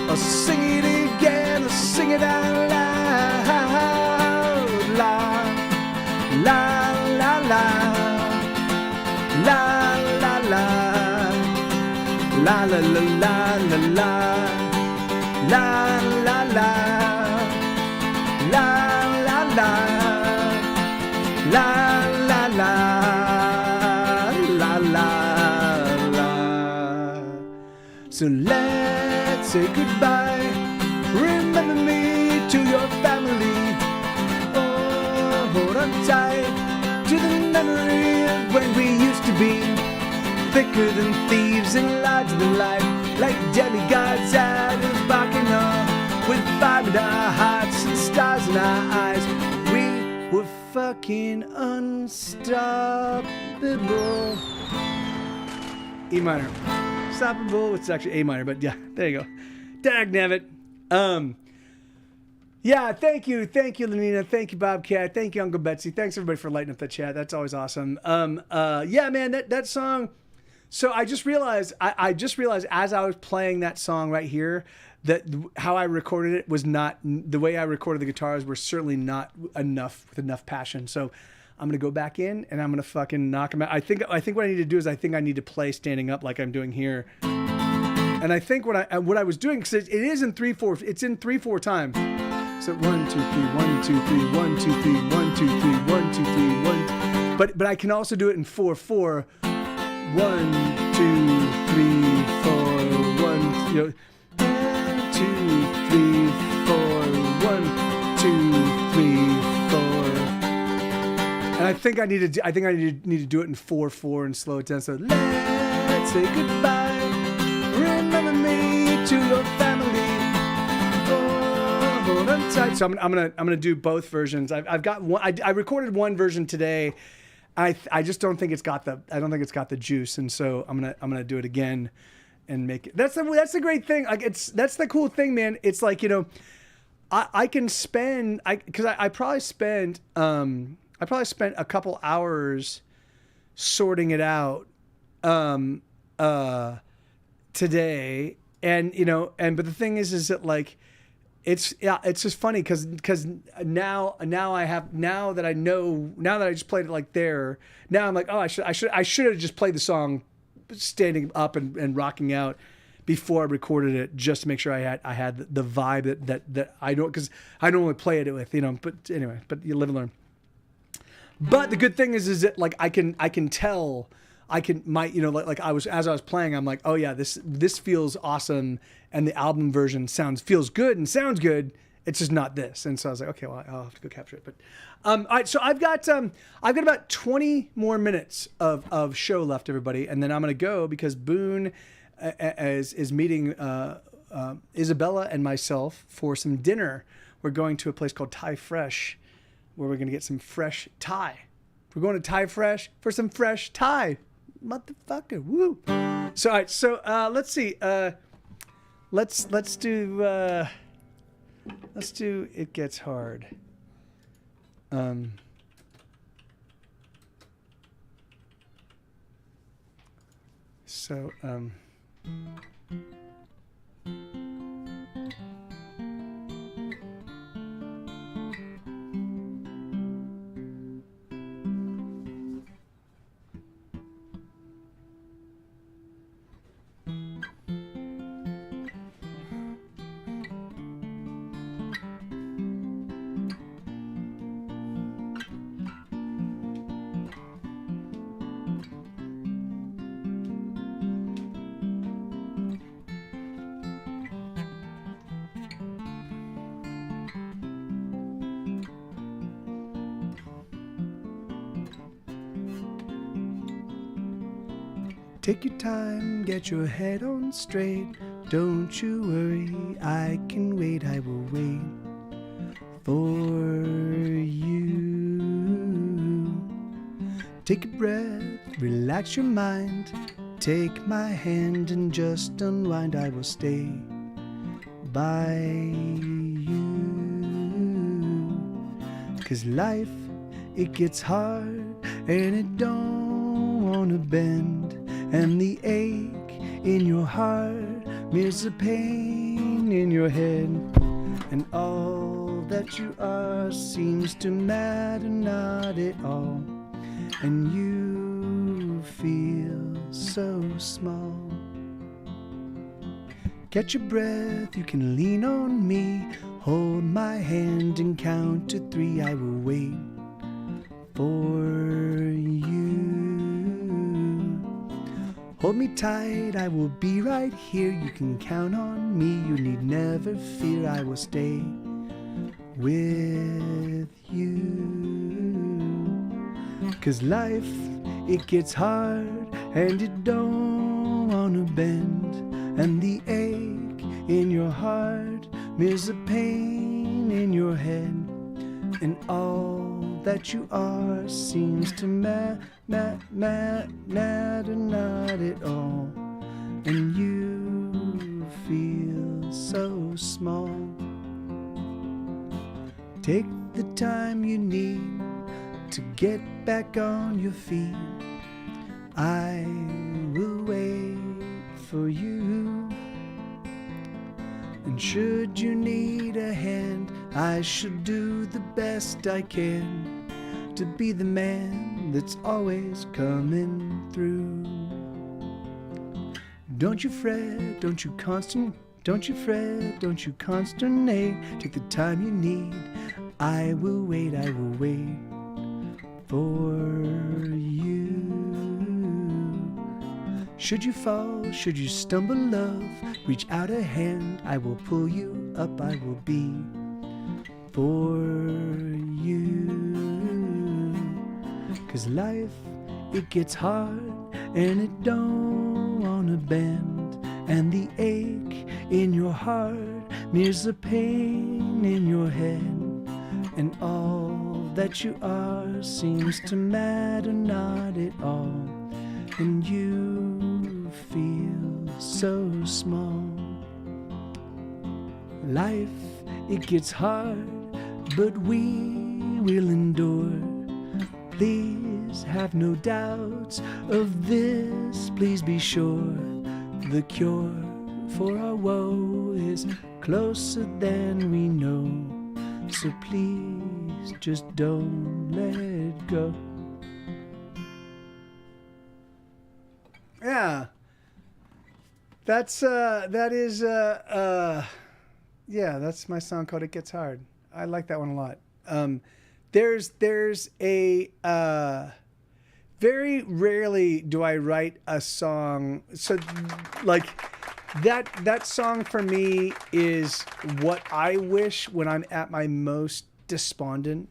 I'll sing it again, I'll sing it out loud. La, la, la, la, la, la, la. La la la la la la la la la la la la la la la. So let's say goodbye. Remember me to your family. Oh, hold on tight to the memory of when we used to be thicker than thieves and larger than life, like demigods out of bacchanal, with fire in our hearts and stars in our eyes. We were fucking unstoppable. E minor. Stoppable, it's actually A minor, but yeah, there you go. Dagnabbit. Yeah, thank you, Lenina. Thank you, Bobcat. Thank you, Uncle Betsy. Thanks everybody for lighting up the chat. That's always awesome. Yeah, man, that song. So I just realized as I was playing that song right here that how I recorded it was not, the way I recorded the guitars were certainly not enough with enough passion. So I'm gonna go back in and I'm gonna fucking knock them out. I think what I need to do is I need to play standing up like I'm doing here. And I think what I was doing, because it is in 3/4, it's in 3/4 time. So 1 2 3 1 2 3 1 2 3 1 2 3 1 2 3 1. But I can also do it in 4/4. 1 2 3 4 1, you know, 1 2 3 4 1 2 3 4. And I think I need to do it in 4/4 and slow it down. So let's say goodbye. Remember me to your family. Oh, hold on tight. So I'm gonna do both versions. I've got one. I recorded one version today. I just don't think it's got the juice, and so I'm gonna do it again and make it. That's the great thing. Like that's the cool thing, man. It's like, you know, I can spend I probably spent a couple hours sorting it out today, and you know, but the thing is that like it's just funny because now that I just played it like there, now I'm like, oh, I should have just played the song standing up and rocking out before I recorded it, just to make sure I had the vibe that I don't, because I normally play it with, you know. But anyway, but you live and learn. But the good thing is that like I can tell, you know, like as I was playing, I'm like, oh yeah, this feels awesome, and the album version feels good and sounds good. It's just not this. And so I was like, okay, well, I'll have to go capture it. But all right, so I've got about 20 more minutes of show left, everybody, and then I'm gonna go because Boone is meeting Isabella and myself for some dinner. We're going to a place called Thai Fresh, where we're gonna get some fresh Thai. We're going to Thai Fresh for some fresh Thai. Motherfucker, woo! So all right, so let's see. Let's do It Gets Hard. So, take your time, get your head on straight. Don't you worry, I can wait, I will wait for you. Take a breath, relax your mind. Take my hand and just unwind, I will stay by you. 'Cause life, it gets hard and it don't wanna bend. And the ache in your heart mirrors the pain in your head. And all that you are seems to matter not at all. And you feel so small. Catch your breath, you can lean on me. Hold my hand and count to 3. I will wait for you. Hold me tight, I will be right here. You can count on me, you need never fear. I will stay with you. 'Cause life, it gets hard and it don't wanna bend. And the ache in your heart mirrors the pain in your head. And all that you are seems to matter not at all. And you feel so small. Take the time you need to get back on your feet. I will wait for you. And should you need a hand, I should do the best I can to be the man that's always coming through. Don't you fret, don't you fret, don't you consternate. Take the time you need. I will wait for you. Should you fall, should you stumble, love, reach out a hand. I will pull you up, I will be for you. 'Cause life, it gets hard and it don't wanna bend. And the ache in your heart mirrors the pain in your head. And all that you are seems to matter not at all. And you feel so small. Life, it gets hard, but we will endure. Please have no doubts of this, please be sure. The cure for our woe is closer than we know. So please just don't let it go. Yeah. That's that's my song called It Gets Hard. I like that one a lot. There's a very rarely do I write a song. So like that song for me is what I wish when I'm at my most despondent.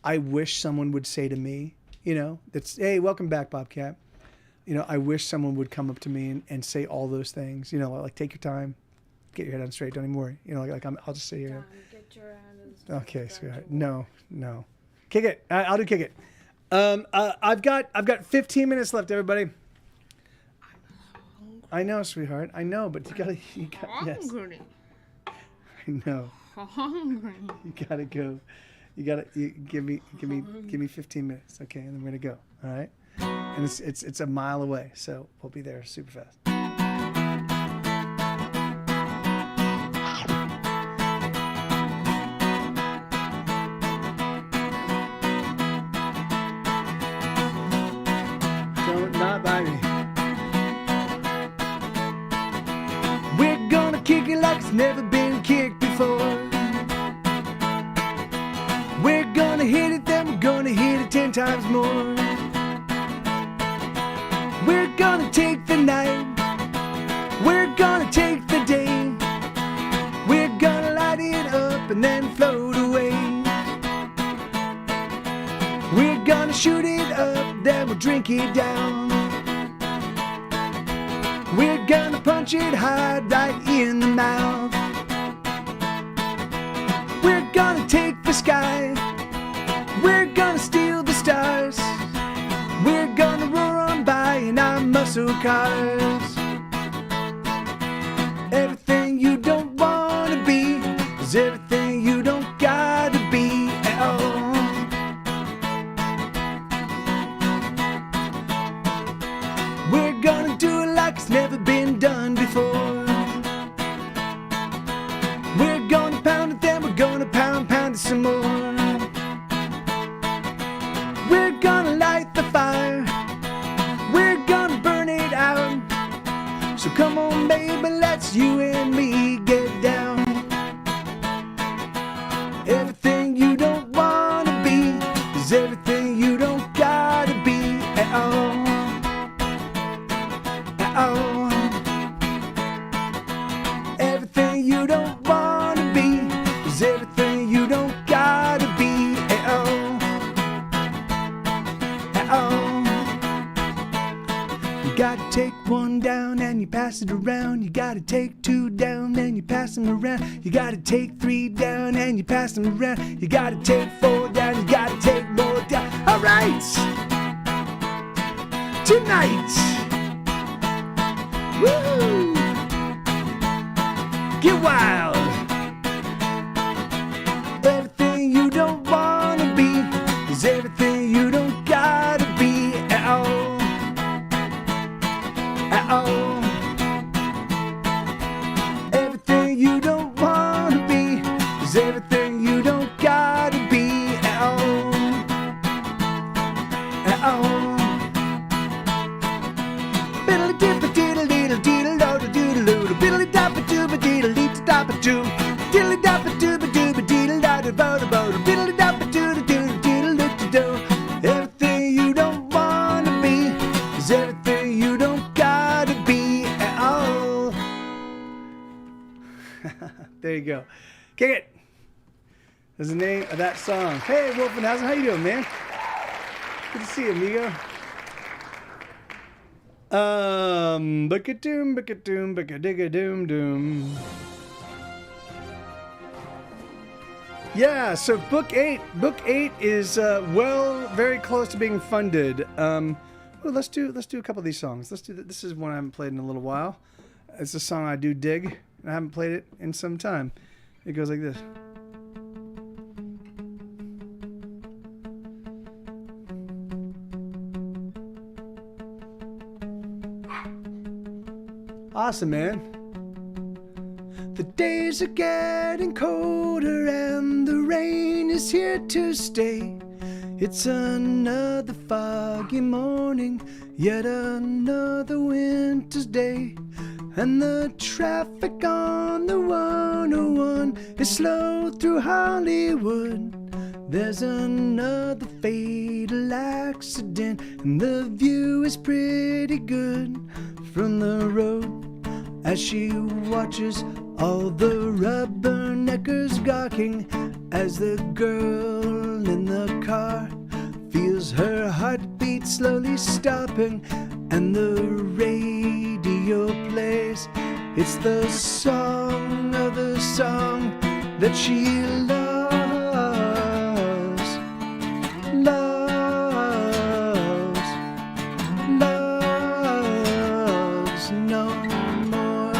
I wish someone would say to me, that's, hey, welcome back, Bobcat. I wish someone would come up to me and say all those things, like take your time, get your head on straight, don't even worry. I'll just sit here. Get your hand Okay, sweetheart. No. Kick it. I'll do kick it. I've got 15 minutes left, everybody. I know, sweetheart. I know, but you got yes. hungry. I know. Hungry. You gotta go. You give me 15 minutes, okay, and then we're gonna go. All right. and it's a mile away, so we'll be there super fast. Don't not by me. We're gonna kick it like it's never been kicked before. We're gonna hit it, then we're gonna hit it 10 times more. We're gonna take the night, we're gonna take the day. We're gonna light it up and then float away. We're gonna shoot it up, then we'll drink it down. We're gonna punch it hard right in the mouth. We're gonna take the sky, we're gonna steal the stars. We're gonna roar on by in our muscle cars. Everything you don't wanna be is everything you don't gotta be at all. We're gonna do it like it's never been done before. We're gonna pound it, then we're gonna pound it some more. We're gonna light the fire, we're gonna burn it out. So come on baby, let's you and me get down. Everything you don't wanna be is everything you don't gotta be at all. At all. Everything you don't wanna be is everything you don't gotta be at all. At all. You gotta take one down and you pass it around. You gotta take two down and you pass them around. You gotta take three down and you pass them around. You gotta take four down, you gotta take more down. Alright! Tonight! Woo! Get wild! Everything you don't wanna be is everything you don't gotta be at all. At all. Everything you don't wanna be is everything you don't gotta be at all. At all. Biddle dip diddle diddle diddle doodle doodle biddle dop a dooba diddle diddle dop a doo diddle dop a dooba dooba diddle doodle boda boda biddle dop a doodle doodle diddle do. Everything you don't wanna be is everything you don't gotta be at all. There you go. Kick it. That's the name of that song. Hey, Wolfenhausen, how you doing, man? Good to see you, amigo. Buckadoom, buckadoom, buckadigadoom, doom. Yeah, so book eight is very close to being funded. Well, let's do a couple of these songs. This is one I haven't played in a little while. It's a song I do dig. I haven't played it in some time. It goes like this. Awesome, man. The days are getting colder and the rain is here to stay. It's another foggy morning, yet another winter's day. And the traffic on the 101 is slow through Hollywood. There's another fatal accident, and the view is pretty good from the road as she watches all the rubberneckers gawking as the girl in the car feels her heartbeat slowly stopping, and the radio plays. It's the song of the song that she loves no more.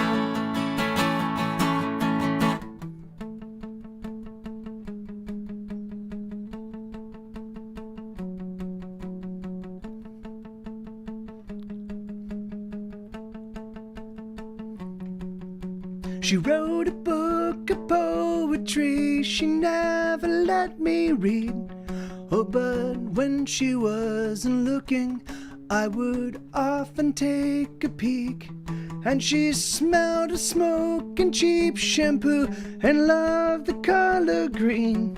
She wrote a book of poetry she never let me read. Oh, but when she wasn't looking, I would often take a peek. And she smelled of smoke and cheap shampoo and loved the color green.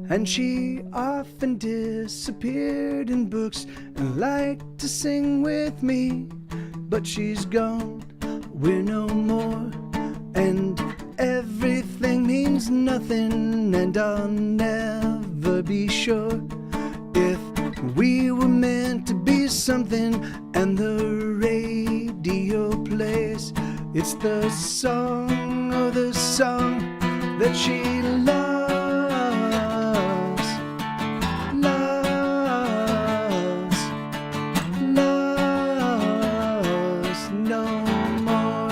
And she often disappeared in books and liked to sing with me. But she's gone, we're no more, and everything means nothing. And I'll never be sure if we were meant to be something. And the radio plays, it's the song, oh, the song that she loves. No more.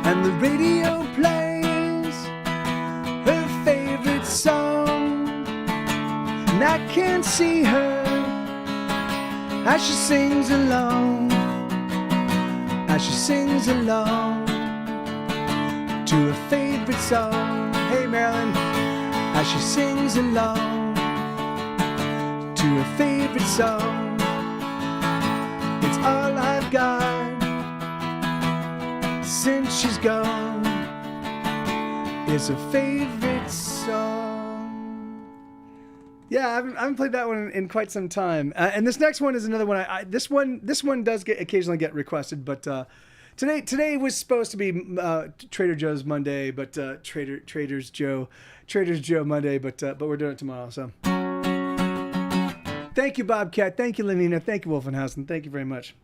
And the radio plays her favorite song, and I can't see her as she sings along, as she sings along to her favorite song. Hey Marilyn, as she sings along to her favorite song. It's all I've got since she's gone, is her favorite song. Yeah, I haven't played that one in quite some time. And this next one is another one. This one does occasionally get requested, but today was supposed to be Trader Joe's Monday, but Trader's Joe Monday, but we're doing it tomorrow. So thank you, Bobcat. Thank you, Lenina. Thank you, Wolfenhausen. Thank you very much.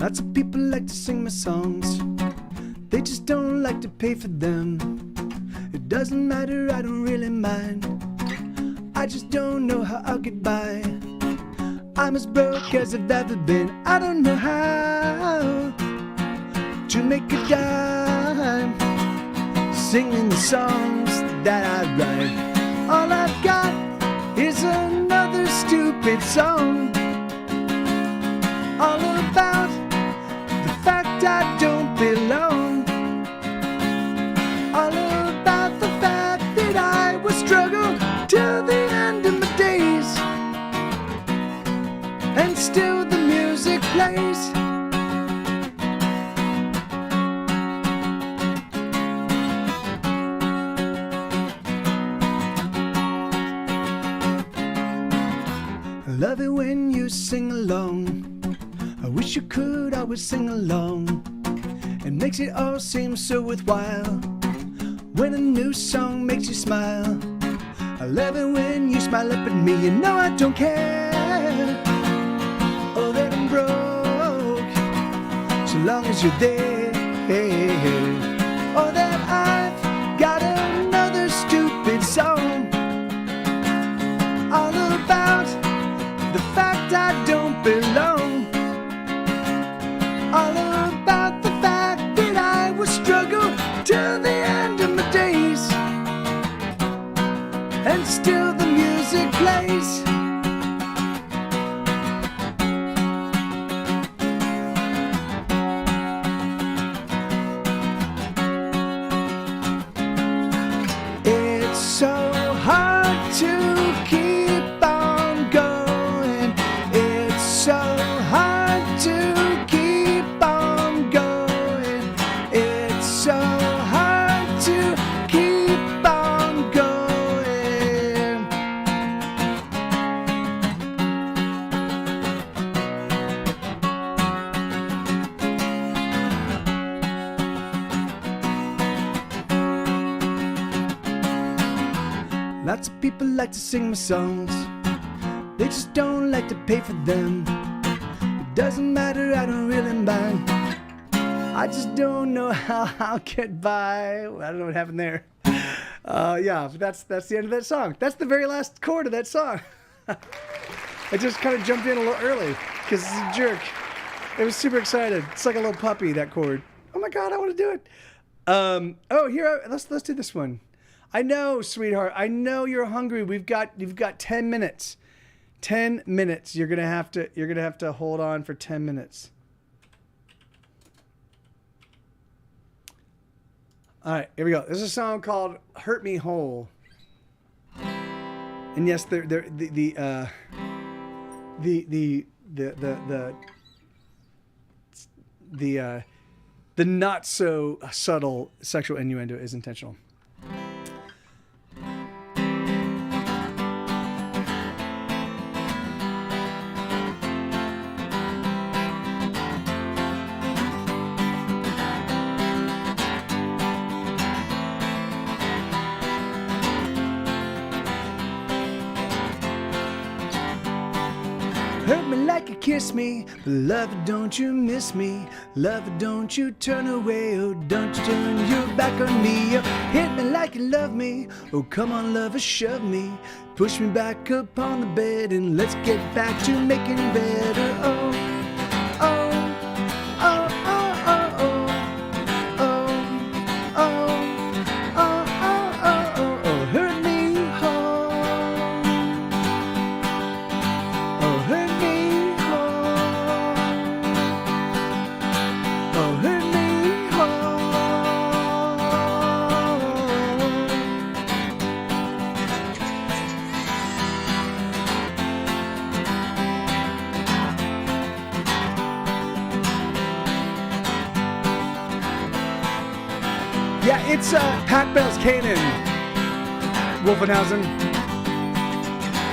Lots of people like to sing my songs, they just don't like to pay for them. It doesn't matter, I don't really mind, I just don't know how I'll get by. I'm as broke as I've ever been, I don't know how to make a dime singing the songs that I write. All I've got is another stupid song, all about the fact I don't belong, all about the fact that I will struggle till the end of my days, and still the music plays. I love it when you sing along, I wish you could always sing along. It makes it all seem so worthwhile when a new song makes you smile. I love it when you smile up at me, you know I don't care. Oh, that I'm broke, so long as you're there. Oh, that I've got another stupid song, all about the fact I don't belong, all about the fact that I will struggle till the end of my days, and still the music plays. It's so hard to keep on going, it's so hard to keep on going, it's so hard to keep on going. Lots of people like to sing my songs, they just don't like to pay for them. It doesn't matter, I don't really mind, I just don't know how I'll get by. I don't know what happened there. Yeah, but that's the end of that song. That's the very last chord of that song. I just kind of jumped in a little early because it's a jerk. It was super excited. It's like a little puppy, that chord. Oh my God, I want to do it. Oh, here, let's do this one. I know, sweetheart. I know you're hungry. You've got 10 minutes. 10 minutes. You're gonna have to hold on for 10 minutes. All right, here we go. This is a song called "Hurt Me Whole," and yes, the not so subtle sexual innuendo is intentional. Hurt me like you kiss me, love, don't you miss me? Love, don't you turn away, oh, don't you turn your back on me? Oh, hit me like you love me, oh, come on, lover, shove me. Push me back up on the bed and let's get back to making better. Oh, oh, oh, oh, oh, oh, oh, oh, oh, oh, oh, oh, oh, hurt me hard. Oh, hurt me hard. Oh, hurt me hard. Yeah, it's Pat Bell's Canaan. Wolfenhausen.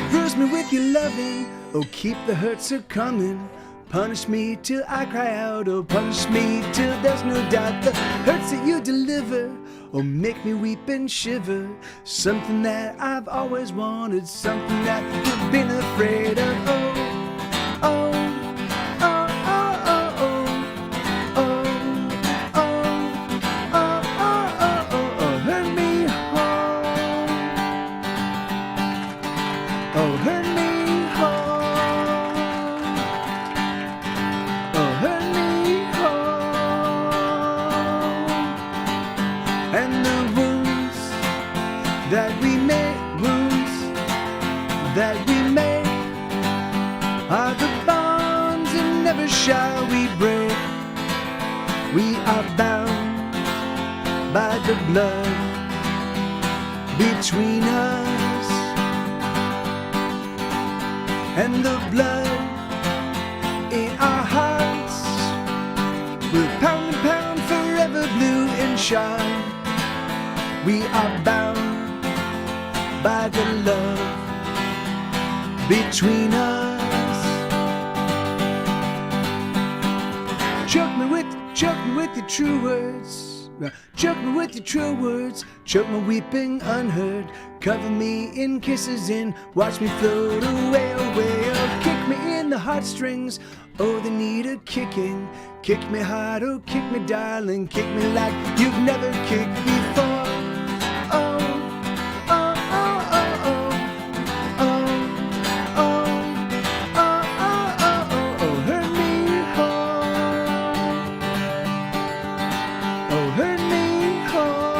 Bruise me with your loving, oh, keep the hurts a coming. Punish me till I cry out, oh, punish me till there's no doubt. The hurts that you deliver, oh, make me weep and shiver. Something that I've always wanted, something that you've been afraid of. Oh, oh, oh, oh, oh, oh, oh, oh, oh, oh, oh, oh, hurt me hard. Oh, hurt me hard. Oh, hurt me hard. And the wounds that we make, are the bonds and never shall we break. We are bound by the blood between us, and the blood in our hearts will pound and pound forever blue and shine. We are bound by the love between us. Choke me with your true words. Choke me with your true words. Choke my weeping unheard. Cover me in kisses and watch me float away, away. Oh, kick me in the heartstrings. Oh, they need a kicking. Kick me hard, oh, kick me darling. Kick me like you've never kicked before. Oh, oh, oh, oh, oh. Oh, oh, oh, oh, oh, oh, hurt me hard. Oh, hurt me hard.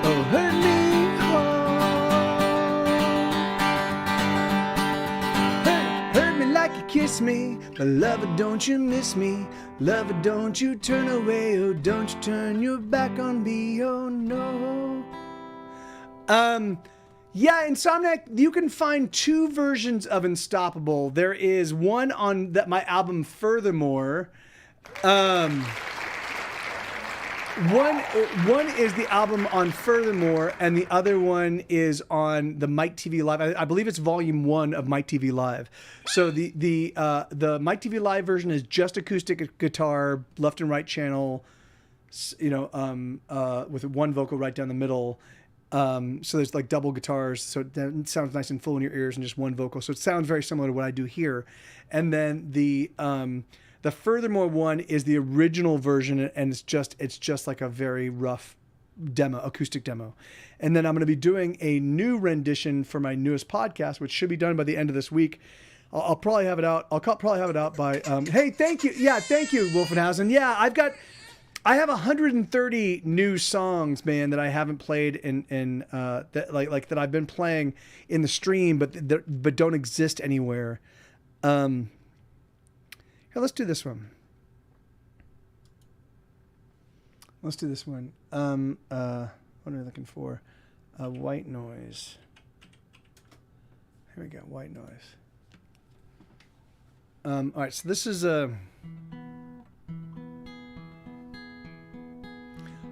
Oh, hurt me hard. Hurt me like you kiss me, but lover, don't you miss me? Lover, don't you turn away, oh, don't you turn your back on me, oh no. Yeah, Insomniac, you can find two versions of Unstoppable. There is one on my album Furthermore. One is the album on Furthermore, and the other one is on the Mike TV Live. I believe it's volume 1 of Mike TV Live. So the Mike TV Live version is just acoustic guitar, left and right channel, with one vocal right down the middle. So there's like double guitars, so it sounds nice and full in your ears, and just one vocal. So it sounds very similar to what I do here. And then the Furthermore one is the original version, and it's just like a very rough demo, acoustic demo. And then I'm going to be doing a new rendition for my newest podcast, which should be done by the end of this week. I'll probably have it out. I'll probably have it out by. Hey, thank you. Yeah, thank you, Wolfenhausen. Yeah, I have 130 new songs, man, that I haven't played in that like that I've been playing in the stream, but don't exist anywhere. Here, let's do this one. Let's do this one. What are we looking for? White noise. Here we go. White noise. All right. So this is a.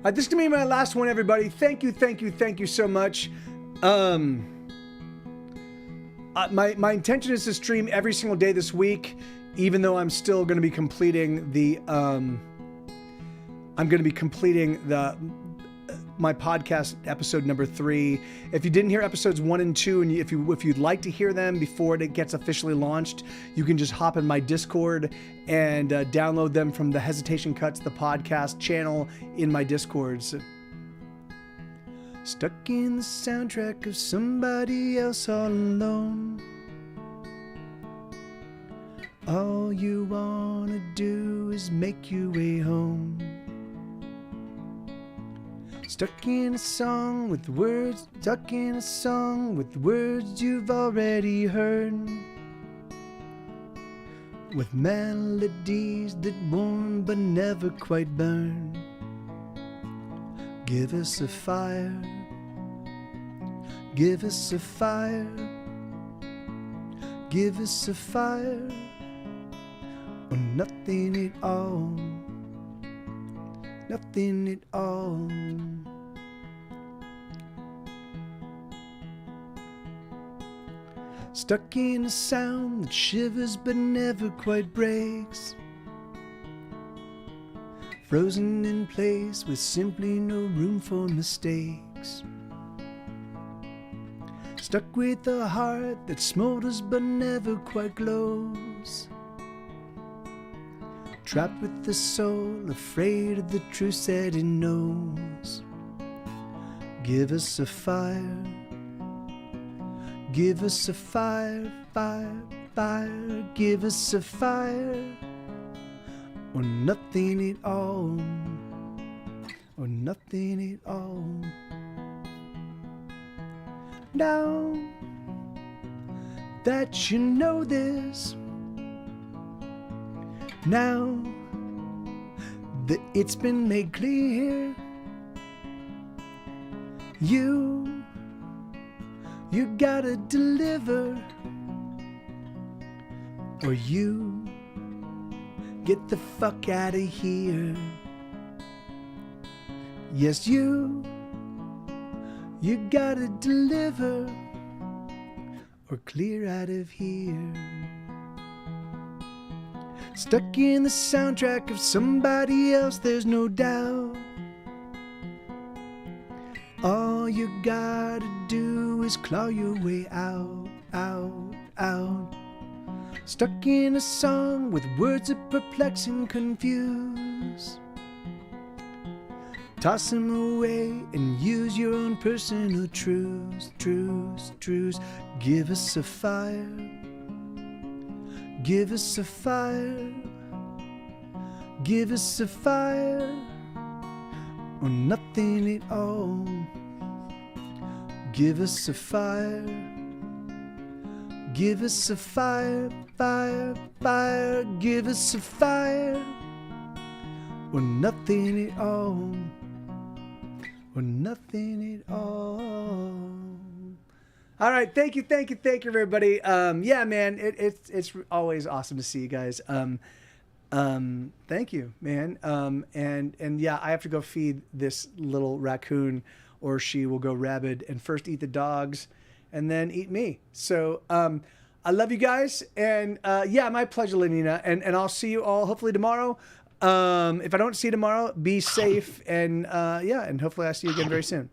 This is gonna be my last one, everybody. Thank you so much. My intention is to stream every single day this week, even though I'm still gonna be completing the. I'm gonna be completing my podcast episode number 3. If you didn't hear episodes 1 and 2, and if you'd like to hear them before it gets officially launched, you can just hop in my Discord and download them from the Hesitation Cuts, the podcast channel in my Discord. So, stuck in the soundtrack of somebody else all alone. All you wanna do is make your way home. Stuck in a song with words, stuck in a song with words you've already heard. With melodies that warm but never quite burn. Give us a fire, give us a fire, give us a fire, or nothing at all, nothing at all. Stuck in a sound that shivers but never quite breaks. Frozen in place with simply no room for mistakes. Stuck with a heart that smolders but never quite glows. Trapped with the soul, afraid of the truth that it knows. Give us a fire. Give us a fire, fire, fire. Give us a fire. Or nothing at all. Or nothing at all. Now that you know this, now that it's been made clear, you gotta deliver, or you get the fuck out of here. Yes, you gotta deliver, or clear out of here. Stuck in the soundtrack of somebody else, there's no doubt. All you gotta do is claw your way out, out, out. Stuck in a song with words that perplex and confuse. Toss them away and use your own personal truths, truths, truths. Give us a fire. Give us a fire. Give us a fire. Or nothing at all. Give us a fire. Give us a fire, fire, fire. Give us a fire. Or nothing at all. Or nothing at all. All right, thank you, everybody. Yeah, man, it's always awesome to see you guys. Thank you, man. And yeah, I have to go feed this little raccoon, or she will go rabid and first eat the dogs and then eat me. So I love you guys, and yeah, my pleasure, Lenina, and I'll see you all hopefully tomorrow. If I don't see you tomorrow, be safe, and yeah, and hopefully I see you again very soon.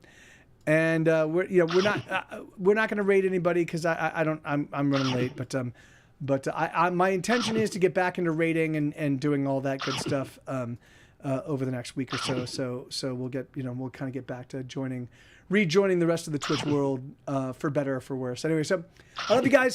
And we're not going to raid anybody because I'm running late, but my intention is to get back into raiding and doing all that good stuff over the next week or so. So we'll get we'll kind of get back to rejoining the rest of the Twitch world for better or for worse. Anyway, so I love you guys.